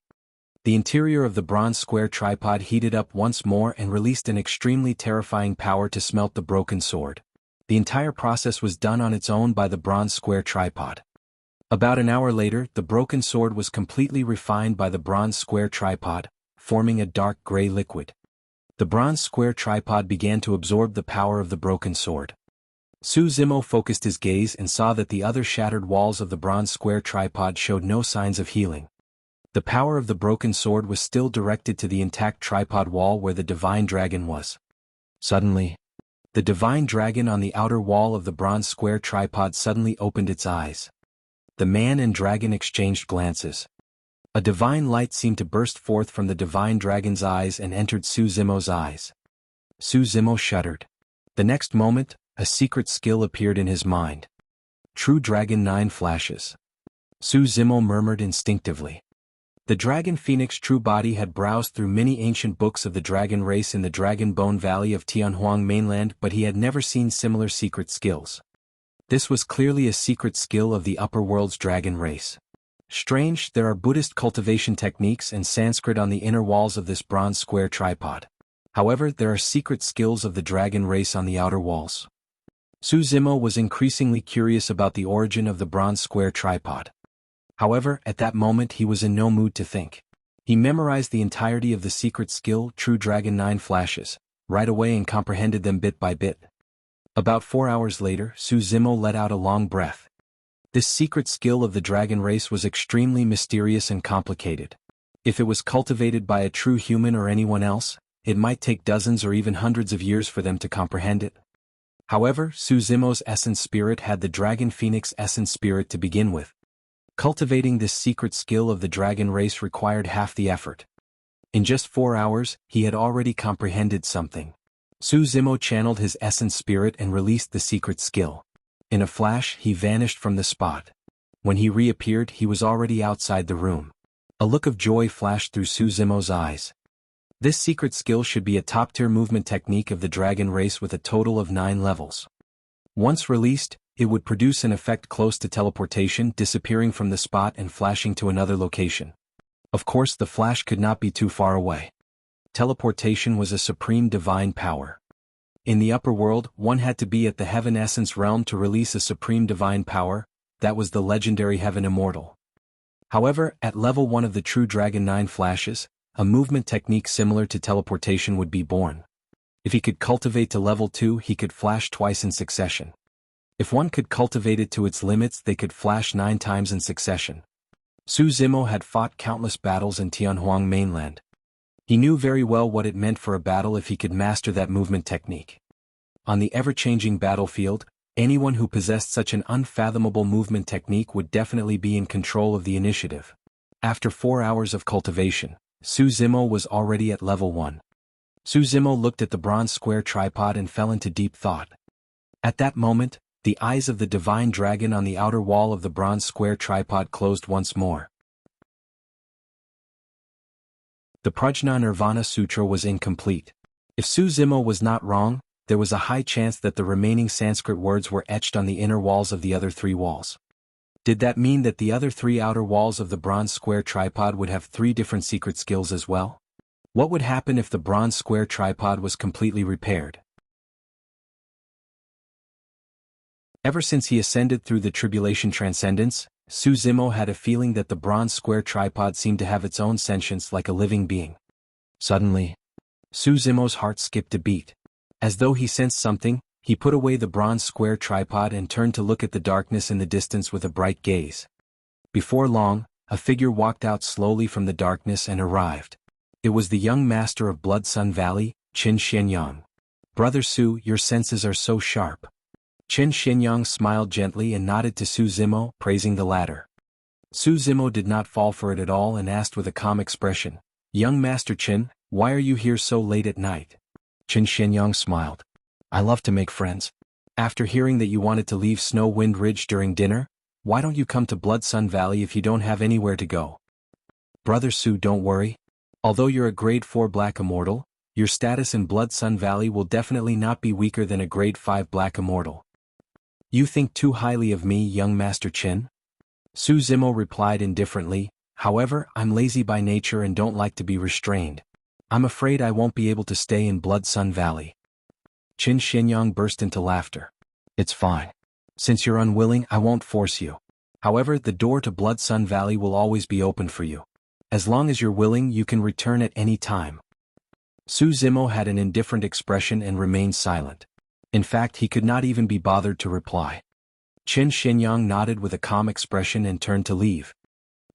The interior of the bronze square tripod heated up once more and released an extremely terrifying power to smelt the broken sword. The entire process was done on its own by the bronze square tripod. About an hour later, the broken sword was completely refined by the bronze square tripod, forming a dark gray liquid. The bronze square tripod began to absorb the power of the broken sword. Su Zimo focused his gaze and saw that the other shattered walls of the bronze square tripod showed no signs of healing. The power of the broken sword was still directed to the intact tripod wall where the divine dragon was. Suddenly, the divine dragon on the outer wall of the bronze square tripod suddenly opened its eyes. The man and dragon exchanged glances. A divine light seemed to burst forth from the divine dragon's eyes and entered Su Zimo's eyes. Su Zimo shuddered. The next moment, a secret skill appeared in his mind. True Dragon 9 Flashes. Su Zimo murmured instinctively. The dragon phoenix true body had browsed through many ancient books of the dragon race in the Dragon Bone Valley of Tianhuang mainland, but he had never seen similar secret skills. This was clearly a secret skill of the upper world's dragon race. Strange, there are Buddhist cultivation techniques and Sanskrit on the inner walls of this bronze square tripod. However, there are secret skills of the dragon race on the outer walls. Su Zimo was increasingly curious about the origin of the bronze square tripod. However, at that moment he was in no mood to think. He memorized the entirety of the secret skill True Dragon 9 Flashes, right away and comprehended them bit by bit. About 4 hours later, Su Zimo let out a long breath. This secret skill of the dragon race was extremely mysterious and complicated. If it was cultivated by a true human or anyone else, it might take dozens or even hundreds of years for them to comprehend it. However, Su Zimo's essence spirit had the dragon phoenix essence spirit to begin with. Cultivating this secret skill of the dragon race required half the effort. In just 4 hours, he had already comprehended something. Su Zimo channeled his essence spirit and released the secret skill. In a flash, he vanished from the spot. When he reappeared, he was already outside the room. A look of joy flashed through Su Zimo's eyes. This secret skill should be a top-tier movement technique of the dragon race with a total of 9 levels. Once released, it would produce an effect close to teleportation, disappearing from the spot and flashing to another location. Of course, the flash could not be too far away. Teleportation was a supreme divine power. In the upper world, one had to be at the Heaven Essence realm to release a supreme divine power, that was the legendary Heaven Immortal. However, at level 1 of the True Dragon 9 Flashes, a movement technique similar to teleportation would be born. If he could cultivate to level 2, he could flash twice in succession. If one could cultivate it to its limits, they could flash 9 times in succession. Su Zimo had fought countless battles in Tianhuang mainland. He knew very well what it meant for a battle if he could master that movement technique. On the ever-changing battlefield, anyone who possessed such an unfathomable movement technique would definitely be in control of the initiative. After 4 hours of cultivation, Su Zimo was already at level 1. Su Zimo looked at the bronze square tripod and fell into deep thought. At that moment, the eyes of the divine dragon on the outer wall of the bronze square tripod closed once more. The Prajna Nirvana Sutra was incomplete. If Su Zimo was not wrong, there was a high chance that the remaining Sanskrit words were etched on the inner walls of the other 3 walls. Did that mean that the other 3 outer walls of the bronze square tripod would have 3 different secret skills as well? What would happen if the bronze square tripod was completely repaired? Ever since he ascended through the tribulation transcendence, Su Zimo had a feeling that the bronze square tripod seemed to have its own sentience like a living being. Suddenly, Su Zimo's heart skipped a beat. As though he sensed something, he put away the bronze square tripod and turned to look at the darkness in the distance with a bright gaze. Before long, a figure walked out slowly from the darkness and arrived. It was the young master of Blood Sun Valley, Chen Xuanyang. "Brother Su, your senses are so sharp." Chen Xuanyang smiled gently and nodded to Su Zimo, praising the latter. Su Zimo did not fall for it at all and asked with a calm expression, "Young Master Chen, why are you here so late at night?" Chen Xuanyang smiled. "I love to make friends. After hearing that you wanted to leave Snow Wind Ridge during dinner, why don't you come to Blood Sun Valley if you don't have anywhere to go?" "Brother Su, don't worry. Although you're a grade 4 Black Immortal, your status in Blood Sun Valley will definitely not be weaker than a grade 5 Black Immortal." "You think too highly of me, young Master Chen?" Su Zimo replied indifferently, "However, I'm lazy by nature and don't like to be restrained. I'm afraid I won't be able to stay in Blood Sun Valley." Chen Xuanyang burst into laughter. "It's fine. Since you're unwilling, I won't force you. However, the door to Blood Sun Valley will always be open for you. As long as you're willing, you can return at any time." Su Zimo had an indifferent expression and remained silent. In fact, he could not even be bothered to reply. Chen Xuanyang nodded with a calm expression and turned to leave.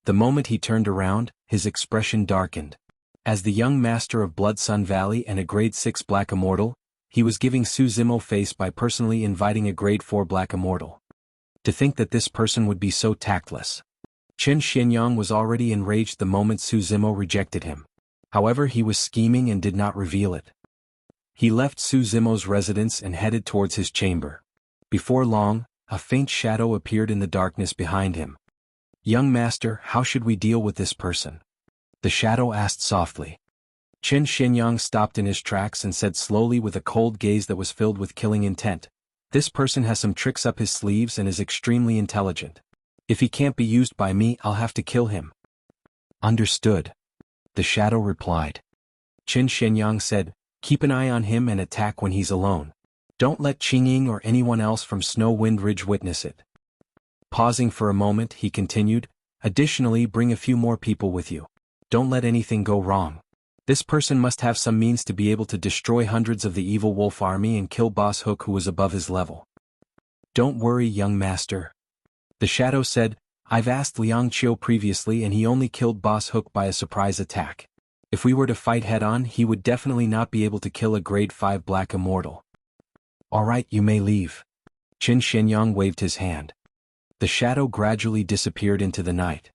The moment he turned around, his expression darkened. As the young master of Blood Sun Valley and a grade 6 Black Immortal, he was giving Su Zimo face by personally inviting a grade 4 Black Immortal. To think that this person would be so tactless. Chen Xuanyang was already enraged the moment Su Zimo rejected him. However, he was scheming and did not reveal it. He left Su Zimo's residence and headed towards his chamber. Before long, a faint shadow appeared in the darkness behind him. "Young master, how should we deal with this person?" the shadow asked softly. Chen Xuanyang stopped in his tracks and said slowly with a cold gaze that was filled with killing intent, "This person has some tricks up his sleeves and is extremely intelligent. If he can't be used by me, I'll have to kill him." "Understood," the shadow replied. Chen Xuanyang said, "Keep an eye on him and attack when he's alone. Don't let Qingying or anyone else from Snow Wind Ridge witness it." Pausing for a moment, he continued, "Additionally, bring a few more people with you. Don't let anything go wrong. This person must have some means to be able to destroy hundreds of the evil wolf army and kill Boss Hook who was above his level." "Don't worry, young master," the shadow said, "I've asked Liang Qiu previously and he only killed Boss Hook by a surprise attack. If we were to fight head-on, he would definitely not be able to kill a grade 5 Black Immortal." "All right, you may leave." Chen Xuanyang waved his hand. The shadow gradually disappeared into the night.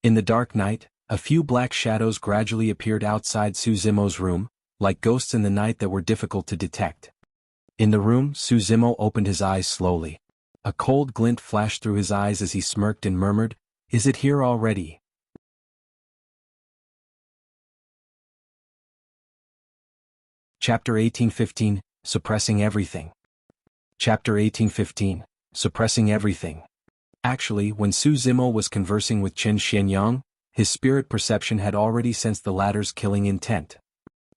In the dark night, a few black shadows gradually appeared outside Su Zimo's room, like ghosts in the night that were difficult to detect. In the room, Su Zimo opened his eyes slowly. A cold glint flashed through his eyes as he smirked and murmured, "Is it here already?" Chapter 1815, Suppressing Everything. Chapter 1815, Suppressing Everything. Actually, when Su Zimo was conversing with Chen Xuanyang, his spirit perception had already sensed the latter's killing intent.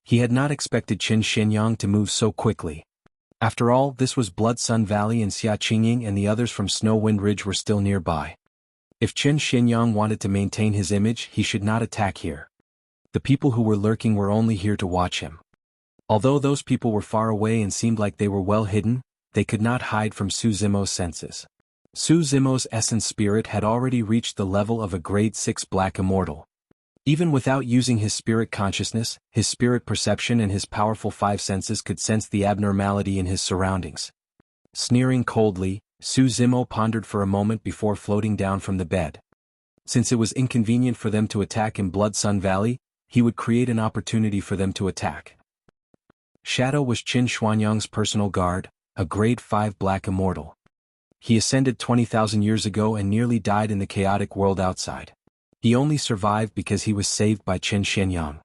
He had not expected Chen Xuanyang to move so quickly. After all, this was Blood Sun Valley and Xia Qingying and the others from Snow Wind Ridge were still nearby. If Chen Xuanyang wanted to maintain his image, he should not attack here. The people who were lurking were only here to watch him. Although those people were far away and seemed like they were well hidden, they could not hide from Su Zimo's senses. Su Zimo's essence spirit had already reached the level of a grade 6 black immortal. Even without using his spirit consciousness, his spirit perception and his powerful 5 senses could sense the abnormality in his surroundings. Sneering coldly, Su Zimo pondered for a moment before floating down from the bed. Since it was inconvenient for them to attack in Blood Sun Valley, he would create an opportunity for them to attack. Shadow was Qin Xuanyang's personal guard, a grade 5 black immortal. He ascended 20,000 years ago and nearly died in the chaotic world outside. He only survived because he was saved by Chen Xuanyang.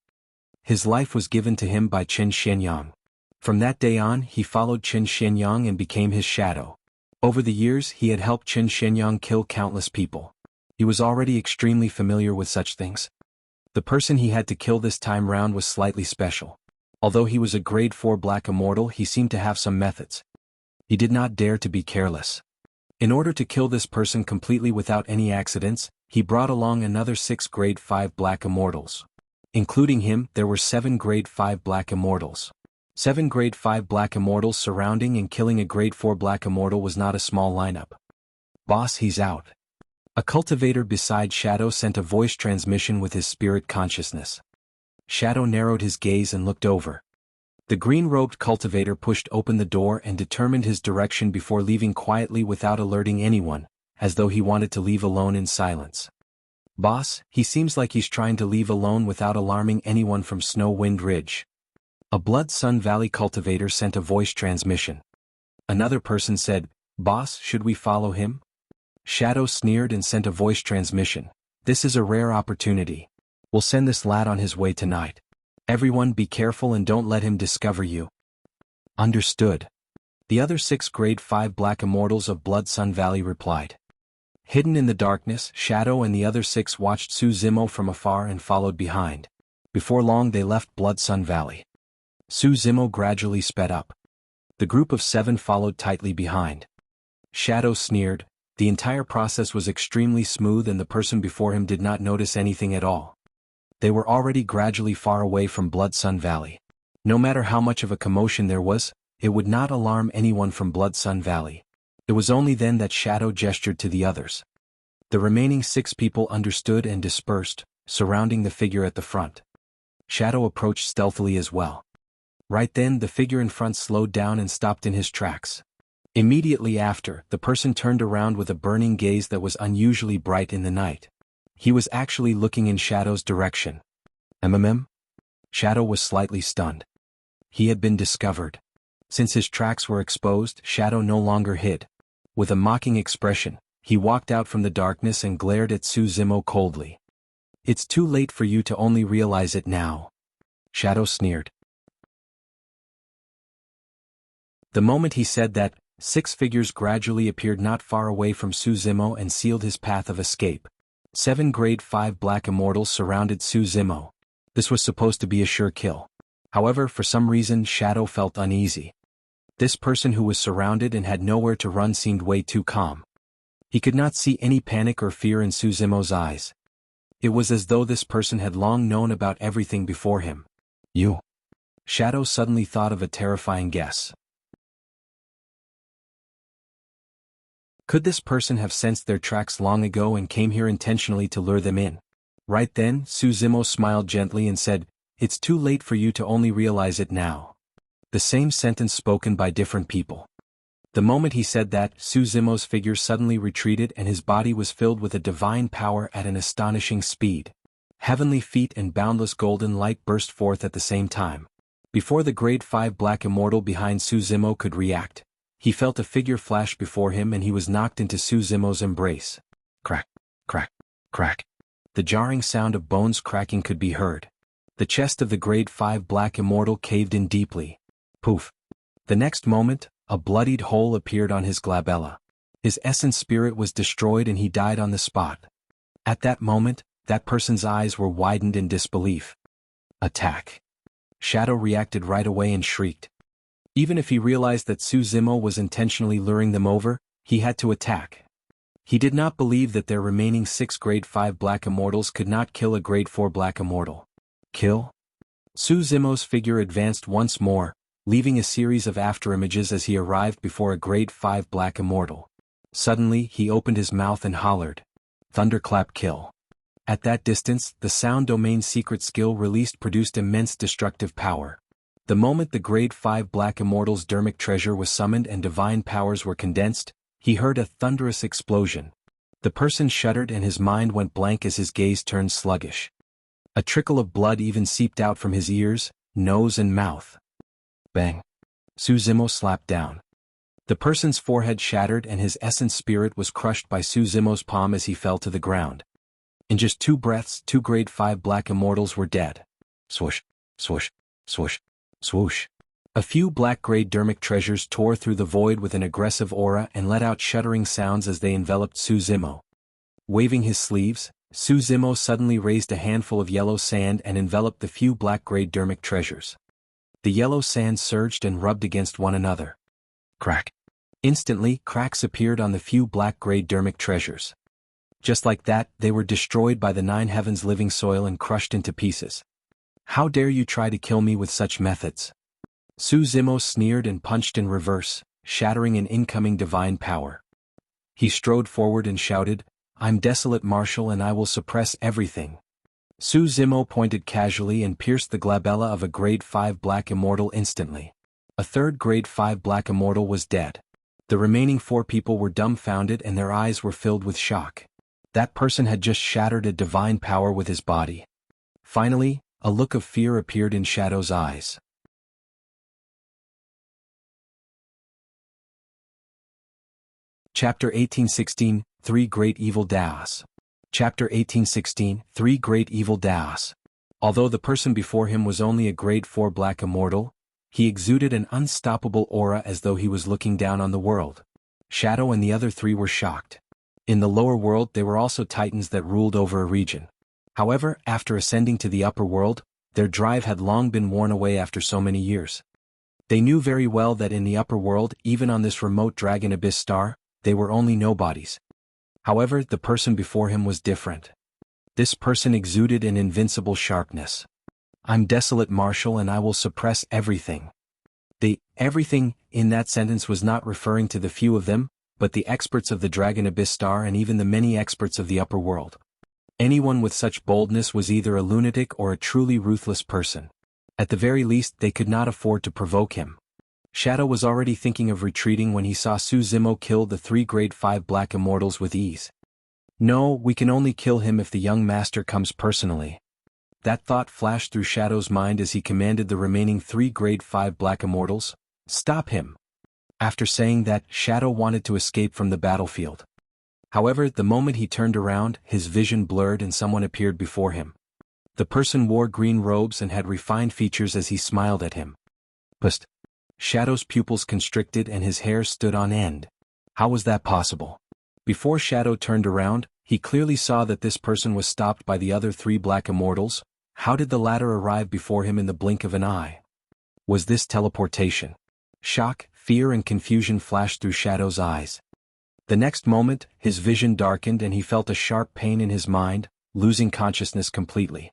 His life was given to him by Chen Xuanyang. From that day on, he followed Chen Xuanyang and became his shadow. Over the years, he had helped Chen Xuanyang kill countless people. He was already extremely familiar with such things. The person he had to kill this time round was slightly special. Although he was a grade 4 black immortal, he seemed to have some methods. He did not dare to be careless. In order to kill this person completely without any accidents, he brought along another 6 grade 5 black immortals. Including him, there were 7 grade 5 black immortals. 7 grade 5 black immortals surrounding and killing a grade 4 black immortal was not a small lineup. Boss, he's out. A cultivator beside Shadow sent a voice transmission with his spirit consciousness. Shadow narrowed his gaze and looked over. The green-robed cultivator pushed open the door and determined his direction before leaving quietly without alerting anyone, as though he wanted to leave alone in silence. Boss, he seems like he's trying to leave alone without alarming anyone from Snow Wind Ridge. A Blood Sun Valley cultivator sent a voice transmission. Another person said, Boss, should we follow him? Shadow sneered and sent a voice transmission. This is a rare opportunity. We'll send this lad on his way tonight. Everyone be careful and don't let him discover you. Understood. The other 6 grade 5 black immortals of Blood Sun Valley replied. Hidden in the darkness, Shadow and the other 6 watched Su Zimo from afar and followed behind. Before long they left Blood Sun Valley. Su Zimo gradually sped up. The group of 7 followed tightly behind. Shadow sneered. The entire process was extremely smooth and the person before him did not notice anything at all. They were already gradually far away from Blood Sun Valley. No matter how much of a commotion there was, it would not alarm anyone from Blood Sun Valley. It was only then that Shadow gestured to the others. The remaining 6 people understood and dispersed, surrounding the figure at the front. Shadow approached stealthily as well. Right then, the figure in front slowed down and stopped in his tracks. Immediately after, the person turned around with a burning gaze that was unusually bright in the night. He was actually looking in Shadow's direction. Shadow was slightly stunned. He had been discovered. Since his tracks were exposed, Shadow no longer hid. With a mocking expression, he walked out from the darkness and glared at Su Zimo coldly. It's too late for you to only realize it now. Shadow sneered. The moment he said that, 6 figures gradually appeared not far away from Su Zimo and sealed his path of escape. 7 grade 5 black immortals surrounded Su Zimo. This was supposed to be a sure kill. However, for some reason Shadow felt uneasy. This person who was surrounded and had nowhere to run seemed way too calm. He could not see any panic or fear in Su Zimo's eyes. It was as though this person had long known about everything before him. You. Shadow suddenly thought of a terrifying guess. Could this person have sensed their tracks long ago and came here intentionally to lure them in? Right then, Su Zimo smiled gently and said, It's too late for you to only realize it now. The same sentence spoken by different people. The moment he said that, Su Zimo's figure suddenly retreated and his body was filled with a divine power at an astonishing speed. Heavenly feet and boundless golden light burst forth at the same time. Before the grade 5 black immortal behind Su Zimo could react, he felt a figure flash before him and he was knocked into Su Zimo's embrace. Crack, crack, crack. The jarring sound of bones cracking could be heard. The chest of the grade 5 black immortal caved in deeply. Poof. The next moment, a bloodied hole appeared on his glabella. His essence spirit was destroyed and he died on the spot. At that moment, that person's eyes were widened in disbelief. Attack. Shadow reacted right away and shrieked. Even if he realized that Su Zimo was intentionally luring them over, he had to attack. He did not believe that their remaining 6 grade 5 black immortals could not kill a grade 4 black immortal. Kill? Su Zimo's figure advanced once more, leaving a series of afterimages as he arrived before a grade 5 black immortal. Suddenly, he opened his mouth and hollered, "Thunderclap kill." At that distance, the sound domain secret skill released produced immense destructive power. The moment the grade 5 black immortal's dermic treasure was summoned and divine powers were condensed, he heard a thunderous explosion. The person shuddered and his mind went blank as his gaze turned sluggish. A trickle of blood even seeped out from his ears, nose and mouth. Bang! Suzimo slapped down. The person's forehead shattered and his essence spirit was crushed by Suzimo's palm as he fell to the ground. In just 2 breaths, 2 grade 5 black immortals were dead. Swoosh, swoosh, swoosh, swoosh. A few black-grade dermic treasures tore through the void with an aggressive aura and let out shuddering sounds as they enveloped Suzimo. Waving his sleeves, Suzimo suddenly raised a handful of yellow sand and enveloped the few black-grade dermic treasures. The yellow sand surged and rubbed against one another. Crack. Instantly, cracks appeared on the few black-grade dermic treasures. Just like that, they were destroyed by the 9 heavens living soil and crushed into pieces. "How dare you try to kill me with such methods?" Suzimo sneered and punched in reverse, shattering an incoming divine power. He strode forward and shouted, "I'm Desolate Marshal and I will suppress everything." Suzimo pointed casually and pierced the glabella of a grade 5 black immortal instantly. A third grade 5 black immortal was dead. The remaining 4 people were dumbfounded and their eyes were filled with shock. That person had just shattered a divine power with his body. Finally, a look of fear appeared in Shadow's eyes. Chapter 1816, 3 Great Evil Daos. Chapter 1816, 3 Great Evil Daos. Although the person before him was only a grade 4 black immortal, he exuded an unstoppable aura as though he was looking down on the world. Shadow and the other 3 were shocked. In the lower world they were also titans that ruled over a region. However, after ascending to the upper world, their drive had long been worn away after so many years. They knew very well that in the upper world, even on this remote dragon abyss star, they were only nobodies. However, the person before him was different. This person exuded an invincible sharpness. "I'm Desolate Marshal and I will suppress everything." The everything in that sentence was not referring to the few of them, but the experts of the Dragon Abyss Star and even the many experts of the upper world. Anyone with such boldness was either a lunatic or a truly ruthless person. At the very least, they could not afford to provoke him. Shadow was already thinking of retreating when he saw Suzimo kill the 3 grade 5 black immortals with ease. "No, we can only kill him if the young master comes personally." That thought flashed through Shadow's mind as he commanded the remaining 3 grade 5 black immortals, "Stop him." After saying that, Shadow wanted to escape from the battlefield. However, the moment he turned around, his vision blurred and someone appeared before him. The person wore green robes and had refined features as he smiled at him. "Psst." Shadow's pupils constricted and his hair stood on end. How was that possible? Before Shadow turned around, he clearly saw that this person was stopped by the other 3 black immortals. How did the latter arrive before him in the blink of an eye? Was this teleportation? Shock, fear and confusion flashed through Shadow's eyes. The next moment, his vision darkened and he felt a sharp pain in his mind, losing consciousness completely.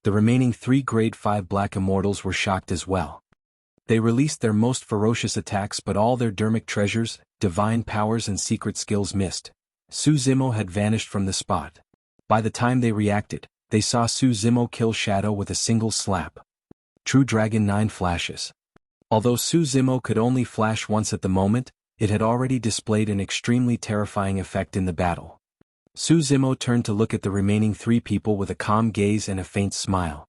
The remaining 3 grade 5 black immortals were shocked as well. They released their most ferocious attacks but all their dermic treasures, divine powers and secret skills missed. Suzimo had vanished from the spot. By the time they reacted, they saw Suzimo kill Shadow with a single slap. True Dragon 9 flashes. Although Suzimo could only flash once at the moment, it had already displayed an extremely terrifying effect in the battle. Suzimo turned to look at the remaining 3 people with a calm gaze and a faint smile.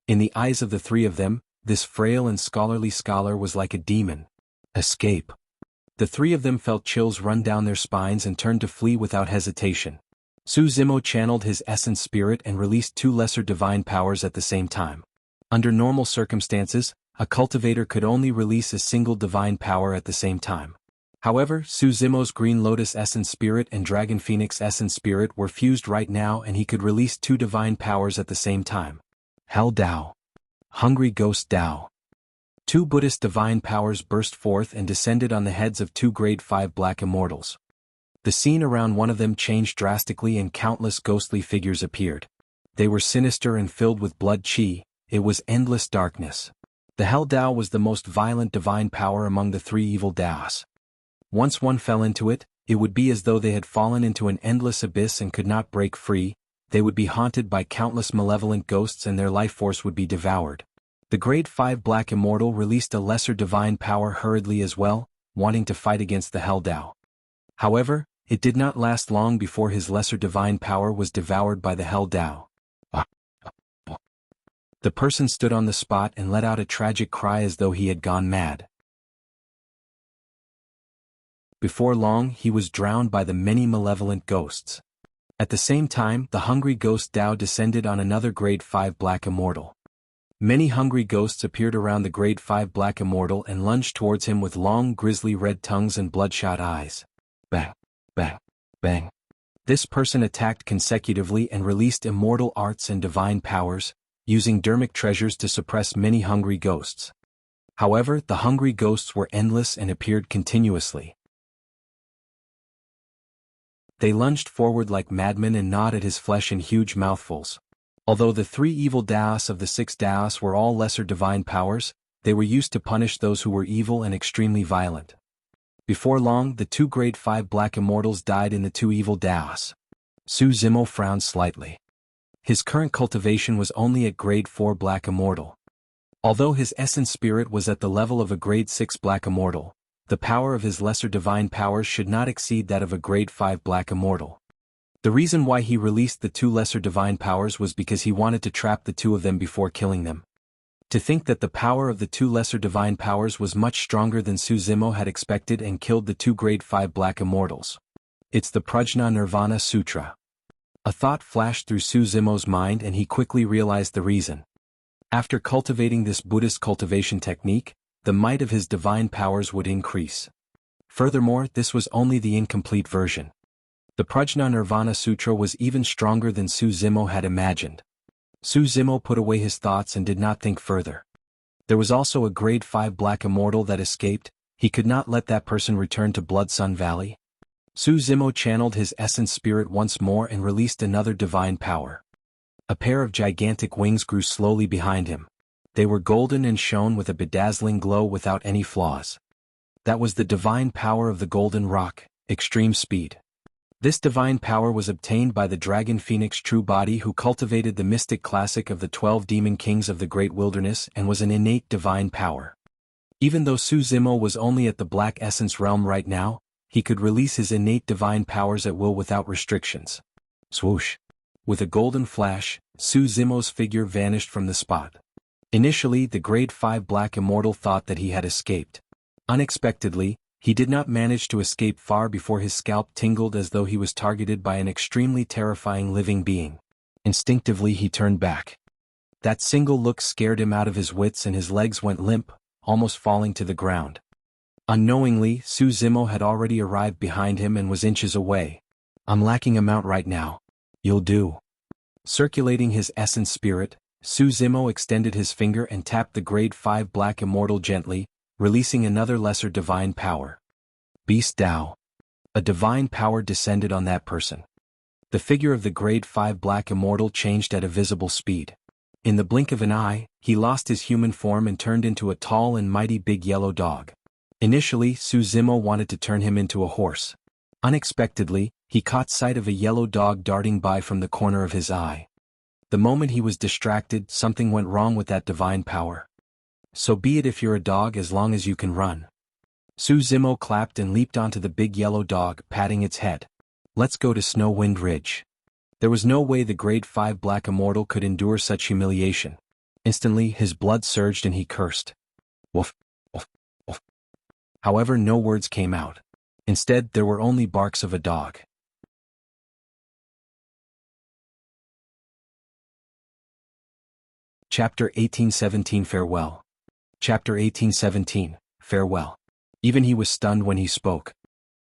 In the eyes of the 3 of them, this frail and scholarly scholar was like a demon. Escape. The 3 of them felt chills run down their spines and turned to flee without hesitation. Suzimo channeled his essence spirit and released 2 lesser divine powers at the same time. Under normal circumstances, a cultivator could only release a single divine power at the same time. However, Suzimo's Green Lotus Essence Spirit and Dragon Phoenix Essence Spirit were fused right now and he could release 2 divine powers at the same time. Hell Dao. Hungry Ghost Dao. 2 Buddhist divine powers burst forth and descended on the heads of 2 grade 5 black immortals. The scene around one of them changed drastically and countless ghostly figures appeared. They were sinister and filled with blood chi. It was endless darkness. The Hell Dao was the most violent divine power among the three evil Daos. Once one fell into it, it would be as though they had fallen into an endless abyss and could not break free. They would be haunted by countless malevolent ghosts and their life force would be devoured. The Grade 5 Black Immortal released a lesser divine power hurriedly as well, wanting to fight against the Hell Dao. However, it did not last long before his lesser divine power was devoured by the Hell Dao. The person stood on the spot and let out a tragic cry as though he had gone mad. Before long, he was drowned by the many malevolent ghosts. At the same time, the hungry ghost Dao descended on another Grade 5 Black Immortal. Many hungry ghosts appeared around the Grade 5 Black Immortal and lunged towards him with long grisly red tongues and bloodshot eyes. Bang, bang, bang. This person attacked consecutively and released immortal arts and divine powers, using dermic treasures to suppress many hungry ghosts. However, the hungry ghosts were endless and appeared continuously. They lunged forward like madmen and gnawed at his flesh in huge mouthfuls. Although the three evil Daos of the six Daos were all lesser divine powers, they were used to punish those who were evil and extremely violent. Before long, the two Grade 5 Black Immortals died in the two evil Daos. Su Zimo frowned slightly. His current cultivation was only at Grade 4 Black Immortal. Although his essence spirit was at the level of a Grade 6 Black Immortal, the power of his lesser divine powers should not exceed that of a Grade 5 Black Immortal. The reason why he released the two lesser divine powers was because he wanted to trap the two of them before killing them. To think that the power of the two lesser divine powers was much stronger than Su Zimo had expected and killed the two Grade 5 Black Immortals. It's the Prajna Nirvana Sutra. A thought flashed through Su Zimo's mind and he quickly realized the reason. After cultivating this Buddhist cultivation technique, the might of his divine powers would increase. Furthermore, this was only the incomplete version. The Prajna Nirvana Sutra was even stronger than Su Zimo had imagined. Su Zimo put away his thoughts and did not think further. There was also a Grade 5 Black Immortal that escaped. He could not let that person return to Blood Sun Valley. Su Zimo channeled his essence spirit once more and released another divine power. A pair of gigantic wings grew slowly behind him. They were golden and shone with a bedazzling glow without any flaws. That was the divine power of the Golden Rock, Extreme Speed. This divine power was obtained by the Dragon Phoenix True Body who cultivated the mystic classic of the 12 demon kings of the Great Wilderness and was an innate divine power. Even though Su Zimo was only at the Black Essence realm right now, he could release his innate divine powers at will without restrictions. Swoosh! With a golden flash, Su Zimo's figure vanished from the spot. Initially, the Grade 5 Black Immortal thought that he had escaped. Unexpectedly, he did not manage to escape far before his scalp tingled as though he was targeted by an extremely terrifying living being. Instinctively he turned back. That single look scared him out of his wits and his legs went limp, almost falling to the ground. Unknowingly, Su Zimo had already arrived behind him and was inches away. I'm lacking a mount right now. You'll do. Circulating his essence spirit, Su Zimo extended his finger and tapped the Grade 5 Black Immortal gently, releasing another lesser divine power. Beast Dao. A divine power descended on that person. The figure of the Grade 5 Black Immortal changed at a visible speed. In the blink of an eye, he lost his human form and turned into a tall and mighty big yellow dog. Initially, Su Zimo wanted to turn him into a horse. Unexpectedly, he caught sight of a yellow dog darting by from the corner of his eye. The moment he was distracted, something went wrong with that divine power. So be it if you're a dog as long as you can run. Su Zimo clapped and leaped onto the big yellow dog, patting its head. Let's go to Snow Wind Ridge. There was no way the Grade 5 Black Immortal could endure such humiliation. Instantly, his blood surged and he cursed. Woof, woof, woof. However, no words came out. Instead, there were only barks of a dog. Chapter 1817 Farewell. Chapter 1817, Farewell. Even he was stunned when he spoke.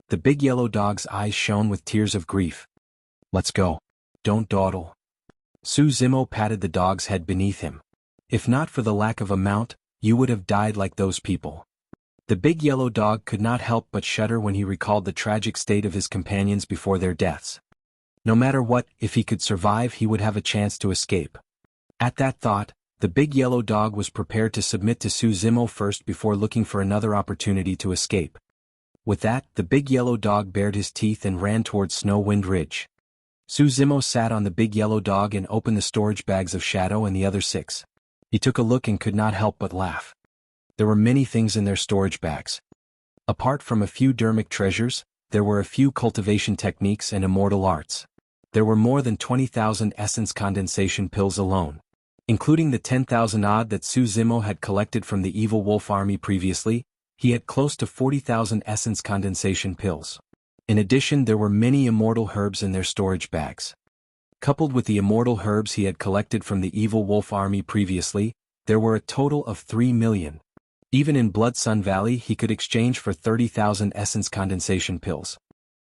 The big yellow dog's eyes shone with tears of grief. Let's go. Don't dawdle. Su Zimo patted the dog's head beneath him. If not for the lack of a mount, you would have died like those people. The big yellow dog could not help but shudder when he recalled the tragic state of his companions before their deaths. No matter what, if he could survive he would have a chance to escape. At that thought, The big yellow dog was prepared to submit to Su Zimo first before looking for another opportunity to escape. With that, the big yellow dog bared his teeth and ran towards Snow Wind Ridge. Su Zimo sat on the big yellow dog and opened the storage bags of Shadow and the other 6. He took a look and could not help but laugh. There were many things in their storage bags. Apart from a few dermic treasures, there were a few cultivation techniques and immortal arts. There were more than 20,000 essence condensation pills alone. Including the 10,000 odd that Su Zimo had collected from the evil wolf army previously, he had close to 40,000 essence condensation pills. In addition, there were many immortal herbs in their storage bags. Coupled with the immortal herbs he had collected from the evil wolf army previously, there were a total of 3 million. Even in Blood Sun Valley he could exchange for 30,000 essence condensation pills.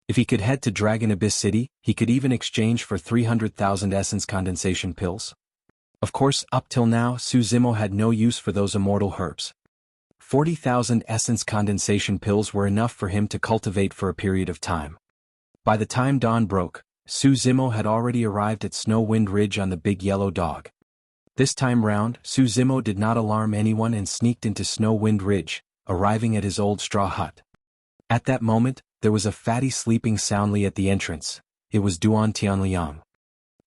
If he could head to Dragon Abyss City, he could even exchange for 300,000 essence condensation pills. Of course, up till now, Su Zimo had no use for those immortal herbs. 40,000 essence condensation pills were enough for him to cultivate for a period of time. By the time dawn broke, Su Zimo had already arrived at Snow Wind Ridge on the big yellow dog. This time round, Su Zimo did not alarm anyone and sneaked into Snow Wind Ridge, arriving at his old straw hut. At that moment, there was a fatty sleeping soundly at the entrance. It was Duan Tianliang.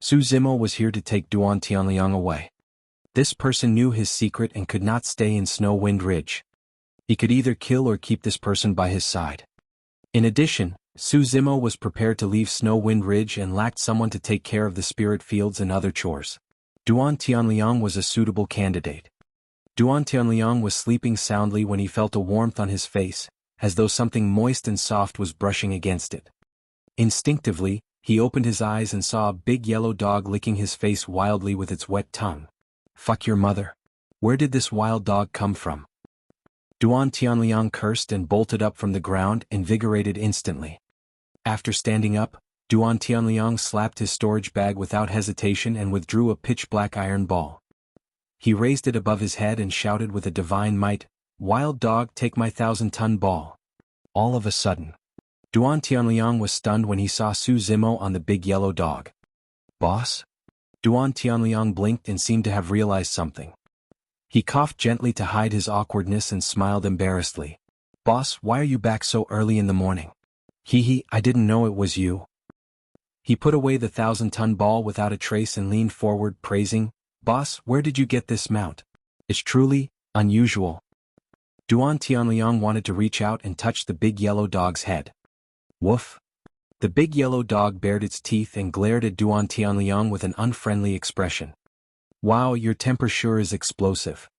Su Zimo was here to take Duan Tianliang away. This person knew his secret and could not stay in Snow Wind Ridge. He could either kill or keep this person by his side. In addition, Su Zimo was prepared to leave Snow Wind Ridge and lacked someone to take care of the spirit fields and other chores. Duan Tianliang was a suitable candidate. Duan Tianliang was sleeping soundly when he felt a warmth on his face, as though something moist and soft was brushing against it. Instinctively, he opened his eyes and saw a big yellow dog licking his face wildly with its wet tongue. Fuck your mother. Where did this wild dog come from? Duan Tianliang cursed and bolted up from the ground, invigorated instantly. After standing up, Duan Tianliang slapped his storage bag without hesitation and withdrew a pitch-black iron ball. He raised it above his head and shouted with a divine might, "Wild dog, take my 1,000-ton ball." All of a sudden, Duan Tianliang was stunned when he saw Su Zimo on the big yellow dog. "Boss?" Duan Tianliang blinked and seemed to have realized something. He coughed gently to hide his awkwardness and smiled embarrassedly. "Boss, why are you back so early in the morning?" "Hee, I didn't know it was you." He put away the 1,000-ton ball without a trace and leaned forward, praising, "Boss, where did you get this mount? It's truly unusual." Duan Tianliang wanted to reach out and touch the big yellow dog's head. Woof. The big yellow dog bared its teeth and glared at Duan Tianliang with an unfriendly expression. "Wow, your temper sure is explosive."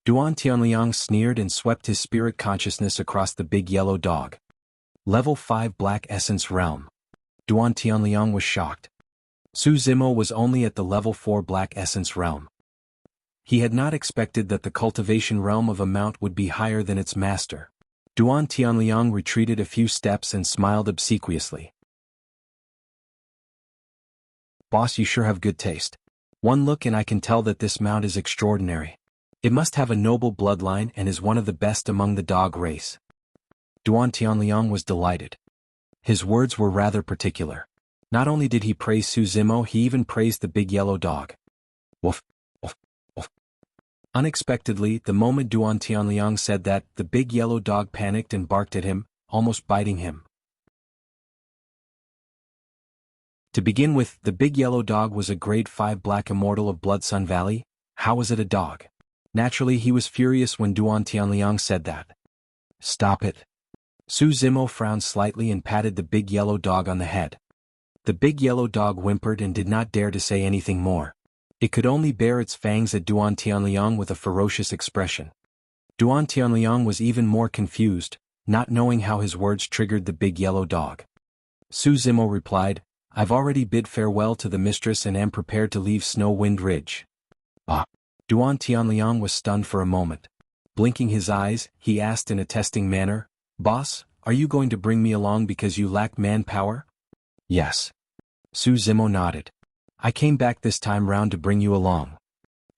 Duan Tianliang sneered and swept his spirit consciousness across the big yellow dog. Level 5 Black Essence Realm. Duan Tianliang was shocked. Su Zimo was only at the level 4 Black Essence Realm. He had not expected that the cultivation realm of a mount would be higher than its master. Duan Tianliang retreated a few steps and smiled obsequiously. "Boss, you sure have good taste. One look and I can tell that this mount is extraordinary. It must have a noble bloodline and is one of the best among the dog race." Duan Tianliang was delighted. His words were rather particular. Not only did he praise Su Zimo, he even praised the big yellow dog. Woof, woof, woof. Unexpectedly, the moment Duan Tianliang said that, the big yellow dog panicked and barked at him, almost biting him. To begin with, the big yellow dog was a grade 5 black immortal of Blood Sun Valley. How was it a dog? Naturally, he was furious when Duan Tianliang said that. "Stop it." Su Zimo frowned slightly and patted the big yellow dog on the head. The big yellow dog whimpered and did not dare to say anything more. It could only bare its fangs at Duan Tianliang with a ferocious expression. Duan Tianliang was even more confused, not knowing how his words triggered the big yellow dog. Su Zimo replied, "I've already bid farewell to the mistress and am prepared to leave Snow Wind Ridge." Ah! Duan Tianliang was stunned for a moment. Blinking his eyes, he asked in a testing manner, "Boss, are you going to bring me along because you lack manpower?" "Yes." Su Zimo nodded. "I came back this time round to bring you along."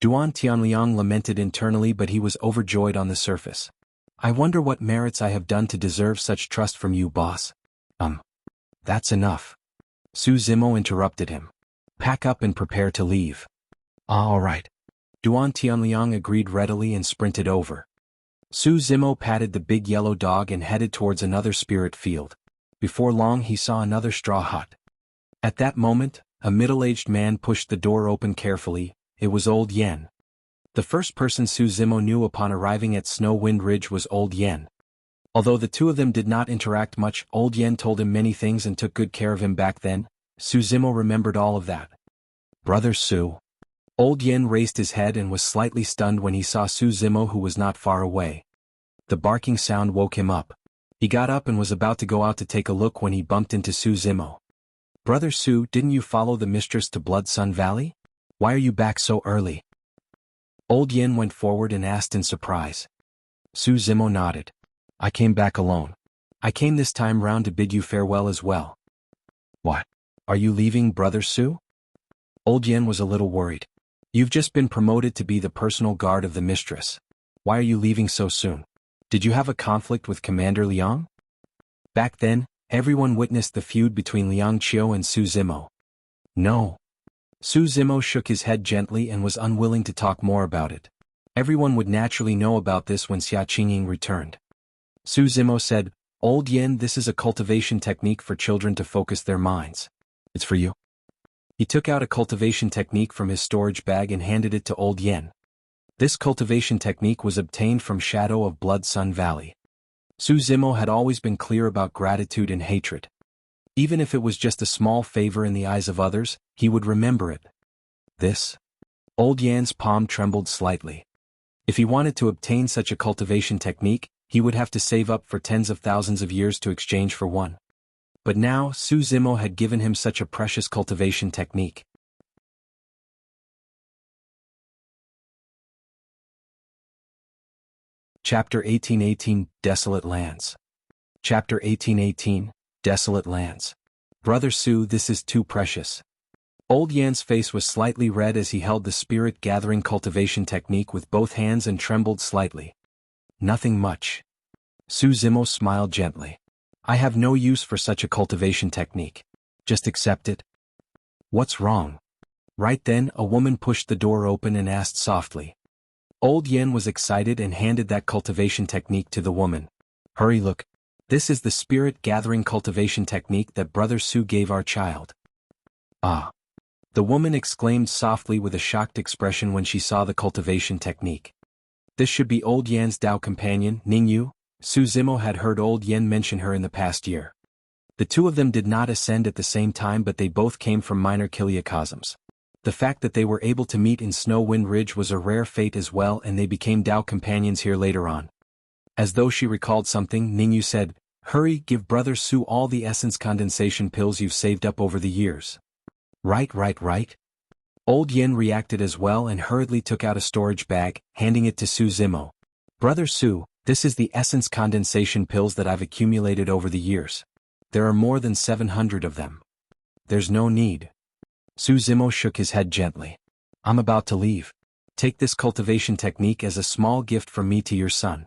Duan Tianliang lamented internally, but he was overjoyed on the surface. "I wonder what merits I have done to deserve such trust from you, boss." That's enough." Su Zimo interrupted him. "Pack up and prepare to leave." "All right." Duan Tianliang agreed readily and sprinted over. Su Zimo patted the big yellow dog and headed towards another spirit field. Before long he saw another straw hut. At that moment, a middle-aged man pushed the door open carefully. It was Old Yen. The first person Su Zimo knew upon arriving at Snow Wind Ridge was Old Yen. Although the two of them did not interact much, Old Yen told him many things and took good care of him back then. Su Zimo remembered all of that. "Brother Su." Old Yen raised his head and was slightly stunned when he saw Su Zimo, who was not far away. The barking sound woke him up. He got up and was about to go out to take a look when he bumped into Su Zimo. "Brother Su, didn't you follow the mistress to Blood Sun Valley? Why are you back so early?" Old Yen went forward and asked in surprise. Su Zimo nodded. "I came back alone. I came this time round to bid you farewell as well." "What? Are you leaving, Brother Su?" Old Yen was a little worried. "You've just been promoted to be the personal guard of the mistress. Why are you leaving so soon? Did you have a conflict with Commander Liang?" Back then, everyone witnessed the feud between Liang Qiu and Su Zimo. "No." Su Zimo shook his head gently and was unwilling to talk more about it. Everyone would naturally know about this when Xuanyang returned. Su Zimo said, "Old Yen, this is a cultivation technique for children to focus their minds. It's for you." He took out a cultivation technique from his storage bag and handed it to Old Yen. This cultivation technique was obtained from Shadow of Blood Sun Valley. Su Zimo had always been clear about gratitude and hatred. Even if it was just a small favor in the eyes of others, he would remember it. This? Old Yan's palm trembled slightly. If he wanted to obtain such a cultivation technique, he would have to save up for tens of thousands of years to exchange for one. But now, Su Zimo had given him such a precious cultivation technique. Chapter 1818, Desolate Lands. Chapter 1818, Desolate Lands. "Brother Su, this is too precious." Old Yan's face was slightly red as he held the spirit-gathering cultivation technique with both hands and trembled slightly. "Nothing much." Su Zimo smiled gently. "I have no use for such a cultivation technique. Just accept it." "What's wrong?" Right then, a woman pushed the door open and asked softly. Old Yen was excited and handed that cultivation technique to the woman. "Hurry, look. This is the spirit-gathering cultivation technique that Brother Su gave our child." "Ah." The woman exclaimed softly with a shocked expression when she saw the cultivation technique. This should be Old Yan's Dao companion, Ningyu. Su Zimo had heard Old Yen mention her in the past year. The two of them did not ascend at the same time, but they both came from minor kiliocosms. The fact that they were able to meet in Snow Wind Ridge was a rare fate as well, and they became Dao companions here later on. As though she recalled something, Ningyu said, "Hurry, give Brother Su all the essence condensation pills you've saved up over the years." Right. Old Yen reacted as well and hurriedly took out a storage bag, handing it to Su Zimo. "Brother Su, this is the essence condensation pills that I've accumulated over the years. There are more than 700 of them." "There's no need." Su Zimo shook his head gently. "I'm about to leave. Take this cultivation technique as a small gift from me to your son."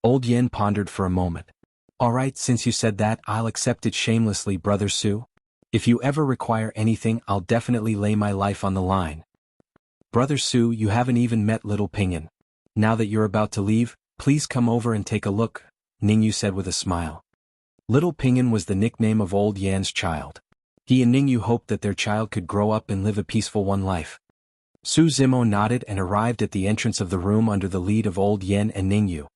Old Yen pondered for a moment. "Alright, since you said that, I'll accept it shamelessly, Brother Su. If you ever require anything, I'll definitely lay my life on the line." "Brother Su, you haven't even met little Pinyin. Now that you're about to leave, please come over and take a look," Ningyu said with a smile. Little Pinyin was the nickname of Old Yan's child. He and Ningyu hoped that their child could grow up and live a peaceful life. Su Zimo nodded and arrived at the entrance of the room under the lead of Old Yen and Ningyu.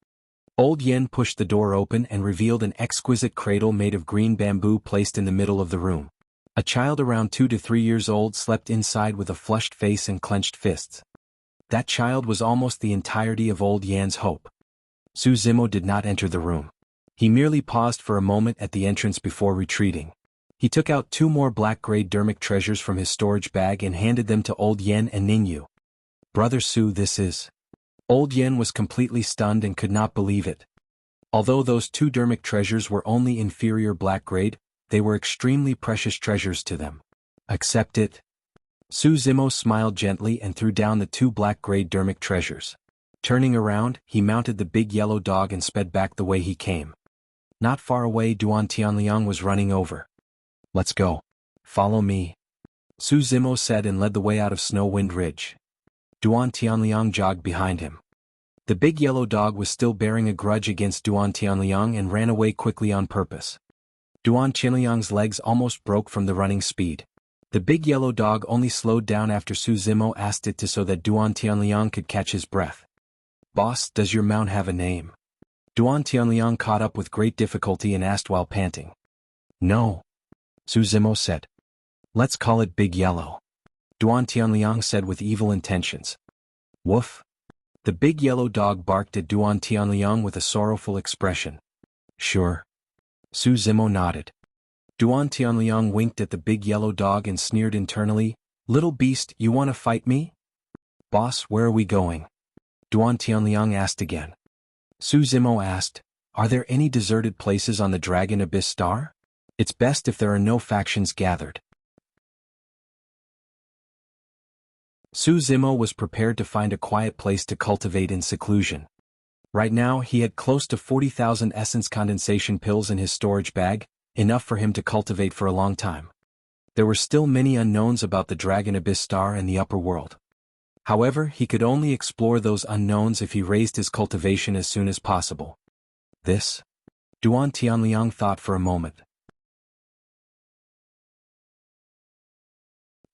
Old Yen pushed the door open and revealed an exquisite cradle made of green bamboo placed in the middle of the room. A child around 2 to 3 years old slept inside with a flushed face and clenched fists. That child was almost the entirety of Old Yan's hope. Su Zimo did not enter the room. He merely paused for a moment at the entrance before retreating. He took out 2 more black-gray dermic treasures from his storage bag and handed them to Old Yen and Ningyu. "Brother Su, this is..." Old Yen was completely stunned and could not believe it. Although those 2 dermic treasures were only inferior black grade, they were extremely precious treasures to them. "Accept it." Su Zimo smiled gently and threw down the 2 black-grade dermic treasures. Turning around, he mounted the big yellow dog and sped back the way he came. Not far away, Duan Tianliang was running over. "Let's go. Follow me," Su Zimo said and led the way out of Snow Wind Ridge. Duan Tianliang jogged behind him. The big yellow dog was still bearing a grudge against Duan Tianliang and ran away quickly on purpose. Duan Tianliang's legs almost broke from the running speed. The big yellow dog only slowed down after Su Zimo asked it to so that Duan Tianliang could catch his breath. "Boss, does your mount have a name?" Duan Tianliang caught up with great difficulty and asked while panting. "No," Su Zimo said. "Let's call it Big Yellow," Duan Tianliang said with evil intentions. "Woof." The big yellow dog barked at Duan Tianliang with a sorrowful expression. "Sure." Su Zimo nodded. Duan Tianliang winked at the big yellow dog and sneered internally, "Little beast, you want to fight me?" "Boss, where are we going?" Duan Tianliang asked again. Su Zimo asked, "Are there any deserted places on the Dragon Abyss Star? It's best if there are no factions gathered." Su Zimo was prepared to find a quiet place to cultivate in seclusion. Right now he had close to 40,000 essence condensation pills in his storage bag, enough for him to cultivate for a long time. There were still many unknowns about the Dragon Abyss Star and the upper world. However, he could only explore those unknowns if he raised his cultivation as soon as possible. This? Duan Tianliang thought for a moment.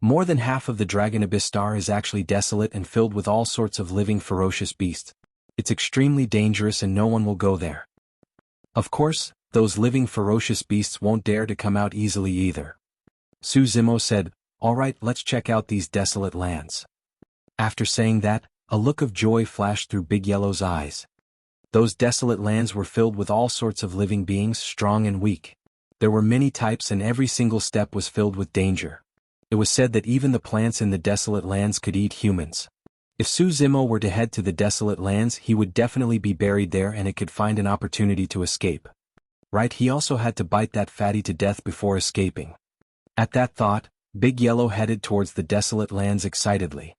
More than half of the Dragon Abyss Star is actually desolate and filled with all sorts of living ferocious beasts. It's extremely dangerous and no one will go there. Of course, those living ferocious beasts won't dare to come out easily either. Su Zimo said, "All right, let's check out these desolate lands." After saying that, a look of joy flashed through Big Yellow's eyes. Those desolate lands were filled with all sorts of living beings, strong and weak. There were many types and every single step was filled with danger. It was said that even the plants in the desolate lands could eat humans. If Su Zimo were to head to the desolate lands, he would definitely be buried there and it could find an opportunity to escape. Right, he also had to bite that fatty to death before escaping. At that thought, Big Yellow headed towards the desolate lands excitedly.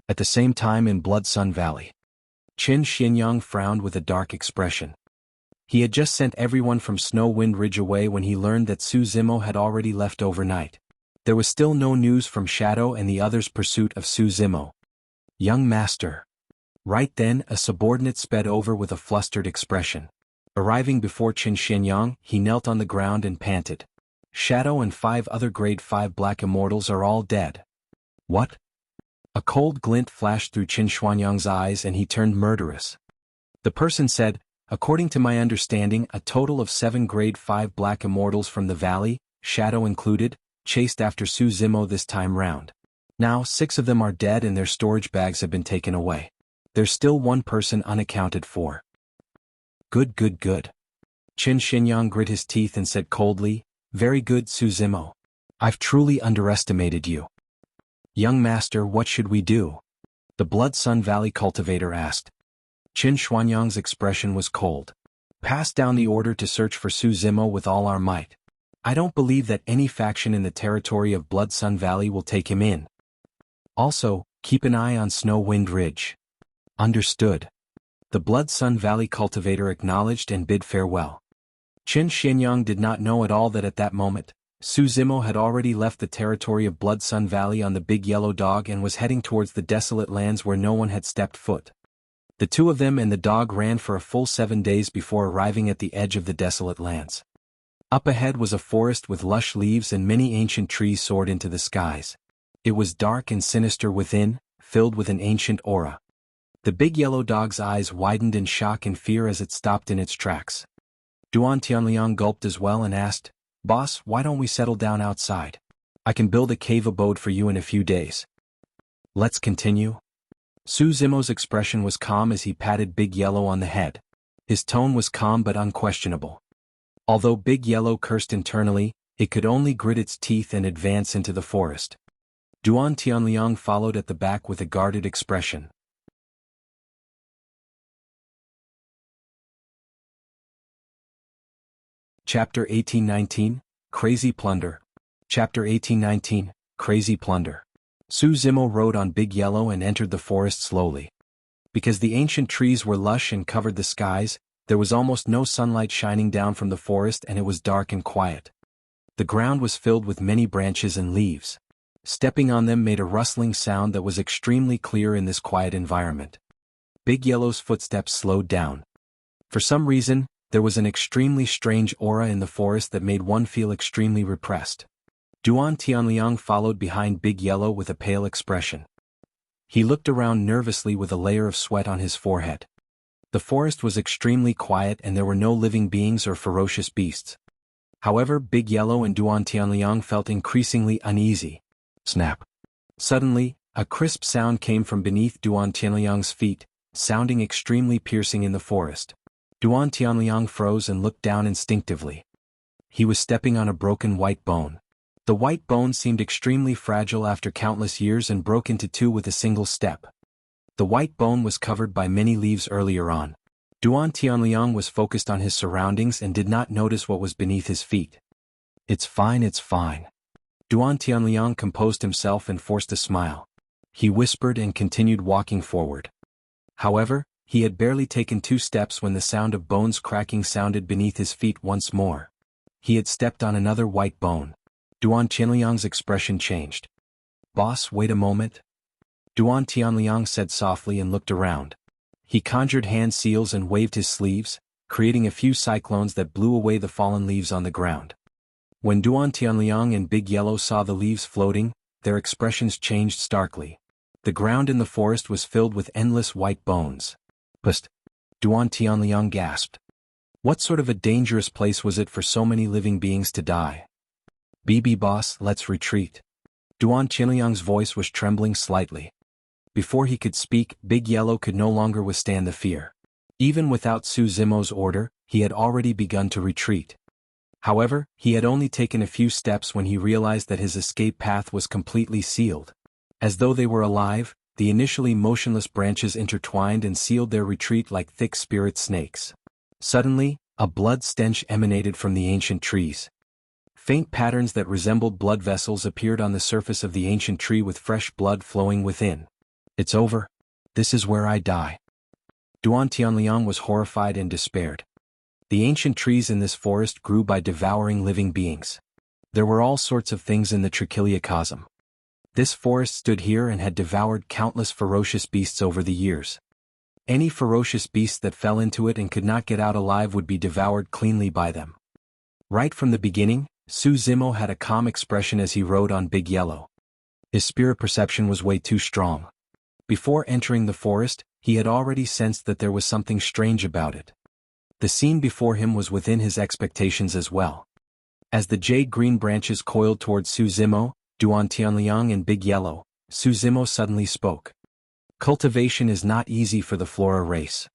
At the same time in Blood Sun Valley, Xuanyang frowned with a dark expression. He had just sent everyone from Snow Wind Ridge away when he learned that Su Zimo had already left overnight. There was still no news from Shadow and the others' pursuit of Su Zimo. "Young master." Right then, a subordinate sped over with a flustered expression. Arriving before Xuanyang, he knelt on the ground and panted. "Shadow and 5 other grade 5 black immortals are all dead." "What?" A cold glint flashed through Xuanyang's eyes and he turned murderous. The person said, "According to my understanding, a total of 7 grade 5 black immortals from the valley, Shadow included, chased after Su Zimo this time round. Now 6 of them are dead and their storage bags have been taken away. There's still 1 person unaccounted for." Good. Xuanyang grit his teeth and said coldly, "Very good, Su Zimo. I've truly underestimated you." "Young master, what should we do?" the Blood Sun Valley cultivator asked. Xuanyang's expression was cold. "Pass down the order to search for Su Zimo with all our might. I don't believe that any faction in the territory of Blood Sun Valley will take him in. Also, keep an eye on Snow Wind Ridge." "Understood." The Blood Sun Valley cultivator acknowledged and bid farewell. Xuanyang did not know at all that at that moment, Su Zimo had already left the territory of Blood Sun Valley on the Big Yellow Dog and was heading towards the desolate lands where no one had stepped foot. The 2 of them and the dog ran for a full 7 days before arriving at the edge of the desolate lands. Up ahead was a forest with lush leaves and many ancient trees soared into the skies. It was dark and sinister within, filled with an ancient aura. The big yellow dog's eyes widened in shock and fear as it stopped in its tracks. Duan Tianliang gulped as well and asked, "Boss, why don't we settle down outside? I can build a cave abode for you in a few days." "Let's continue." Su Zimo's expression was calm as he patted Big Yellow on the head. His tone was calm but unquestionable. Although Big Yellow cursed internally, it could only grit its teeth and advance into the forest. Duan Tianliang followed at the back with a guarded expression. Chapter 1819, Crazy Plunder. Chapter 1819, Crazy Plunder. Su Zimo rode on Big Yellow and entered the forest slowly. Because the ancient trees were lush and covered the skies, there was almost no sunlight shining down from the forest and it was dark and quiet. The ground was filled with many branches and leaves. Stepping on them made a rustling sound that was extremely clear in this quiet environment. Big Yellow's footsteps slowed down. For some reason, there was an extremely strange aura in the forest that made one feel extremely repressed. Duan Tianliang followed behind Big Yellow with a pale expression. He looked around nervously with a layer of sweat on his forehead. The forest was extremely quiet and there were no living beings or ferocious beasts. However, Big Yellow and Duan Tianliang felt increasingly uneasy. Snap! Suddenly, a crisp sound came from beneath Duan Tianliang's feet, sounding extremely piercing in the forest. Duan Tianliang froze and looked down instinctively. He was stepping on a broken white bone. The white bone seemed extremely fragile after countless years and broke into two with a single step. The white bone was covered by many leaves earlier on. Duan Tianliang was focused on his surroundings and did not notice what was beneath his feet. It's fine, it's fine. Duan Tianliang composed himself and forced a smile. He whispered and continued walking forward. However, he had barely taken 2 steps when the sound of bones cracking sounded beneath his feet once more. He had stepped on another white bone. Duan Tianliang's expression changed. "Boss, wait a moment." Duan Tianliang said softly and looked around. He conjured hand seals and waved his sleeves, creating a few cyclones that blew away the fallen leaves on the ground. When Duan Tianliang and Big Yellow saw the leaves floating, their expressions changed starkly. The ground in the forest was filled with endless white bones. "Psst!" Duan Tianliang gasped. What sort of a dangerous place was it for so many living beings to die? "BB boss, let's retreat." Duan Tianliang's voice was trembling slightly. Before he could speak, Big Yellow could no longer withstand the fear. Even without Su Zimo's order, he had already begun to retreat. However, he had only taken a few steps when he realized that his escape path was completely sealed. As though they were alive, the initially motionless branches intertwined and sealed their retreat like thick spirit snakes. Suddenly, a blood stench emanated from the ancient trees. Faint patterns that resembled blood vessels appeared on the surface of the ancient tree with fresh blood flowing within. "It's over. This is where I die." Duan Tianliang was horrified and despaired. The ancient trees in this forest grew by devouring living beings. There were all sorts of things in the trichiliocosm. This forest stood here and had devoured countless ferocious beasts over the years. Any ferocious beast that fell into it and could not get out alive would be devoured cleanly by them. Right from the beginning, Su Zimo had a calm expression as he rode on Big Yellow. His spirit perception was way too strong. Before entering the forest, he had already sensed that there was something strange about it. The scene before him was within his expectations as well. As the jade-green branches coiled towards Su Zimo, Duan Tianliang and Big Yellow, Su Zimo suddenly spoke. "Cultivation is not easy for the Flora race."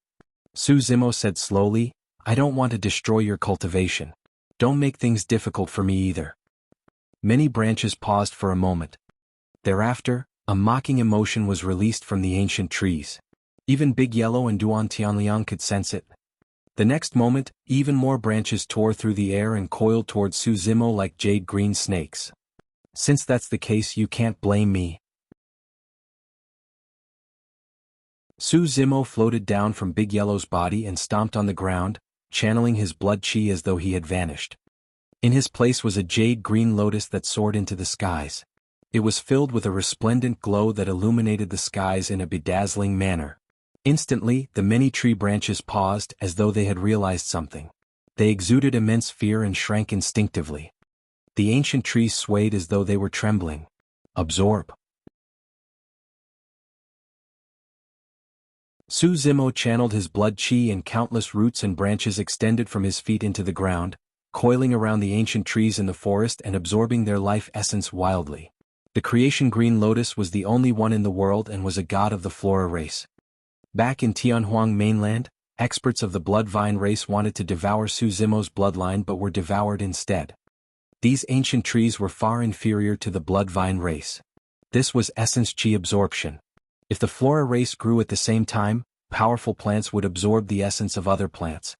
Su Zimo said slowly, "I don't want to destroy your cultivation. Don't make things difficult for me either." Many branches paused for a moment. Thereafter, a mocking emotion was released from the ancient trees. Even Big Yellow and Duan Tianliang could sense it. The next moment, even more branches tore through the air and coiled towards Su Zimo like jade-green snakes. "Since that's the case, you can't blame me." Su Zimo floated down from Big Yellow's body and stomped on the ground, channeling his blood chi as though he had vanished. In his place was a jade-green lotus that soared into the skies. It was filled with a resplendent glow that illuminated the skies in a bedazzling manner. Instantly, the many tree branches paused as though they had realized something. They exuded immense fear and shrank instinctively. The ancient trees swayed as though they were trembling. "Absorb." Su Zimo channeled his blood chi and countless roots and branches extended from his feet into the ground, coiling around the ancient trees in the forest and absorbing their life essence wildly. The creation green lotus was the only one in the world and was a god of the Flora race. Back in Tianhuang mainland, experts of the Bloodvine race wanted to devour Su Zimo's bloodline but were devoured instead. These ancient trees were far inferior to the Bloodvine race. This was essence chi absorption. If the Flora race grew at the same time, powerful plants would absorb the essence of other plants.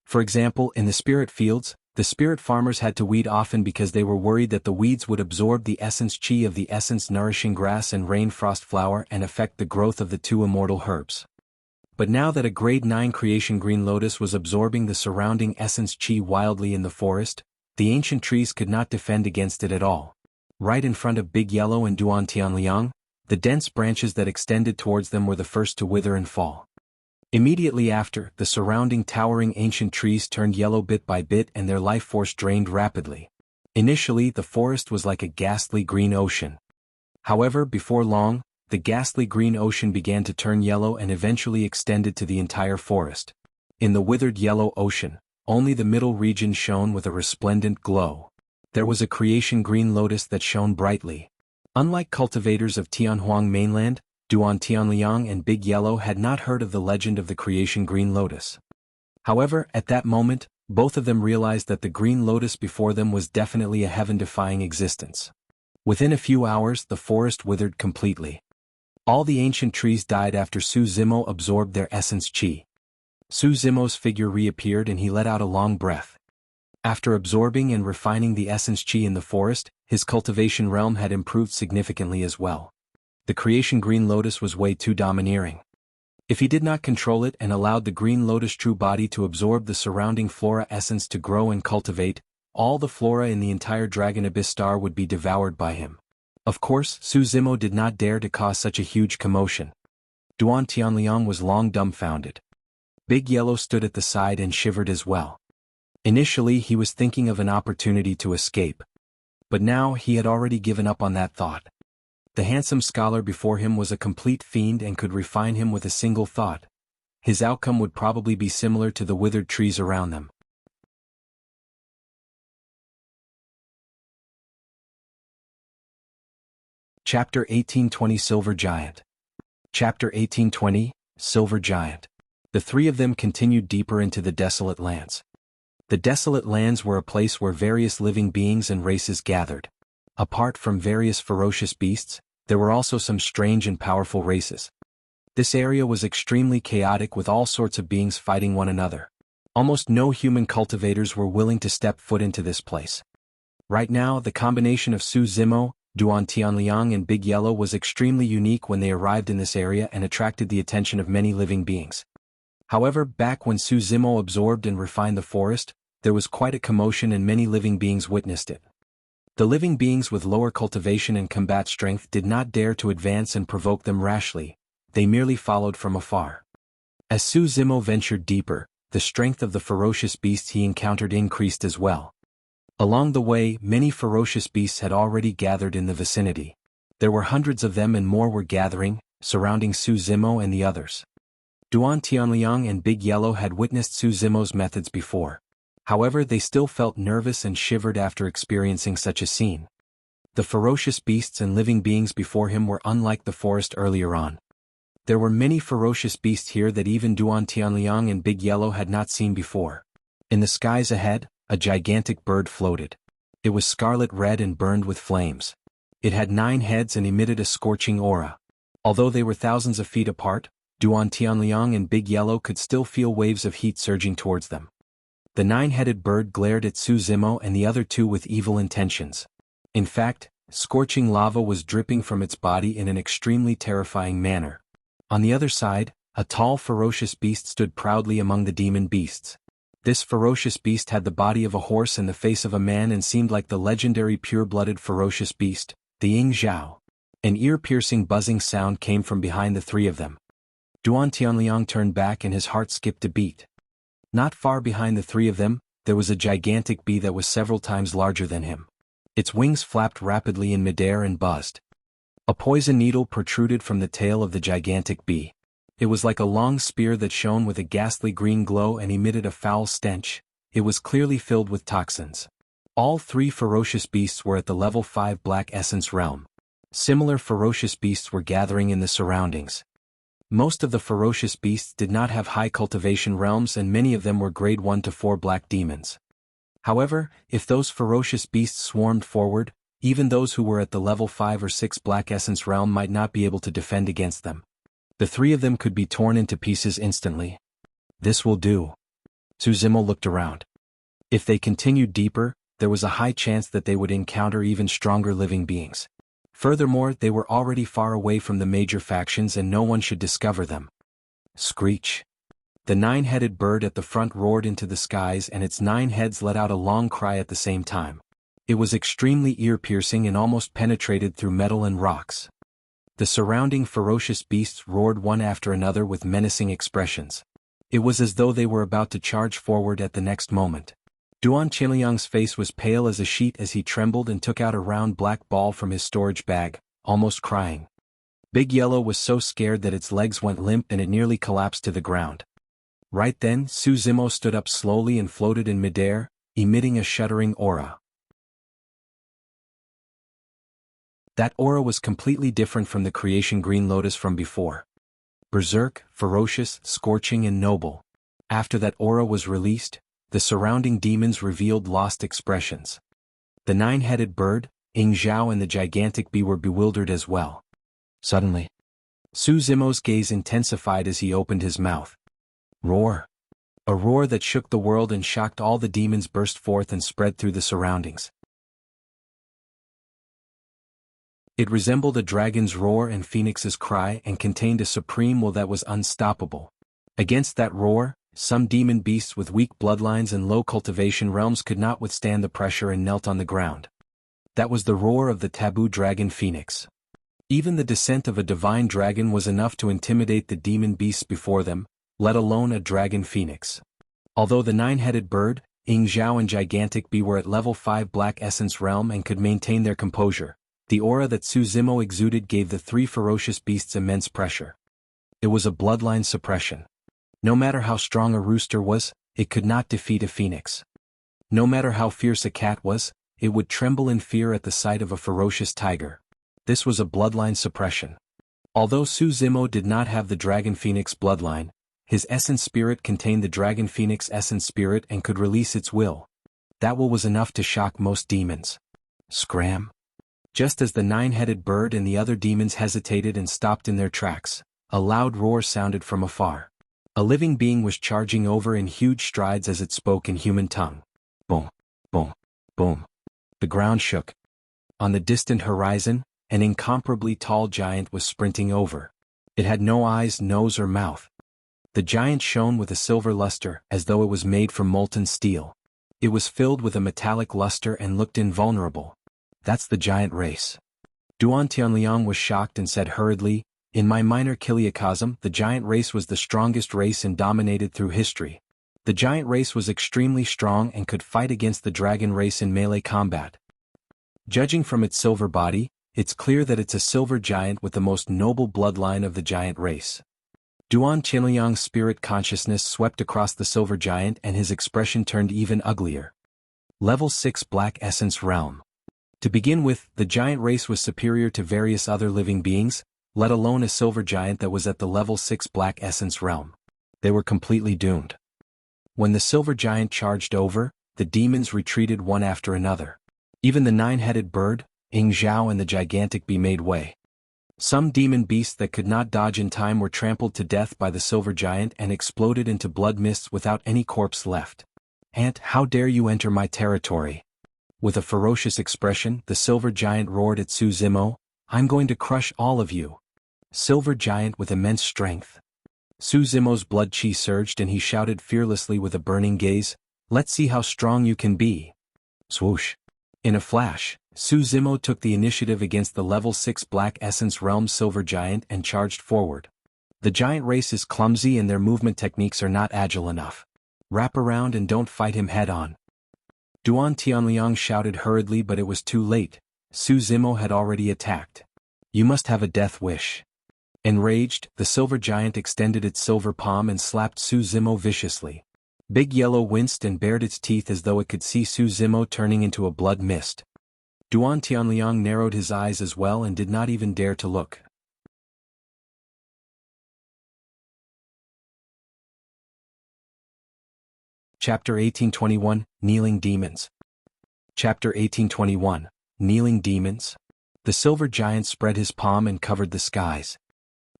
For example, in the spirit fields, the spirit farmers had to weed often because they were worried that the weeds would absorb the essence chi of the essence-nourishing grass and rainfrost flower and affect the growth of the 2 immortal herbs. But now that a grade 9 creation green lotus was absorbing the surrounding essence chi wildly in the forest, the ancient trees could not defend against it at all. Right in front of Big Yellow and Duan Tianliang, the dense branches that extended towards them were the first to wither and fall. Immediately after, the surrounding towering ancient trees turned yellow bit by bit and their life force drained rapidly. Initially, the forest was like a ghastly green ocean. However, before long, the ghastly green ocean began to turn yellow and eventually extended to the entire forest. In the withered yellow ocean, only the middle region shone with a resplendent glow. There was a creation green lotus that shone brightly. Unlike cultivators of Tianhuang mainland, Duan Tianliang and Big Yellow had not heard of the legend of the creation green lotus. However, at that moment, both of them realized that the green lotus before them was definitely a heaven-defying existence. Within a few hours, the forest withered completely. All the ancient trees died after Su Zimo absorbed their essence qi. Su Zimo's figure reappeared and he let out a long breath. After absorbing and refining the essence qi in the forest, his cultivation realm had improved significantly as well. The creation green lotus was way too domineering. If he did not control it and allowed the green lotus true body to absorb the surrounding flora essence to grow and cultivate, all the flora in the entire Dragon Abyss star would be devoured by him. Of course, Su Zimo did not dare to cause such a huge commotion. Duan Tianliang was long dumbfounded. Big Yellow stood at the side and shivered as well. Initially he was thinking of an opportunity to escape. But now he had already given up on that thought. The handsome scholar before him was a complete fiend and could refine him with a single thought. His outcome would probably be similar to the withered trees around them. Chapter 1820 Silver Giant. Chapter 1820, Silver Giant. The three of them continued deeper into the desolate lands. The desolate lands were a place where various living beings and races gathered. Apart from various ferocious beasts, there were also some strange and powerful races. This area was extremely chaotic with all sorts of beings fighting one another. Almost no human cultivators were willing to step foot into this place. Right now, the combination of Su Zimo, Duan Tianliang and Big Yellow was extremely unique when they arrived in this area and attracted the attention of many living beings. However, back when Su Zimo absorbed and refined the forest, there was quite a commotion and many living beings witnessed it. The living beings with lower cultivation and combat strength did not dare to advance and provoke them rashly, they merely followed from afar. As Su Zimo ventured deeper, the strength of the ferocious beasts he encountered increased as well. Along the way, many ferocious beasts had already gathered in the vicinity. There were hundreds of them and more were gathering, surrounding Su Zimo and the others. Duan Tianliang and Big Yellow had witnessed Su Zimo's methods before. However, they still felt nervous and shivered after experiencing such a scene. The ferocious beasts and living beings before him were unlike the forest earlier on. There were many ferocious beasts here that even Duan Tianliang and Big Yellow had not seen before. In the skies ahead, a gigantic bird floated. It was scarlet red and burned with flames. It had 9 heads and emitted a scorching aura. Although they were thousands of feet apart, Duan Tianliang and Big Yellow could still feel waves of heat surging towards them. The 9-headed bird glared at Su Zimo and the other two with evil intentions. In fact, scorching lava was dripping from its body in an extremely terrifying manner. On the other side, a tall ferocious beast stood proudly among the demon beasts. This ferocious beast had the body of a horse and the face of a man and seemed like the legendary pure-blooded ferocious beast, the Ying Zhao. An ear-piercing buzzing sound came from behind the three of them. Duan Tianliang turned back and his heart skipped a beat. Not far behind the three of them, there was a gigantic bee that was several times larger than him. Its wings flapped rapidly in midair and buzzed. A poison needle protruded from the tail of the gigantic bee. It was like a long spear that shone with a ghastly green glow and emitted a foul stench. It was clearly filled with toxins. All 3 ferocious beasts were at the level 5 Black Essence realm. Similar ferocious beasts were gathering in the surroundings. Most of the ferocious beasts did not have high cultivation realms and many of them were grade 1 to 4 black demons. However, if those ferocious beasts swarmed forward, even those who were at the level 5 or 6 Black Essence realm might not be able to defend against them. The 3 of them could be torn into pieces instantly. This will do. Su Zimo looked around. If they continued deeper, there was a high chance that they would encounter even stronger living beings. Furthermore, they were already far away from the major factions and no one should discover them. Screech. The 9-headed bird at the front roared into the skies and its 9 heads let out a long cry at the same time. It was extremely ear-piercing and almost penetrated through metal and rocks. The surrounding ferocious beasts roared one after another with menacing expressions. It was as though they were about to charge forward at the next moment. Xuanyang's face was pale as a sheet as he trembled and took out a round black ball from his storage bag, almost crying. Big Yellow was so scared that its legs went limp and it nearly collapsed to the ground. Right then, Su Zimo stood up slowly and floated in midair, emitting a shuddering aura. That aura was completely different from the creation Green Lotus from before. Berserk, ferocious, scorching and noble. After that aura was released, the surrounding demons revealed lost expressions. The nine-headed bird, Ing Zhao and the gigantic bee were bewildered as well. Suddenly, Su Zimo's gaze intensified as he opened his mouth. Roar! A roar that shook the world and shocked all the demons burst forth and spread through the surroundings. It resembled a dragon's roar and phoenix's cry and contained a supreme will that was unstoppable. Against that roar, some demon beasts with weak bloodlines and low cultivation realms could not withstand the pressure and knelt on the ground. That was the roar of the taboo dragon phoenix. Even the descent of a divine dragon was enough to intimidate the demon beasts before them, let alone a dragon phoenix. Although the nine-headed bird, Ing Zhao and gigantic bee were at level 5 Black Essence realm and could maintain their composure, the aura that Su Zimo exuded gave the three ferocious beasts immense pressure. It was a bloodline suppression. No matter how strong a rooster was, it could not defeat a phoenix. No matter how fierce a cat was, it would tremble in fear at the sight of a ferocious tiger. This was a bloodline suppression. Although Su Zimo did not have the dragon phoenix bloodline, his essence spirit contained the dragon phoenix essence spirit and could release its will. That will was enough to shock most demons. Scram! Just as the nine-headed bird and the other demons hesitated and stopped in their tracks, a loud roar sounded from afar. A living being was charging over in huge strides as it spoke in human tongue. Boom, boom, boom. The ground shook. On the distant horizon, an incomparably tall giant was sprinting over. It had no eyes, nose or mouth. The giant shone with a silver luster as though it was made from molten steel. It was filled with a metallic luster and looked invulnerable. That's the giant race. Xuanyang was shocked and said hurriedly, in my minor chiliocosm, the giant race was the strongest race and dominated through history. The giant race was extremely strong and could fight against the dragon race in melee combat. Judging from its silver body, it's clear that it's a silver giant with the most noble bloodline of the giant race. Xuanyang's spirit consciousness swept across the silver giant and his expression turned even uglier. Level 6 Black Essence Realm. To begin with, the giant race was superior to various other living beings, let alone a silver giant that was at the level 6 Black Essence Realm. They were completely doomed. When the silver giant charged over, the demons retreated one after another. Even the nine-headed bird, Ing Zhao and the gigantic bee made way. Some demon beasts that could not dodge in time were trampled to death by the silver giant and exploded into blood mists without any corpse left. Ant, how dare you enter my territory? With a ferocious expression, the silver giant roared at Su Zimo, I'm going to crush all of you. Silver giant with immense strength. Su Zimo's blood chi surged and he shouted fearlessly with a burning gaze, let's see how strong you can be. Swoosh. In a flash, Su Zimo took the initiative against the level 6 Black Essence Realm silver giant and charged forward. The giant race is clumsy and their movement techniques are not agile enough. Wrap around and don't fight him head-on. Xuanyang shouted hurriedly, but it was too late. Su Zimo had already attacked. You must have a death wish. Enraged, the silver giant extended its silver palm and slapped Su Zimo viciously. Big Yellow winced and bared its teeth as though it could see Su Zimo turning into a blood mist. Xuanyang narrowed his eyes as well and did not even dare to look. Chapter 1821, Kneeling Demons. Chapter 1821, Kneeling Demons. The silver giant spread his palm and covered the skies.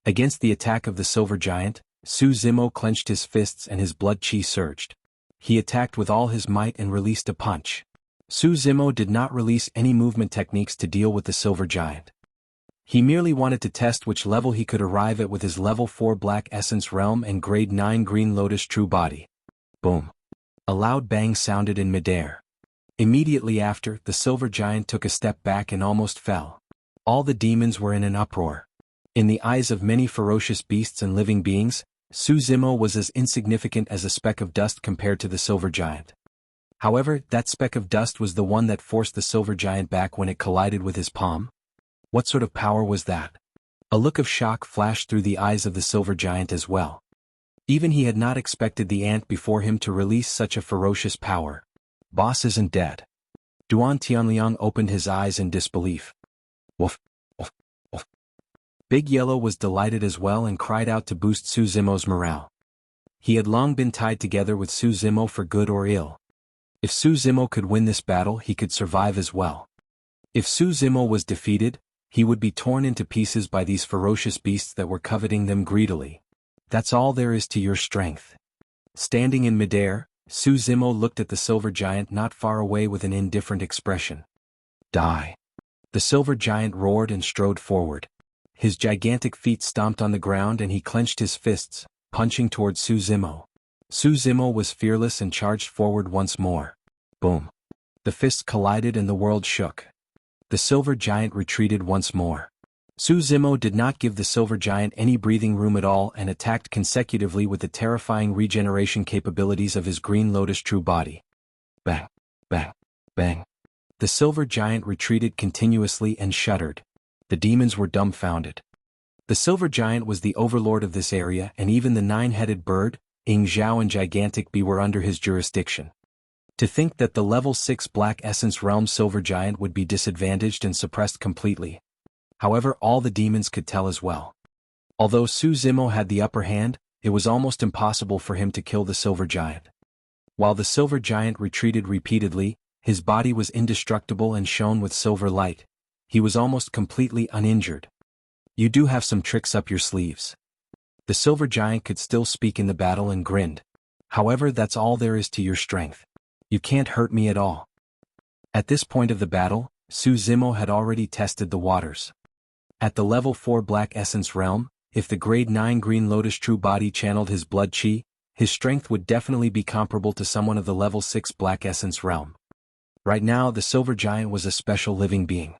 Against the attack of the silver giant, Su Zimo clenched his fists and his blood chi surged. He attacked with all his might and released a punch. Su Zimo did not release any movement techniques to deal with the silver giant. He merely wanted to test which level he could arrive at with his level 4 Black Essence Realm and grade 9 Green Lotus True Body. Boom. A loud bang sounded in midair. Immediately after, the silver giant took a step back and almost fell. All the demons were in an uproar. In the eyes of many ferocious beasts and living beings, Zimo was as insignificant as a speck of dust compared to the silver giant. However, that speck of dust was the one that forced the silver giant back when it collided with his palm. What sort of power was that? A look of shock flashed through the eyes of the silver giant as well. Even he had not expected the ant before him to release such a ferocious power. Boss isn't dead. Duan Tianliang opened his eyes in disbelief. Woof, woof, woof. Big Yellow was delighted as well and cried out to boost Zimo's morale. He had long been tied together with Zimo for good or ill. If Zimo could win this battle, he could survive as well. If Zimo was defeated, he would be torn into pieces by these ferocious beasts that were coveting them greedily. That's all there is to your strength. Standing in midair, Zimo looked at the silver giant not far away with an indifferent expression. Die. The silver giant roared and strode forward. His gigantic feet stomped on the ground and he clenched his fists, punching towards Zimo. Zimo was fearless and charged forward once more. Boom. The fists collided and the world shook. The silver giant retreated once more. Zimo did not give the silver giant any breathing room at all and attacked consecutively with the terrifying regeneration capabilities of his green lotus true body. Bang, bang, bang. The silver giant retreated continuously and shuddered. The demons were dumbfounded. The silver giant was the overlord of this area and even the nine-headed bird, Ing Zhao and Gigantic Bee were under his jurisdiction. To think that the level 6 Black Essence Realm silver giant would be disadvantaged and suppressed completely. However, all the demons could tell as well. Although Zimo had the upper hand, it was almost impossible for him to kill the silver giant. While the silver giant retreated repeatedly, his body was indestructible and shone with silver light. He was almost completely uninjured. You do have some tricks up your sleeves. The silver giant could still speak in the battle and grinned. However, that's all there is to your strength. You can't hurt me at all. At this point of the battle, Zimo had already tested the waters. At the level 4 Black Essence Realm, if the grade 9 Green Lotus True Body channeled his blood chi, his strength would definitely be comparable to someone of the level 6 Black Essence Realm. Right now, the silver giant was a special living being.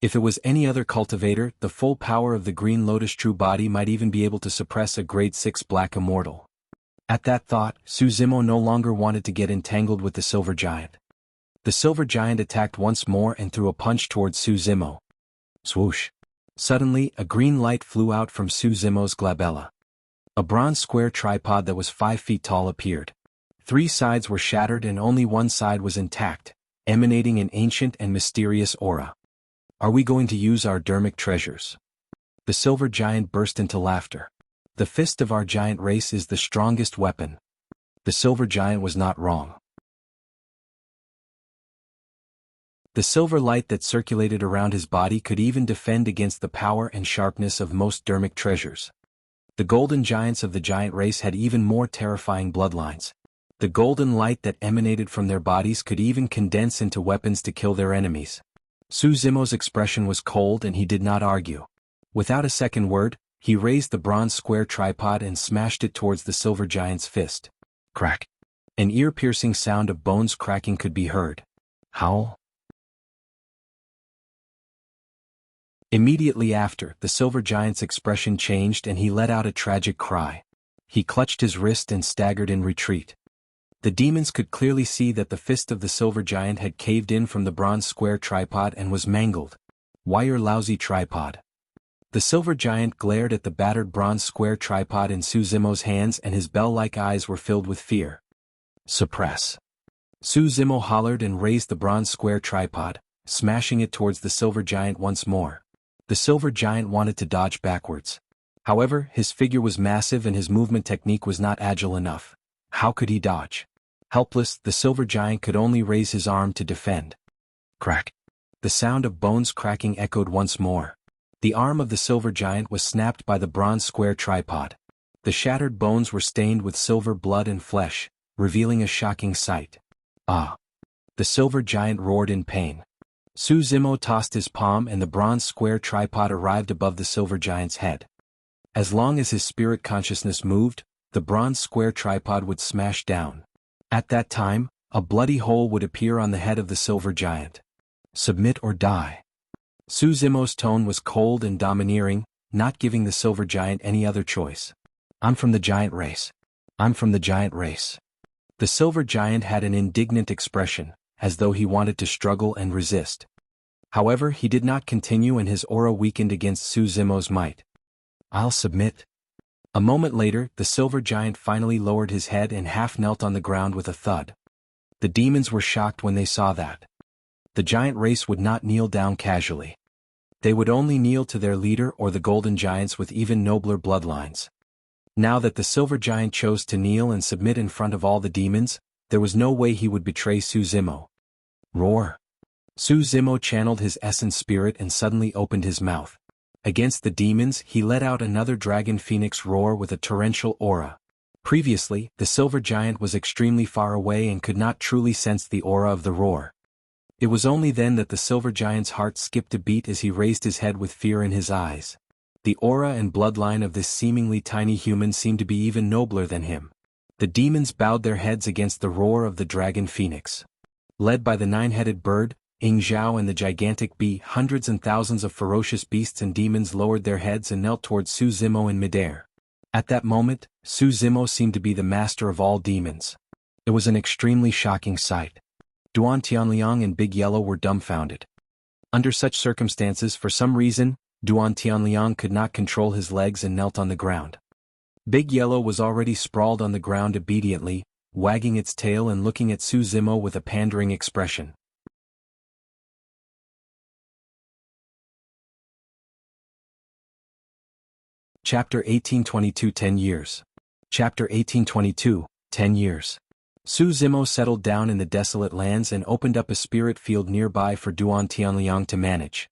If it was any other cultivator, the full power of the Green Lotus True Body might even be able to suppress a grade 6 Black Immortal. At that thought, Zimo no longer wanted to get entangled with the silver giant. The silver giant attacked once more and threw a punch towards Zimo. Swoosh. Suddenly, a green light flew out from Zimo's glabella. A bronze square tripod that was 5 feet tall appeared. 3 sides were shattered and only one side was intact, emanating an ancient and mysterious aura. Are we going to use our dermic treasures? The silver giant burst into laughter. The fist of our giant race is the strongest weapon. The silver giant was not wrong. The silver light that circulated around his body could even defend against the power and sharpness of most dermic treasures. The golden giants of the giant race had even more terrifying bloodlines. The golden light that emanated from their bodies could even condense into weapons to kill their enemies. Zimo's expression was cold and he did not argue. Without a second word, he raised the bronze square tripod and smashed it towards the silver giant's fist. Crack. An ear-piercing sound of bones cracking could be heard. Howl. Immediately after, the silver giant's expression changed and he let out a tragic cry. He clutched his wrist and staggered in retreat. The demons could clearly see that the fist of the silver giant had caved in from the bronze square tripod and was mangled. Why your lousy tripod? The silver giant glared at the battered bronze square tripod in Zimo's hands and his bell-like eyes were filled with fear. Suppress. Zimo hollered and raised the bronze square tripod, smashing it towards the silver giant once more. The silver giant wanted to dodge backwards. However, his figure was massive and his movement technique was not agile enough. How could he dodge? Helpless, the silver giant could only raise his arm to defend. Crack. The sound of bones cracking echoed once more. The arm of the silver giant was snapped by the bronze square tripod. The shattered bones were stained with silver blood and flesh, revealing a shocking sight. Ah! The silver giant roared in pain. Zimo tossed his palm and the bronze square tripod arrived above the silver giant's head. As long as his spirit consciousness moved, the bronze square tripod would smash down. At that time, a bloody hole would appear on the head of the silver giant. Submit or die. Su Zimo's tone was cold and domineering, not giving the silver giant any other choice. I'm from the giant race. I'm from the giant race. The silver giant had an indignant expression, as though he wanted to struggle and resist. However, he did not continue and his aura weakened against Su Zimo's might. I'll submit. A moment later, the silver giant finally lowered his head and half knelt on the ground with a thud. The demons were shocked when they saw that. The giant race would not kneel down casually. They would only kneel to their leader or the golden giants with even nobler bloodlines. Now that the silver giant chose to kneel and submit in front of all the demons, there was no way he would betray Su Zimo. Roar! Su Zimo channeled his essence spirit and suddenly opened his mouth. Against the demons, he let out another dragon phoenix roar with a torrential aura. Previously, the silver giant was extremely far away and could not truly sense the aura of the roar. It was only then that the silver giant's heart skipped a beat as he raised his head with fear in his eyes. The aura and bloodline of this seemingly tiny human seemed to be even nobler than him. The demons bowed their heads against the roar of the dragon phoenix. Led by the nine-headed bird, Ying Zhao and the gigantic bee, hundreds and thousands of ferocious beasts and demons lowered their heads and knelt towards Su Zimo in midair. At that moment, Su Zimo seemed to be the master of all demons. It was an extremely shocking sight. Duan Tianliang and Big Yellow were dumbfounded. Under such circumstances, for some reason, Duan Tianliang could not control his legs and knelt on the ground. Big Yellow was already sprawled on the ground obediently, wagging its tail and looking at Su Zimo with a pandering expression. Chapter 1822 10 Years. Chapter 1822, 10 Years. Su Zimo settled down in the desolate lands and opened up a spirit field nearby for Duan Tianliang to manage.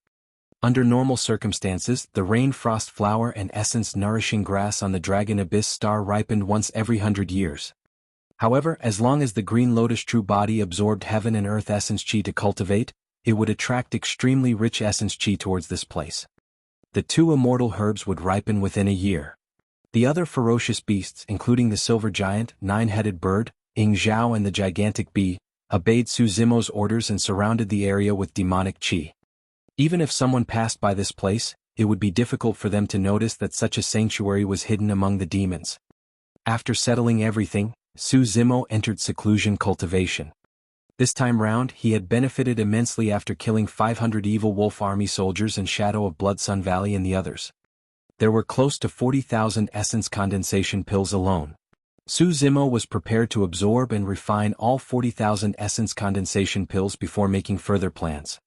Under normal circumstances, the rain frost flower and essence-nourishing grass on the Dragon Abyss star ripened once every 100 years. However, as long as the green lotus true body absorbed heaven and earth essence chi to cultivate, it would attract extremely rich essence chi towards this place. The two immortal herbs would ripen within a year. The other ferocious beasts, including the silver giant, nine-headed bird, Ying Zhao and the gigantic bee, obeyed Su Zimo's orders and surrounded the area with demonic chi. Even if someone passed by this place, it would be difficult for them to notice that such a sanctuary was hidden among the demons. After settling everything, Su Zimo entered seclusion cultivation. This time round, he had benefited immensely after killing 500 evil wolf army soldiers and Shadow of Blood Sun Valley and the others. There were close to 40,000 essence condensation pills alone. Su Zimo was prepared to absorb and refine all 40,000 essence condensation pills before making further plans.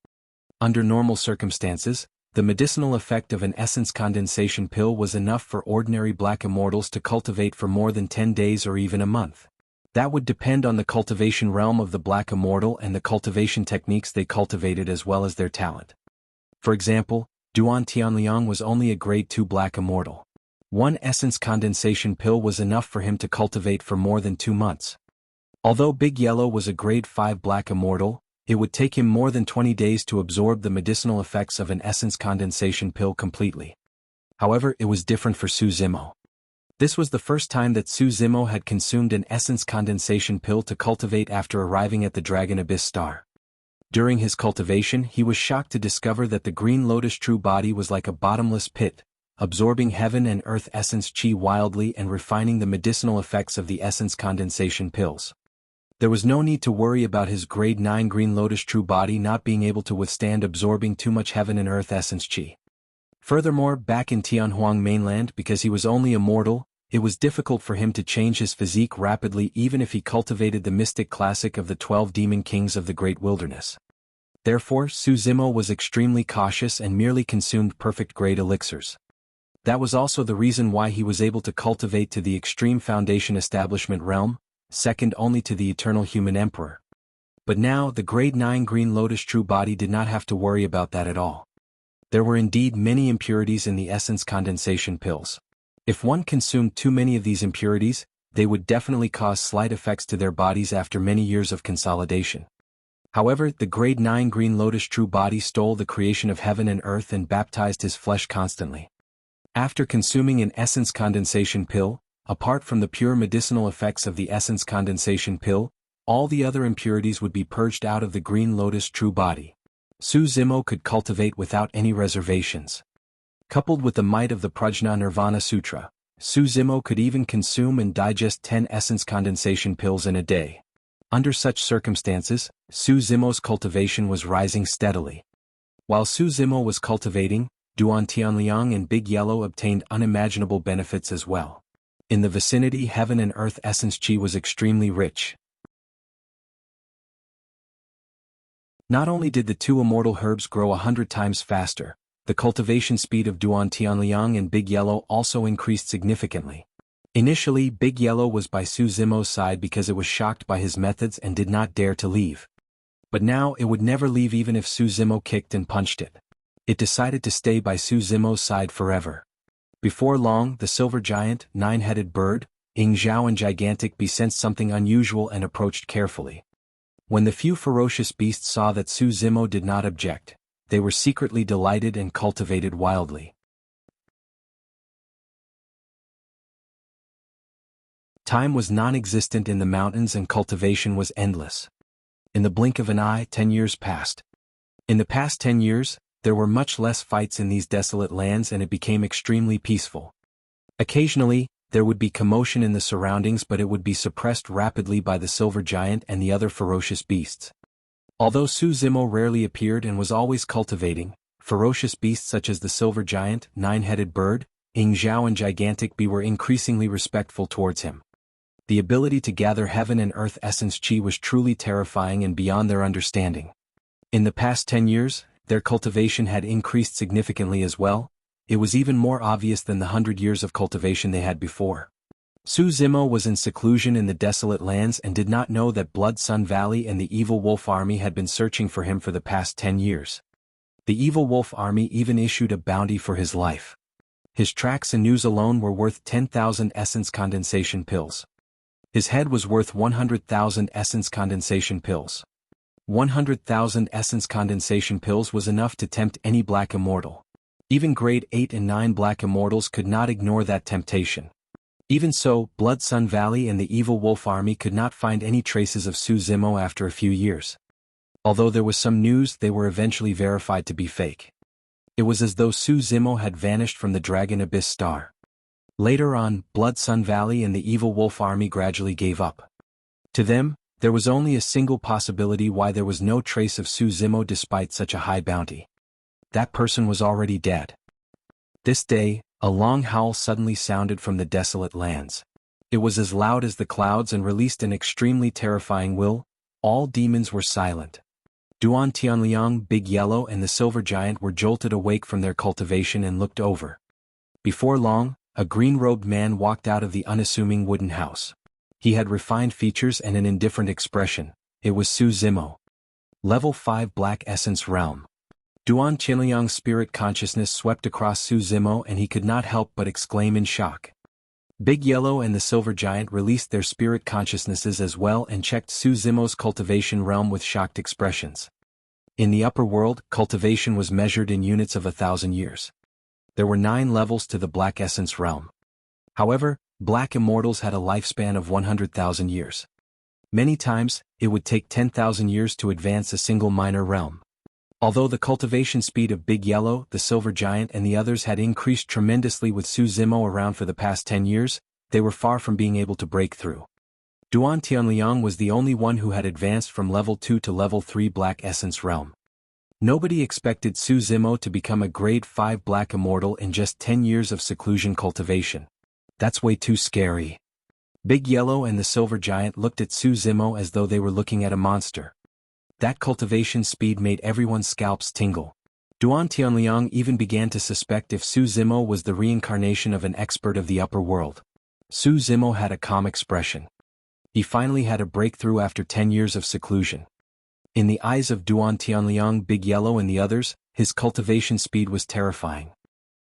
Under normal circumstances, the medicinal effect of an essence condensation pill was enough for ordinary black immortals to cultivate for more than 10 days or even a month. That would depend on the cultivation realm of the black immortal and the cultivation techniques they cultivated as well as their talent. For example, Duan Tianliang was only a grade 2 black immortal. One essence condensation pill was enough for him to cultivate for more than 2 months. Although Big Yellow was a grade 5 black immortal, it would take him more than 20 days to absorb the medicinal effects of an essence condensation pill completely. However, it was different for Su Zimo. This was the first time that Su Zimo had consumed an essence condensation pill to cultivate after arriving at the Dragon Abyss star. During his cultivation, he was shocked to discover that the green lotus true body was like a bottomless pit, absorbing heaven and earth essence chi wildly and refining the medicinal effects of the essence condensation pills. There was no need to worry about his grade 9 green lotus true body not being able to withstand absorbing too much heaven and earth essence chi. Furthermore, back in Tianhuang mainland, because he was only a mortal, it was difficult for him to change his physique rapidly even if he cultivated the mystic classic of the 12 demon kings of the great wilderness. Therefore, Su Zimo was extremely cautious and merely consumed perfect grade elixirs. That was also the reason why he was able to cultivate to the extreme foundation establishment realm, second only to the eternal human emperor. But now, the grade 9 green lotus true body did not have to worry about that at all. There were indeed many impurities in the essence condensation pills. If one consumed too many of these impurities, they would definitely cause slight effects to their bodies after many years of consolidation. However, the grade 9 green lotus true body stole the creation of heaven and earth and baptized his flesh constantly. After consuming an essence condensation pill, apart from the pure medicinal effects of the essence condensation pill, all the other impurities would be purged out of the green lotus true body. Su Zimo could cultivate without any reservations. Coupled with the might of the Prajna Nirvana Sutra, Su Zimo could even consume and digest 10 essence condensation pills in a day. Under such circumstances, Su Zimo's cultivation was rising steadily. While Su Zimo was cultivating, Duan Tianliang and Big Yellow obtained unimaginable benefits as well. In the vicinity, heaven and earth essence qi was extremely rich. Not only did the two immortal herbs grow 100 times faster, the cultivation speed of Duan Tianliang and Big Yellow also increased significantly. Initially, Big Yellow was by Su Zimo's side because it was shocked by his methods and did not dare to leave. But now it would never leave even if Su Zimo kicked and punched it. It decided to stay by Su Zimo's side forever. Before long, the silver giant, nine-headed bird, Ying Zhao and Gigantic Bee sensed something unusual and approached carefully. When the few ferocious beasts saw that Su Zimo did not object, they were secretly delighted and cultivated wildly. Time was non-existent in the mountains and cultivation was endless. In the blink of an eye, 10 years passed. In the past 10 years, there were much less fights in these desolate lands and it became extremely peaceful. Occasionally, there would be commotion in the surroundings, but it would be suppressed rapidly by the silver giant and the other ferocious beasts. Although Su Zimo rarely appeared and was always cultivating, ferocious beasts such as the silver giant, nine-headed bird, Ying Zhao and Gigantic Bee were increasingly respectful towards him. The ability to gather heaven and earth essence qi was truly terrifying and beyond their understanding. In the past 10 years, their cultivation had increased significantly as well. It was even more obvious than the 100 years of cultivation they had before. Su Zimo was in seclusion in the desolate lands and did not know that Blood Sun Valley and the Evil Wolf Army had been searching for him for the past 10 years. The Evil Wolf Army even issued a bounty for his life. His tracks and news alone were worth 10,000 essence condensation pills. His head was worth 100,000 essence condensation pills. 100,000 essence condensation pills was enough to tempt any black immortal. Even grade 8 and 9 black immortals could not ignore that temptation. Even so, Blood Sun Valley and the Evil Wolf Army could not find any traces of Su Zimo after a few years. Although there was some news, they were eventually verified to be fake. It was as though Su Zimo had vanished from the Dragon Abyss star. Later on, Blood Sun Valley and the Evil Wolf Army gradually gave up. To them, there was only a single possibility why there was no trace of Su Zimo despite such a high bounty. That person was already dead. This day, a long howl suddenly sounded from the desolate lands. It was as loud as the clouds and released an extremely terrifying wail. All demons were silent. Duan Tianliang, Big Yellow and the Silver Giant were jolted awake from their cultivation and looked over. Before long, a green-robed man walked out of the unassuming wooden house. He had refined features and an indifferent expression. It was Su Zimo. Level 5 Black Essence Realm. Duan Tianliang's spirit consciousness swept across Su Zimo and he could not help but exclaim in shock. Big Yellow and the Silver Giant released their spirit consciousnesses as well and checked Su Zimo's cultivation realm with shocked expressions. In the upper world, cultivation was measured in units of 1,000 years. There were 9 levels to the Black Essence realm. However, black immortals had a lifespan of 100,000 years. Many times, it would take 10,000 years to advance a single minor realm. Although the cultivation speed of Big Yellow, the Silver Giant and the others had increased tremendously with Su Zimo around for the past 10 years, they were far from being able to break through. Duan Tianliang was the only one who had advanced from level 2 to level 3 Black Essence realm. Nobody expected Su Zimo to become a grade 5 black immortal in just 10 years of seclusion cultivation. That's way too scary. Big Yellow and the Silver Giant looked at Su Zimo as though they were looking at a monster. That cultivation speed made everyone's scalps tingle. Duan Tianliang even began to suspect if Su Zimo was the reincarnation of an expert of the upper world. Su Zimo had a calm expression. He finally had a breakthrough after 10 years of seclusion. In the eyes of Duan Tianliang, Big Yellow and the others, his cultivation speed was terrifying.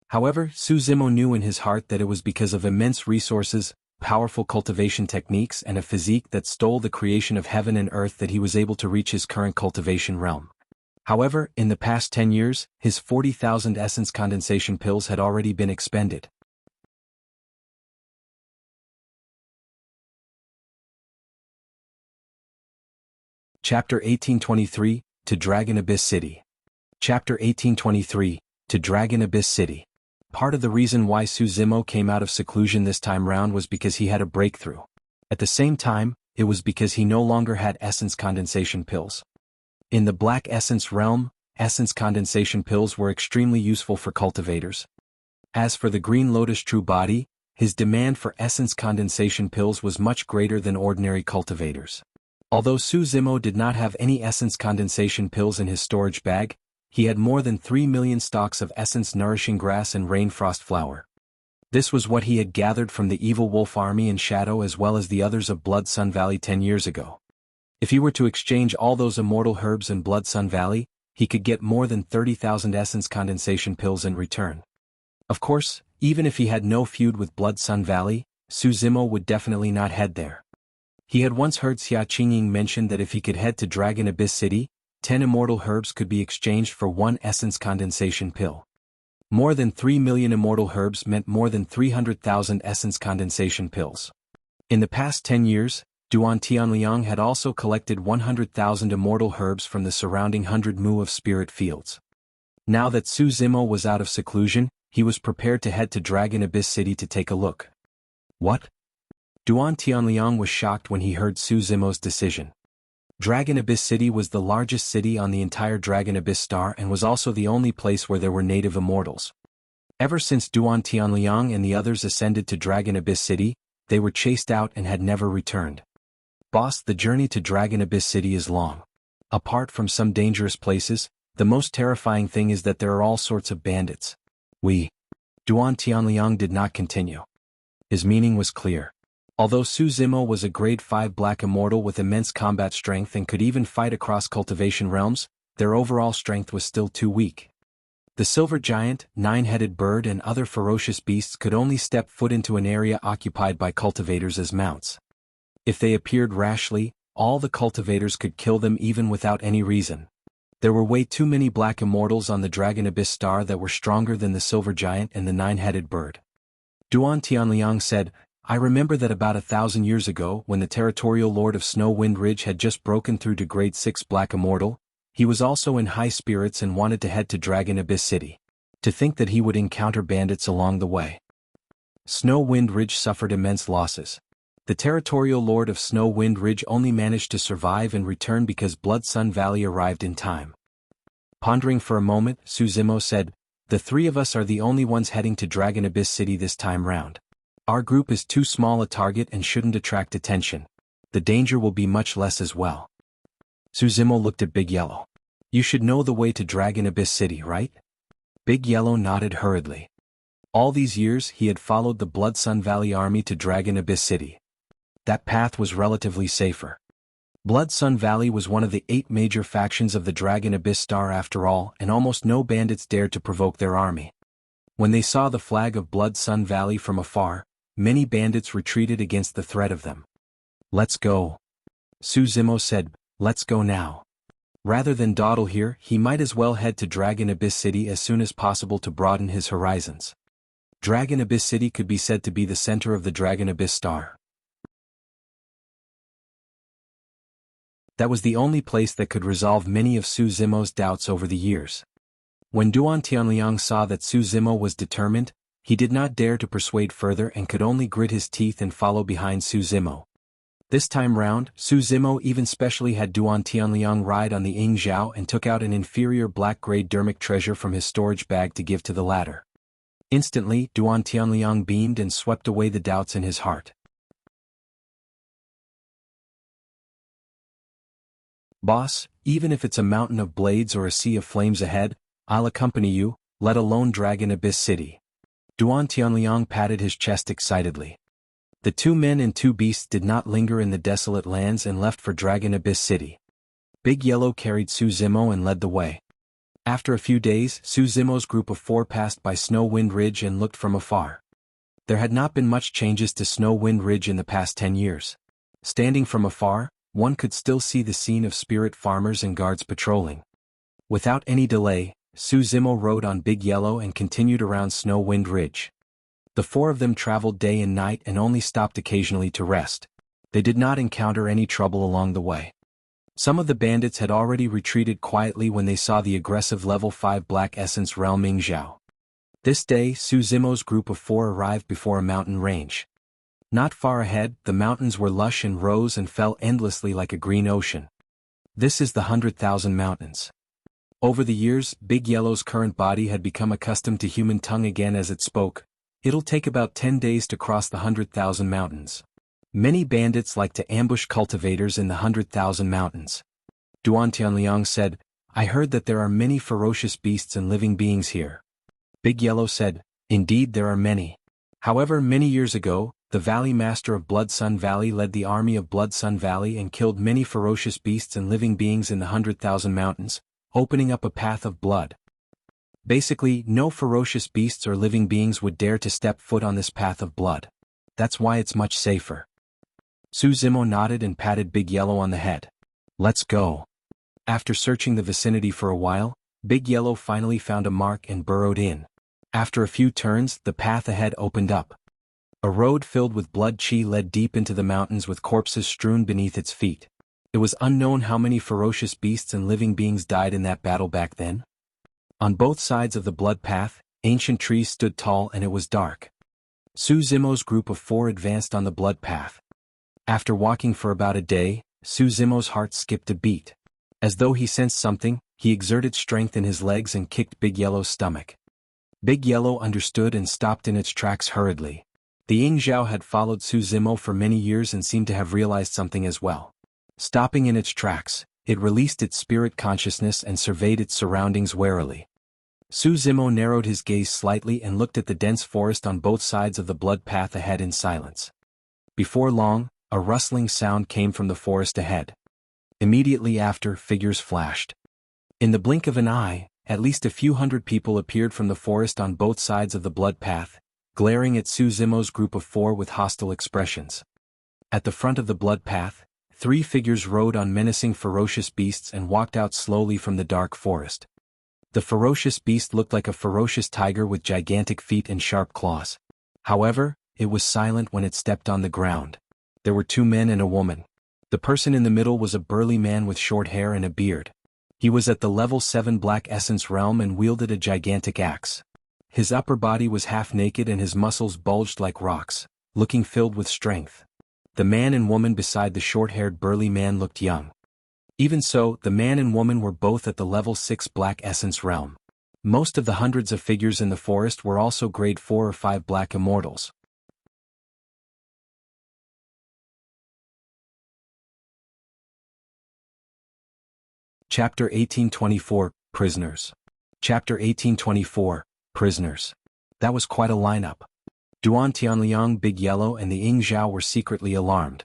However, Su Zimo knew in his heart that it was because of immense resources, powerful cultivation techniques and a physique that stole the creation of heaven and earth that he was able to reach his current cultivation realm. However, in the past 10 years, his 40,000 essence condensation pills had already been expended. Chapter 1823, to Dragon Abyss City. Chapter 1823, to Dragon Abyss City. Part of the reason why Su Zimo came out of seclusion this time round was because he had a breakthrough. At the same time, it was because he no longer had essence condensation pills. In the Black Essence realm, essence condensation pills were extremely useful for cultivators. As for the Green Lotus True Body, his demand for essence condensation pills was much greater than ordinary cultivators. Although Su Zimo did not have any essence condensation pills in his storage bag, he had more than 3 million stalks of essence nourishing grass and rainfrost flower. This was what he had gathered from the Evil Wolf Army in Shadow as well as the others of Blood Sun Valley 10 years ago. If he were to exchange all those immortal herbs in Blood Sun Valley, he could get more than 30,000 essence condensation pills in return. Of course, even if he had no feud with Blood Sun Valley, Su Zimo would definitely not head there. He had once heard Xuanyang mention that if he could head to Dragon Abyss City, 10 immortal herbs could be exchanged for 1 essence condensation pill. More than 3 million immortal herbs meant more than 300,000 essence condensation pills. In the past 10 years, Duan Tianliang had also collected 100,000 immortal herbs from the surrounding 100 mu of spirit fields. Now that Su Zimo was out of seclusion, he was prepared to head to Dragon Abyss City to take a look. What? Duan Tianliang was shocked when he heard Su Zimo's decision. Dragon Abyss City was the largest city on the entire Dragon Abyss Star and was also the only place where there were native immortals. Ever since Duan Tianliang and the others ascended to Dragon Abyss City, they were chased out and had never returned. Boss, the journey to Dragon Abyss City is long. Apart from some dangerous places, the most terrifying thing is that there are all sorts of bandits. Duan Tianliang did not continue. His meaning was clear. Although Su Zimo was a grade 5 black immortal with immense combat strength and could even fight across cultivation realms, their overall strength was still too weak. The silver giant, 9-headed bird and other ferocious beasts could only step foot into an area occupied by cultivators as mounts. If they appeared rashly, all the cultivators could kill them even without any reason. There were way too many black immortals on the Dragon Abyss Star that were stronger than the silver giant and the 9-headed bird. Duan Tianliang said, I remember that about 1,000 years ago, when the territorial lord of Snow Wind Ridge had just broken through to grade 6 black immortal, he was also in high spirits and wanted to head to Dragon Abyss City. To think that he would encounter bandits along the way. Snow Wind Ridge suffered immense losses. The territorial lord of Snow Wind Ridge only managed to survive and return because Blood Sun Valley arrived in time. Pondering for a moment, Su Zimo said, the 3 of us are the only ones heading to Dragon Abyss City this time round. Our group is too small a target and shouldn't attract attention. The danger will be much less as well. Su Zimo looked at Big Yellow. You should know the way to Dragon Abyss City, right? Big Yellow nodded hurriedly. All these years he had followed the Blood Sun Valley army to Dragon Abyss City. That path was relatively safer. Blood Sun Valley was one of the 8 major factions of the Dragon Abyss Star after all, and almost no bandits dared to provoke their army. When they saw the flag of Blood Sun Valley from afar, many bandits retreated against the threat of them. Let's go. Su Zimo said, let's go now. Rather than dawdle here, he might as well head to Dragon Abyss City as soon as possible to broaden his horizons. Dragon Abyss City could be said to be the center of the Dragon Abyss Star. That was the only place that could resolve many of Su Zimo's doubts over the years. When Duan Tianliang saw that Su Zimo was determined, he did not dare to persuade further and could only grit his teeth and follow behind Su Zimo. This time round, Su Zimo even specially had Duan Tianliang ride on the Ying Zhao and took out an inferior black-grade dermic treasure from his storage bag to give to the latter. Instantly, Duan Tianliang beamed and swept away the doubts in his heart. Boss, even if it's a mountain of blades or a sea of flames ahead, I'll accompany you, let alone Dragon Abyss City. Duan Tianliang patted his chest excitedly. The 2 men and 2 beasts did not linger in the desolate lands and left for Dragon Abyss City. Big Yellow carried Su Zimo and led the way. After a few days, Su Zimo's group of 4 passed by Snow Wind Ridge and looked from afar. There had not been much changes to Snow Wind Ridge in the past 10 years. Standing from afar, one could still see the scene of spirit farmers and guards patrolling. Without any delay, Su Zimo rode on Big Yellow and continued around Snow Wind Ridge. The 4 of them traveled day and night and only stopped occasionally to rest. They did not encounter any trouble along the way. Some of the bandits had already retreated quietly when they saw the aggressive level 5 Black Essence realm Mingzhao. This day, Su Zimo's group of 4 arrived before a mountain range. Not far ahead, the mountains were lush and rose and fell endlessly like a green ocean. This is the 100,000 Mountains. Over the years, Big Yellow's current body had become accustomed to human tongue again as it spoke. It'll take about 10 days to cross the 100,000 Mountains. Many bandits like to ambush cultivators in the 100,000 Mountains. Xuanyang said, I heard that there are many ferocious beasts and living beings here. Big Yellow said, indeed there are many. However, many years ago, the Valley Master of Blood Sun Valley led the army of Blood Sun Valley and killed many ferocious beasts and living beings in the 100,000 Mountains, opening up a path of blood. Basically, no ferocious beasts or living beings would dare to step foot on this path of blood. That's why it's much safer. Su Zimo nodded and patted Big Yellow on the head. Let's go. After searching the vicinity for a while, Big Yellow finally found a mark and burrowed in. After a few turns, the path ahead opened up. A road filled with blood chi led deep into the mountains with corpses strewn beneath its feet. It was unknown how many ferocious beasts and living beings died in that battle back then. On both sides of the blood path, ancient trees stood tall and it was dark. Su Zimo's group of 4 advanced on the blood path. After walking for about a day, Su Zimo's heart skipped a beat. As though he sensed something, he exerted strength in his legs and kicked Big Yellow's stomach. Big Yellow understood and stopped in its tracks hurriedly. The Yingzhao had followed Su Zimo for many years and seemed to have realized something as well. Stopping in its tracks, it released its spirit consciousness and surveyed its surroundings warily. Su Zimo narrowed his gaze slightly and looked at the dense forest on both sides of the blood path ahead in silence. Before long, a rustling sound came from the forest ahead. Immediately after, figures flashed. In the blink of an eye, at least a few hundred people appeared from the forest on both sides of the blood path, glaring at Su Zimo's group of 4 with hostile expressions. At the front of the blood path, 3 figures rode on menacing ferocious beasts and walked out slowly from the dark forest. The ferocious beast looked like a ferocious tiger with gigantic feet and sharp claws. However, it was silent when it stepped on the ground. There were 2 men and a woman. The person in the middle was a burly man with short hair and a beard. He was at the level 7 Black Essence realm and wielded a gigantic axe. His upper body was half naked and his muscles bulged like rocks, looking filled with strength. The man and woman beside the short-haired burly man looked young. Even so, the man and woman were both at the level 6 Black Essence realm. Most of the hundreds of figures in the forest were also grade 4 or 5 Black Immortals. Chapter 1824, Prisoners. Chapter 1824, Prisoners. That was quite a lineup. Duan Tianliang, Big Yellow and the Yingzhao were secretly alarmed.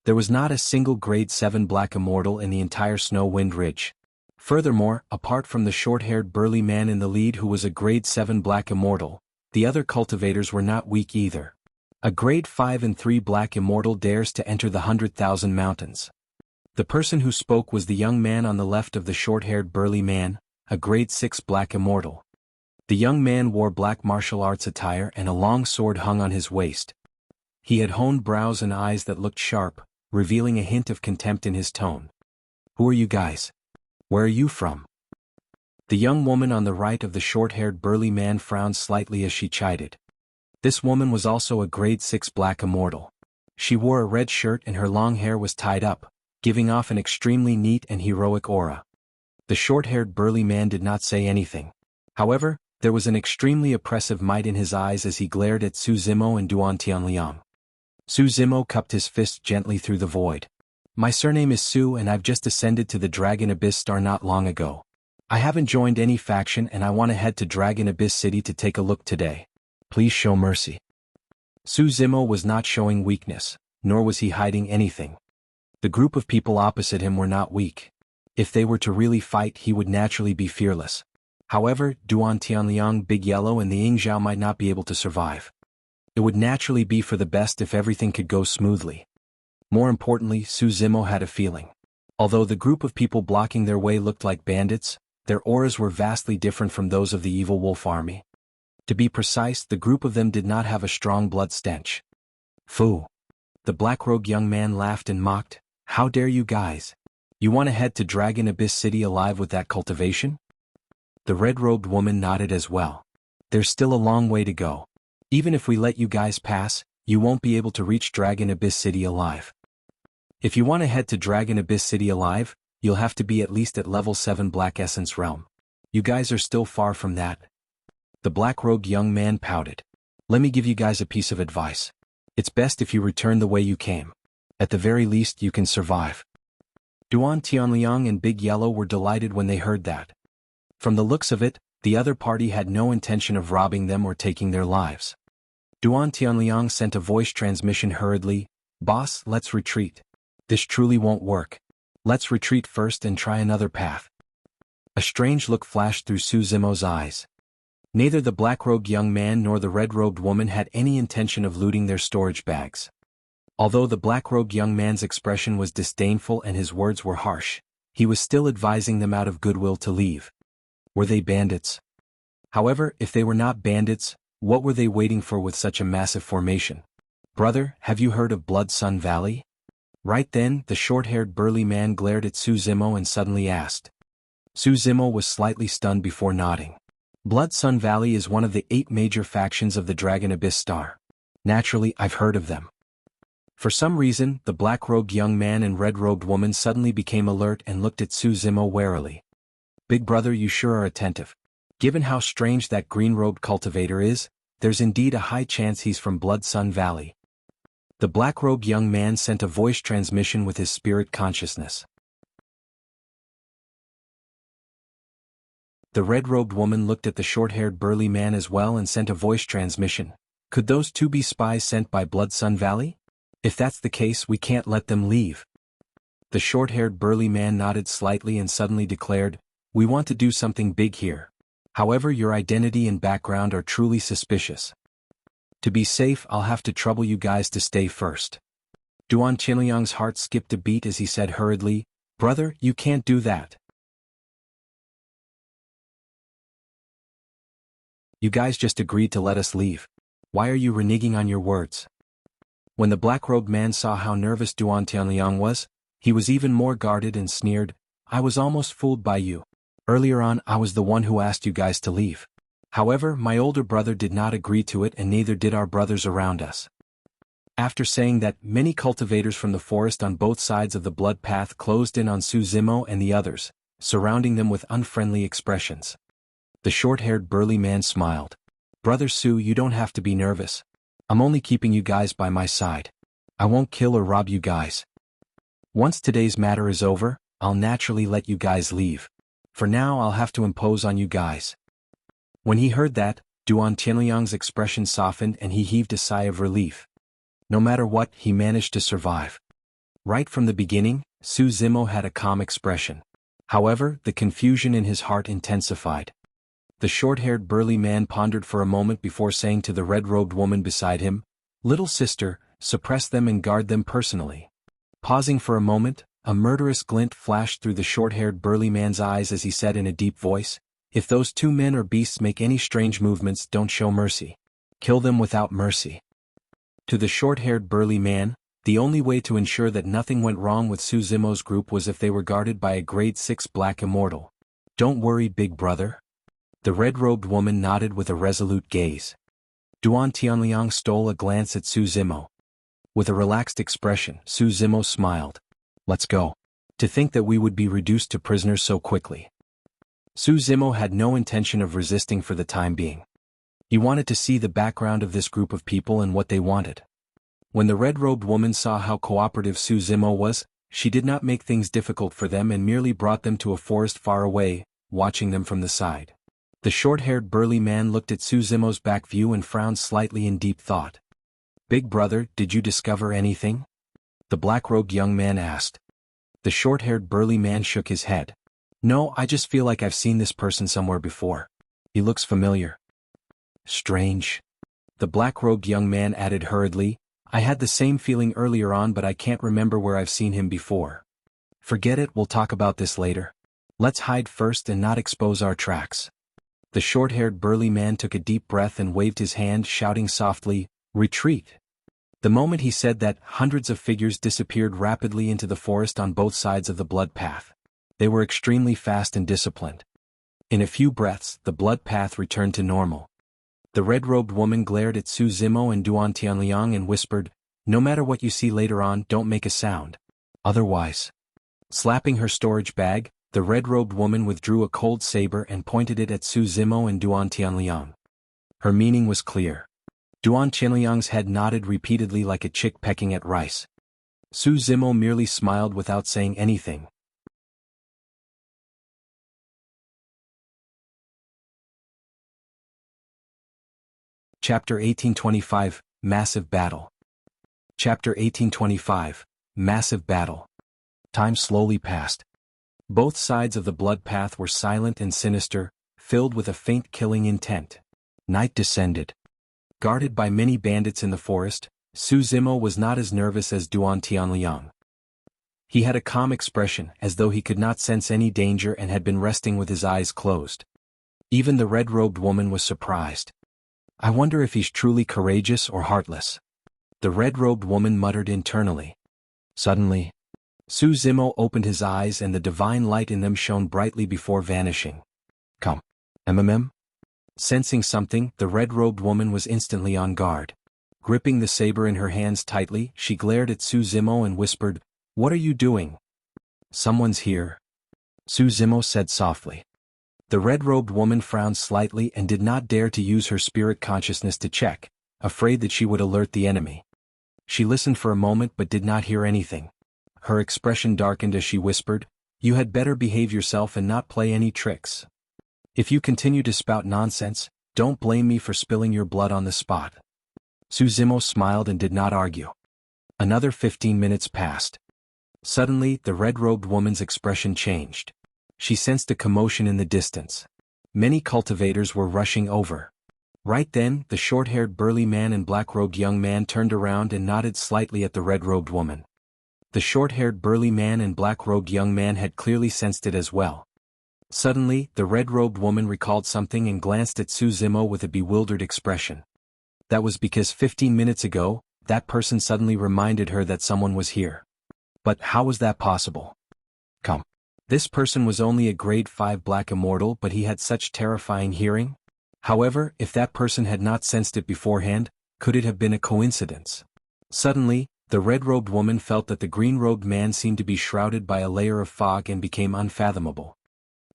There was not a single grade 7 Black Immortal in the entire Snow Wind Ridge. Furthermore, apart from the short-haired burly man in the lead who was a grade 7 Black Immortal, the other cultivators were not weak either. A grade 5 and 3 Black Immortal dares to enter the 100,000 Mountains. The person who spoke was the young man on the left of the short-haired burly man, a grade 6 Black Immortal. The young man wore black martial arts attire and a long sword hung on his waist. He had honed brows and eyes that looked sharp, revealing a hint of contempt in his tone. Who are you guys? Where are you from? The young woman on the right of the short-haired burly man frowned slightly as she chided. This woman was also a grade 6 Black Immortal. She wore a red shirt and her long hair was tied up, giving off an extremely neat and heroic aura. The short-haired burly man did not say anything. However, there was an extremely oppressive might in his eyes as he glared at Su Zimo and Duan Tianliang. Su Zimo cupped his fist gently through the void. My surname is Su and I've just ascended to the Dragon Abyss Star not long ago. I haven't joined any faction and I want to head to Dragon Abyss City to take a look today. Please show mercy. Su Zimo was not showing weakness, nor was he hiding anything. The group of people opposite him were not weak. If they were to really fight, he would naturally be fearless. However, Duan Tianliang, Big Yellow and the Yingzhao might not be able to survive. It would naturally be for the best if everything could go smoothly. More importantly, Su Zimo had a feeling. Although the group of people blocking their way looked like bandits, their auras were vastly different from those of the evil wolf army. To be precise, the group of them did not have a strong blood stench. Foo! The black-robed young man laughed and mocked. How dare you guys? You want to head to Dragon Abyss City alive with that cultivation? The red-robed woman nodded as well. There's still a long way to go. Even if we let you guys pass, you won't be able to reach Dragon Abyss City alive. If you want to head to Dragon Abyss City alive, you'll have to be at least at level 7 Black Essence Realm. You guys are still far from that. The black-robed young man pouted. Let me give you guys a piece of advice. It's best if you return the way you came. At the very least you can survive. Duan Tianliang and Big Yellow were delighted when they heard that. From the looks of it, the other party had no intention of robbing them or taking their lives. Duan Tianliang sent a voice transmission hurriedly, "Boss, let's retreat. This truly won't work. Let's retreat first and try another path." A strange look flashed through Su Zimo's eyes. Neither the black-robed young man nor the red-robed woman had any intention of looting their storage bags. Although the black-robed young man's expression was disdainful and his words were harsh, he was still advising them out of goodwill to leave. Were they bandits? However, if they were not bandits, what were they waiting for with such a massive formation? "Brother, have you heard of Blood Sun Valley?" Right then, the short-haired burly man glared at Su Zimo and suddenly asked. Su Zimo was slightly stunned before nodding. Blood Sun Valley is one of the 8 major factions of the Dragon Abyss Star. Naturally, I've heard of them. For some reason, the black-robed young man and red-robed woman suddenly became alert and looked at Su Zimo warily. "Big brother, you sure are attentive. Given how strange that green-robed cultivator is, there's indeed a high chance he's from Blood Sun Valley." The black-robed young man sent a voice transmission with his spirit consciousness. The red-robed woman looked at the short-haired burly man as well and sent a voice transmission. Could those two be spies sent by Blood Sun Valley? If that's the case, we can't let them leave. The short-haired burly man nodded slightly and suddenly declared, "We want to do something big here. However, your identity and background are truly suspicious. To be safe, I'll have to trouble you guys to stay first." Duan Qinliang's heart skipped a beat as he said hurriedly, "Brother, you can't do that. You guys just agreed to let us leave. Why are you reneging on your words?" When the black-robed man saw how nervous Duan Tianliang was, he was even more guarded and sneered, "I was almost fooled by you. Earlier on, I was the one who asked you guys to leave. However, my older brother did not agree to it and neither did our brothers around us." After saying that, many cultivators from the forest on both sides of the blood path closed in on Su Zimo and the others, surrounding them with unfriendly expressions. The short-haired burly man smiled. "Brother Su, you don't have to be nervous. I'm only keeping you guys by my side. I won't kill or rob you guys. Once today's matter is over, I'll naturally let you guys leave. For now, I'll have to impose on you guys." When he heard that, Duan Tianliang's expression softened and he heaved a sigh of relief. No matter what, he managed to survive. Right from the beginning, Su Zimo had a calm expression. However, the confusion in his heart intensified. The short-haired burly man pondered for a moment before saying to the red-robed woman beside him, "Little sister, suppress them and guard them personally." Pausing for a moment, a murderous glint flashed through the short-haired burly man's eyes as he said in a deep voice, "If those 2 men or beasts make any strange movements, don't show mercy. Kill them without mercy." To the short-haired burly man, the only way to ensure that nothing went wrong with Su Zimo's group was if they were guarded by a grade 6 black immortal. "Don't worry, big brother." The red-robed woman nodded with a resolute gaze. Duan Tianliang stole a glance at Su Zimo. With a relaxed expression, Su Zimo smiled. "Let's go. To think that we would be reduced to prisoners so quickly." Su Zimo had no intention of resisting for the time being. He wanted to see the background of this group of people and what they wanted. When the red-robed woman saw how cooperative Su Zimo was, she did not make things difficult for them and merely brought them to a forest far away, watching them from the side. The short-haired burly man looked at Su Zimo's back view and frowned slightly in deep thought. "Big brother, did you discover anything?" the black-robed young man asked. The short-haired burly man shook his head. "No, I just feel like I've seen this person somewhere before. He looks familiar." "Strange." The black-robed young man added hurriedly, "I had the same feeling earlier on but I can't remember where I've seen him before." "Forget it, we'll talk about this later. Let's hide first and not expose our tracks." The short-haired burly man took a deep breath and waved his hand, shouting softly, "Retreat!" The moment he said that, hundreds of figures disappeared rapidly into the forest on both sides of the blood path. They were extremely fast and disciplined. In a few breaths, the blood path returned to normal. The red-robed woman glared at Su Zimo and Duan Tianliang and whispered, "No matter what you see later on, don't make a sound. Otherwise." Slapping her storage bag, the red-robed woman withdrew a cold saber and pointed it at Su Zimo and Duan Tianliang. Her meaning was clear. Duan Tianliang's head nodded repeatedly like a chick pecking at rice. Su Zimo merely smiled without saying anything. Chapter 1825, Massive Battle. Chapter 1825, Massive Battle. Time slowly passed. Both sides of the blood path were silent and sinister, filled with a faint killing intent. Night descended. Guarded by many bandits in the forest, Su Zimo was not as nervous as Duan Tianliang. He had a calm expression, as though he could not sense any danger and had been resting with his eyes closed. Even the red-robed woman was surprised. "I wonder if he's truly courageous or heartless," the red-robed woman muttered internally. Suddenly, Su Zimo opened his eyes and the divine light in them shone brightly before vanishing. "Come. MMM?" Sensing something, the red-robed woman was instantly on guard. Gripping the saber in her hands tightly, she glared at Su Zimo and whispered, "What are you doing?" "Someone's here," Su Zimo said softly. The red-robed woman frowned slightly and did not dare to use her spirit consciousness to check, afraid that she would alert the enemy. She listened for a moment but did not hear anything. Her expression darkened as she whispered, "You had better behave yourself and not play any tricks. If you continue to spout nonsense, don't blame me for spilling your blood on the spot." Su Zimo smiled and did not argue. Another 15 minutes passed. Suddenly, the red-robed woman's expression changed. She sensed a commotion in the distance. Many cultivators were rushing over. Right then, the short-haired burly man and black-robed young man turned around and nodded slightly at the red-robed woman. The short-haired burly man and black-robed young man had clearly sensed it as well. Suddenly, the red-robed woman recalled something and glanced at Su Zimo with a bewildered expression. That was because 15 minutes ago, that person suddenly reminded her that someone was here. But how was that possible? Come. This person was only a grade 5 black immortal, but he had such terrifying hearing. However, if that person had not sensed it beforehand, could it have been a coincidence? Suddenly, the red-robed woman felt that the green-robed man seemed to be shrouded by a layer of fog and became unfathomable.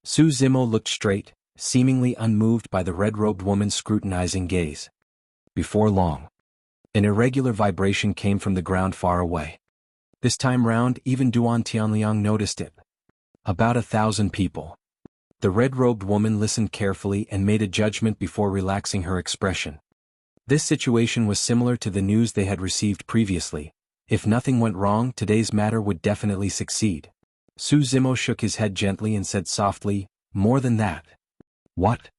Su Zimo looked straight, seemingly unmoved by the red-robed woman's scrutinizing gaze. Before long, an irregular vibration came from the ground far away. This time round, even Duan Tianliang noticed it. About 1,000 people. The red-robed woman listened carefully and made a judgment before relaxing her expression. This situation was similar to the news they had received previously. If nothing went wrong, today's matter would definitely succeed. Su Zimo shook his head gently and said softly, "More than that." "What?"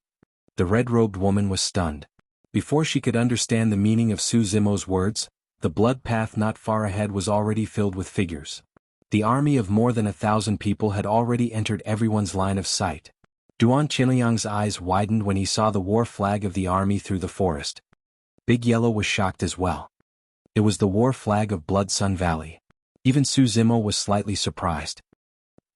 The red-robed woman was stunned. Before she could understand the meaning of Su Zimo's words, the blood path not far ahead was already filled with figures. The army of more than 1,000 people had already entered everyone's line of sight. Duan Qinliang's eyes widened when he saw the war flag of the army through the forest. Big Yellow was shocked as well. It was the war flag of Blood Sun Valley. Even Su Zimo was slightly surprised.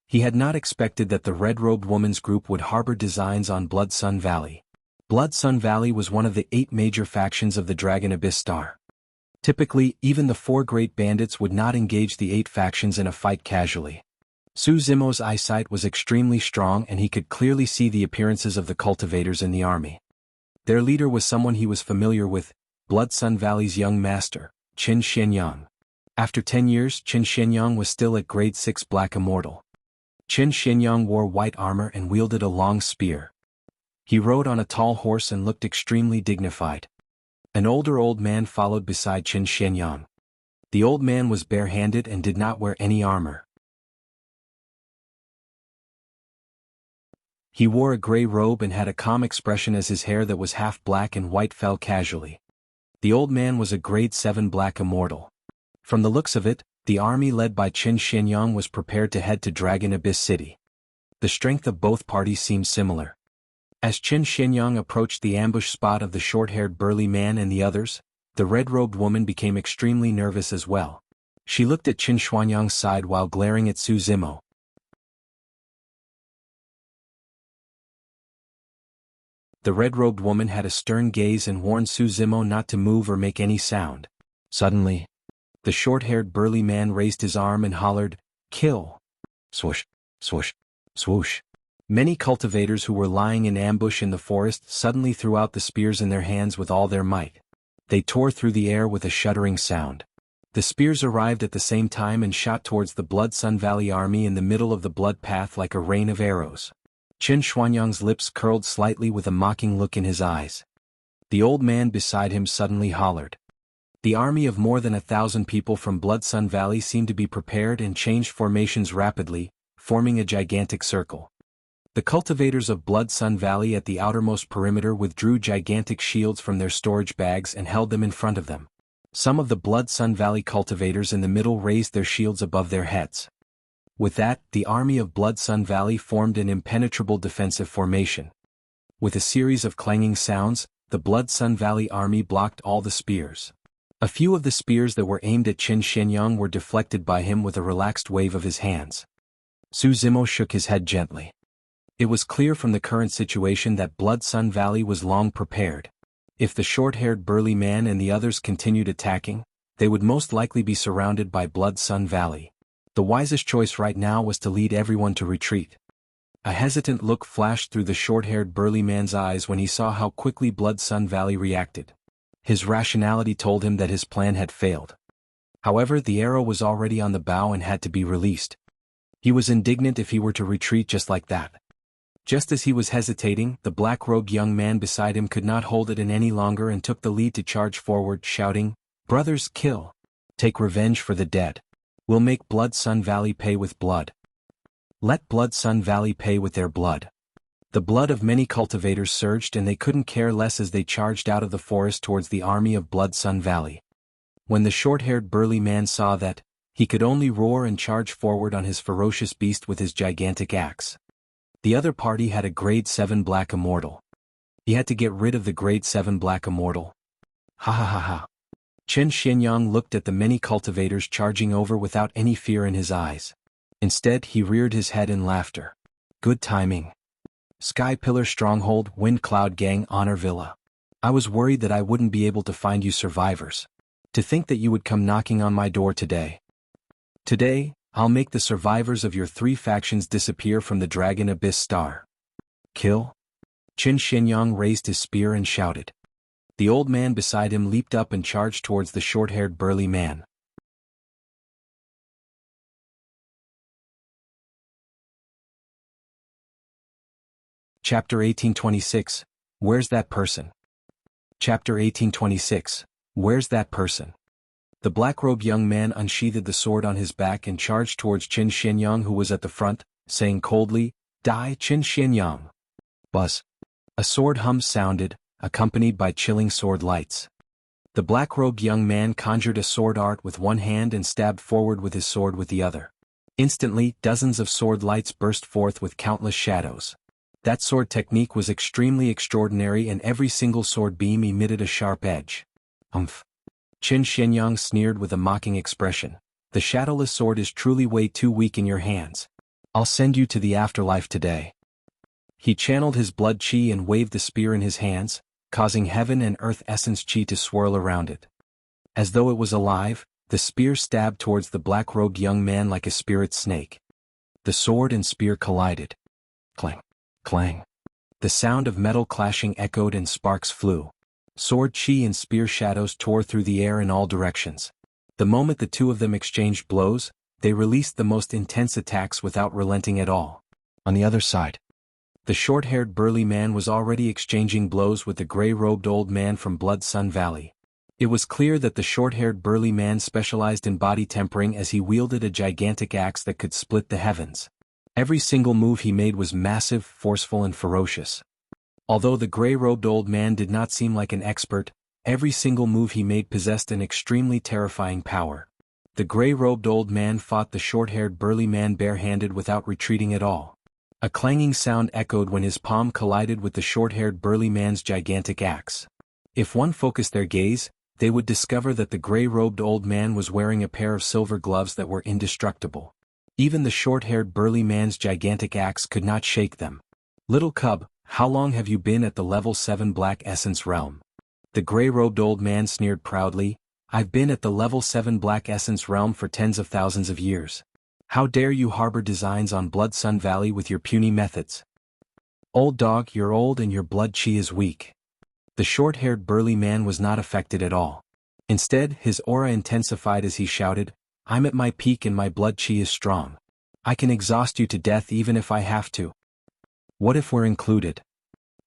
He had not expected that the red-robed woman's group would harbor designs on Blood Sun Valley. Blood Sun Valley was one of the 8 major factions of the Dragon Abyss Star. Typically, even the 4 great bandits would not engage the 8 factions in a fight casually. Su Zimo's eyesight was extremely strong and he could clearly see the appearances of the cultivators in the army. Their leader was someone he was familiar with, Blood Sun Valley's young master, Chen Xuanyang. After 10 years, Chen Xuanyang was still at grade 6 black immortal. Chen Xuanyang wore white armor and wielded a long spear. He rode on a tall horse and looked extremely dignified. An older old man followed beside Chen Xuanyang. The old man was bare-handed and did not wear any armor. He wore a gray robe and had a calm expression as his hair that was half black and white fell casually. The old man was a grade 7 black immortal. From the looks of it, the army led by Chen Xuanyang was prepared to head to Dragon Abyss City. The strength of both parties seemed similar. As Chen Xuanyang approached the ambush spot of the short-haired burly man and the others, The red-robed woman became extremely nervous as well. She looked at Xuanyang's side while glaring at Su Zimo. The red-robed woman had a stern gaze and warned Su Zimo not to move or make any sound. Suddenly, the short-haired burly man raised his arm and hollered, "Kill!" Swoosh, swoosh, swoosh. Many cultivators who were lying in ambush in the forest suddenly threw out the spears in their hands with all their might. They tore through the air with a shuddering sound. The spears arrived at the same time and shot towards the Blood Sun Valley army in the middle of the blood path like a rain of arrows. Chen Xuanyang's lips curled slightly with a mocking look in his eyes. The old man beside him suddenly hollered. The army of more than 1,000 people from Blood Sun Valley seemed to be prepared and changed formations rapidly, forming a gigantic circle. The cultivators of Blood Sun Valley at the outermost perimeter withdrew gigantic shields from their storage bags and held them in front of them. Some of the Blood Sun Valley cultivators in the middle raised their shields above their heads. With that, the army of Blood Sun Valley formed an impenetrable defensive formation. With a series of clanging sounds, the Blood Sun Valley army blocked all the spears. A few of the spears that were aimed at Xuanyang were deflected by him with a relaxed wave of his hands. Su Zimo shook his head gently. It was clear from the current situation that Blood Sun Valley was long prepared. If the short-haired burly man and the others continued attacking, they would most likely be surrounded by Blood Sun Valley. The wisest choice right now was to lead everyone to retreat. A hesitant look flashed through the short-haired burly man's eyes when he saw how quickly Blood Sun Valley reacted. His rationality told him that his plan had failed. However, the arrow was already on the bow and had to be released. He was indignant if he were to retreat just like that. Just as he was hesitating, the black-robed young man beside him could not hold it in any longer and took the lead to charge forward, shouting, "Brothers, kill! Take revenge for the dead. We'll make Blood Sun Valley pay with blood. Let Blood Sun Valley pay with their blood." The blood of many cultivators surged and they couldn't care less as they charged out of the forest towards the army of Blood Sun Valley. When the short-haired burly man saw that, he could only roar and charge forward on his ferocious beast with his gigantic axe. The other party had a Grade 7 Black Immortal. He had to get rid of the Grade 7 Black Immortal. Ha ha ha ha. Chen Xuanyang looked at the many cultivators charging over without any fear in his eyes. Instead, he reared his head in laughter. Good timing. Sky Pillar Stronghold, Wind Cloud Gang, Honor Villa. I was worried that I wouldn't be able to find you survivors. To think that you would come knocking on my door today. Today, I'll make the survivors of your 3 factions disappear from the Dragon Abyss Star. Kill? Chen Xuanyang raised his spear and shouted. The old man beside him leaped up and charged towards the short-haired burly man. Chapter 1826, Where's that person? Chapter 1826, Where's that person? The black-robed young man unsheathed the sword on his back and charged towards Chen Xuanyang who was at the front, saying coldly, "Die, Chen Xuanyang." Buzz. A sword hum sounded, accompanied by chilling sword lights. The black-robed young man conjured a sword art with one hand and stabbed forward with his sword with the other. Instantly, dozens of sword lights burst forth with countless shadows. That sword technique was extremely extraordinary and every single sword beam emitted a sharp edge. Umph. Chen Xuanyang sneered with a mocking expression. The shadowless sword is truly way too weak in your hands. I'll send you to the afterlife today. He channeled his blood chi and waved the spear in his hands, causing heaven and earth essence chi to swirl around it. As though it was alive, the spear stabbed towards the black-robed young man like a spirit snake. The sword and spear collided. Clang, clang. The sound of metal clashing echoed and sparks flew. Sword chi and spear shadows tore through the air in all directions. The moment the two of them exchanged blows, they released the most intense attacks without relenting at all. On the other side, the short-haired burly man was already exchanging blows with the gray-robed old man from Blood Sun Valley. It was clear that the short-haired burly man specialized in body tempering as he wielded a gigantic axe that could split the heavens. Every single move he made was massive, forceful and ferocious. Although the gray-robed old man did not seem like an expert, every single move he made possessed an extremely terrifying power. The gray-robed old man fought the short-haired burly man barehanded without retreating at all. A clanging sound echoed when his palm collided with the short-haired burly man's gigantic axe. If one focused their gaze, they would discover that the gray-robed old man was wearing a pair of silver gloves that were indestructible. Even the short-haired burly man's gigantic axe could not shake them. "Little cub, how long have you been at the level 7 Black Essence realm?" The gray-robed old man sneered proudly. "I've been at the level 7 Black Essence realm for tens of thousands of years. How dare you harbor designs on Blood Sun Valley with your puny methods? Old dog, you're old and your blood chi is weak." The short-haired burly man was not affected at all. Instead, his aura intensified as he shouted, "I'm at my peak and my blood chi is strong. I can exhaust you to death even if I have to. What if we're included?"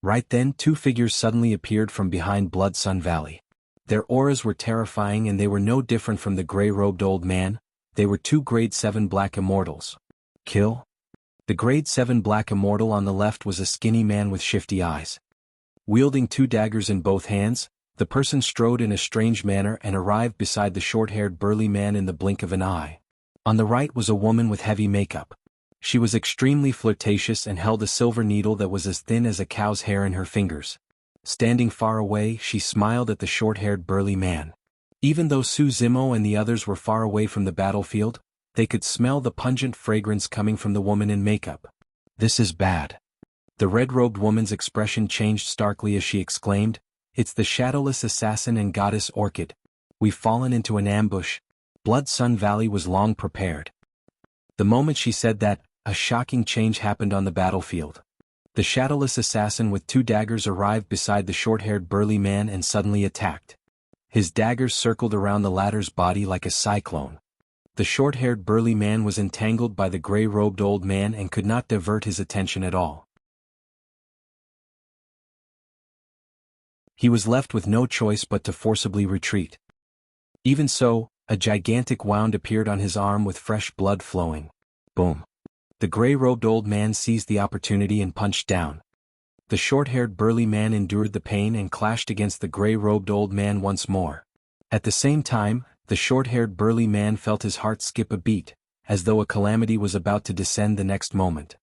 Right then, two figures suddenly appeared from behind Blood Sun Valley. Their auras were terrifying and they were no different from the gray-robed old man. They were two Grade 7 Black Immortals. Kill? The Grade 7 Black Immortal on the left was a skinny man with shifty eyes. Wielding two daggers in both hands, the person strode in a strange manner and arrived beside the short-haired burly man in the blink of an eye. On the right was a woman with heavy makeup. She was extremely flirtatious and held a silver needle that was as thin as a cow's hair in her fingers. Standing far away, she smiled at the short-haired burly man. Even though Su Zimo and the others were far away from the battlefield, they could smell the pungent fragrance coming from the woman in makeup. "This is bad." The red-robed woman's expression changed starkly as she exclaimed, "It's the shadowless assassin and goddess Orchid. We've fallen into an ambush. Blood Sun Valley was long prepared." The moment she said that, a shocking change happened on the battlefield. The shadowless assassin with two daggers arrived beside the short-haired burly man and suddenly attacked. His daggers circled around the latter's body like a cyclone. The short-haired burly man was entangled by the gray-robed old man and could not divert his attention at all. He was left with no choice but to forcibly retreat. Even so, a gigantic wound appeared on his arm with fresh blood flowing. Boom. The gray-robed old man seized the opportunity and punched down. The short-haired burly man endured the pain and clashed against the gray-robed old man once more. At the same time, the short-haired burly man felt his heart skip a beat, as though a calamity was about to descend the next moment.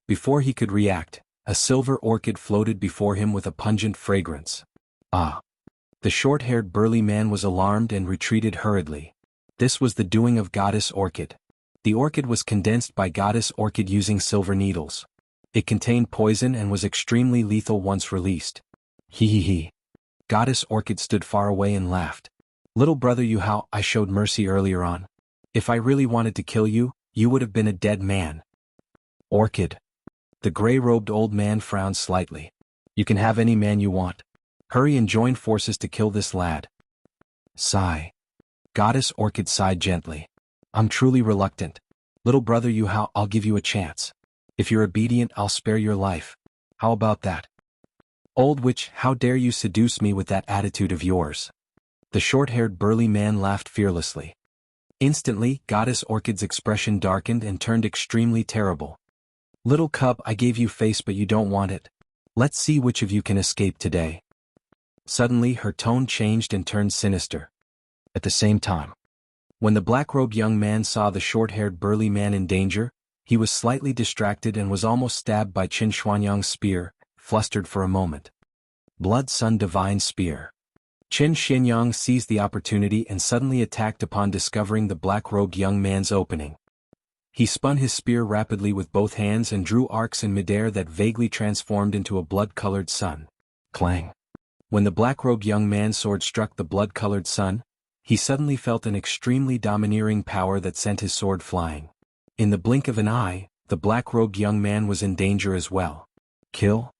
Before he could react, a silver orchid floated before him with a pungent fragrance. Ah! The short-haired burly man was alarmed and retreated hurriedly. This was the doing of Goddess Orchid. The orchid was condensed by Goddess Orchid using silver needles. It contained poison and was extremely lethal once released. He. Goddess Orchid stood far away and laughed. "Little brother, how I showed mercy earlier on. If I really wanted to kill you, you would have been a dead man." "Orchid." The gray-robed old man frowned slightly. "You can have any man you want. Hurry and join forces to kill this lad." Sigh. Goddess Orchid sighed gently. "I'm truly reluctant. Little brother, I'll give you a chance. If you're obedient, I'll spare your life. How about that?" "Old witch, how dare you seduce me with that attitude of yours?" The short-haired burly man laughed fearlessly. Instantly, Goddess Orchid's expression darkened and turned extremely terrible. "Little cub, I gave you face but you don't want it. Let's see which of you can escape today." Suddenly her tone changed and turned sinister. At the same time, when the black-robed young man saw the short-haired burly man in danger, he was slightly distracted and was almost stabbed by Chen Xuanyang's spear, flustered for a moment. Blood Sun Divine Spear. Chen Xuanyang seized the opportunity and suddenly attacked upon discovering the black-robed young man's opening. He spun his spear rapidly with both hands and drew arcs in midair that vaguely transformed into a blood-colored sun. Clang. When the black-robed young man's sword struck the blood-colored sun, he suddenly felt an extremely domineering power that sent his sword flying. In the blink of an eye, the black-robed young man was in danger as well. Kill?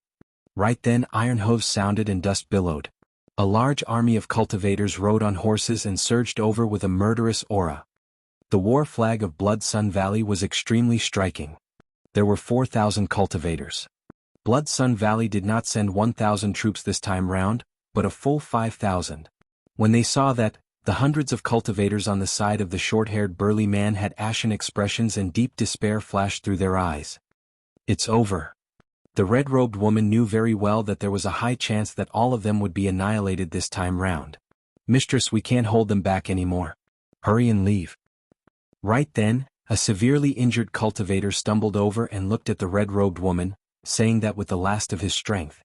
Right then iron hooves sounded and dust billowed. A large army of cultivators rode on horses and surged over with a murderous aura. The war flag of Blood Sun Valley was extremely striking. There were 4,000 cultivators. Blood Sun Valley did not send 1,000 troops this time round, but a full 5,000. When they saw that, the hundreds of cultivators on the side of the short-haired burly man had ashen expressions and deep despair flashed through their eyes. "It's over." The red-robed woman knew very well that there was a high chance that all of them would be annihilated this time round. "Mistress, we can't hold them back anymore. Hurry and leave." Right then, a severely injured cultivator stumbled over and looked at the red-robed woman, saying that with the last of his strength.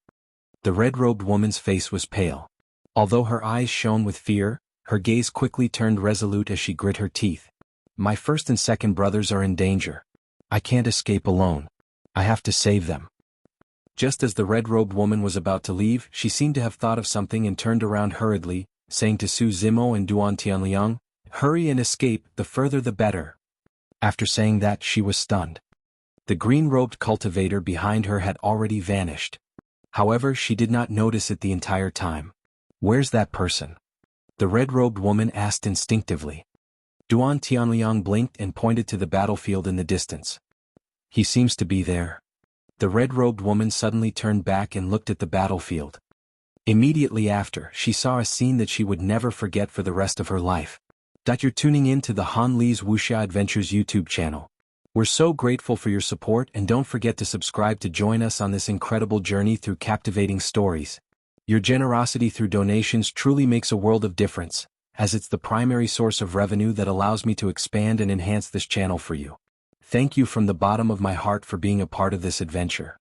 The red-robed woman's face was pale. Although her eyes shone with fear, her gaze quickly turned resolute as she grit her teeth. My first and second brothers are in danger. I can't escape alone. I have to save them. Just as the red-robed woman was about to leave, she seemed to have thought of something and turned around hurriedly, saying to Su Zimo and Duan Tianliang, "Hurry and escape, the further the better." After saying that, she was stunned. The green-robed cultivator behind her had already vanished. However, she did not notice it the entire time. "Where's that person?" the red-robed woman asked instinctively. Duan Tianliang blinked and pointed to the battlefield in the distance. "He seems to be there." The red-robed woman suddenly turned back and looked at the battlefield. Immediately after, she saw a scene that she would never forget for the rest of her life. You're tuning in to the Han Li's Wuxia Adventures YouTube channel. We're so grateful for your support, and don't forget to subscribe to join us on this incredible journey through captivating stories. Your generosity through donations truly makes a world of difference, as it's the primary source of revenue that allows me to expand and enhance this channel for you. Thank you from the bottom of my heart for being a part of this adventure.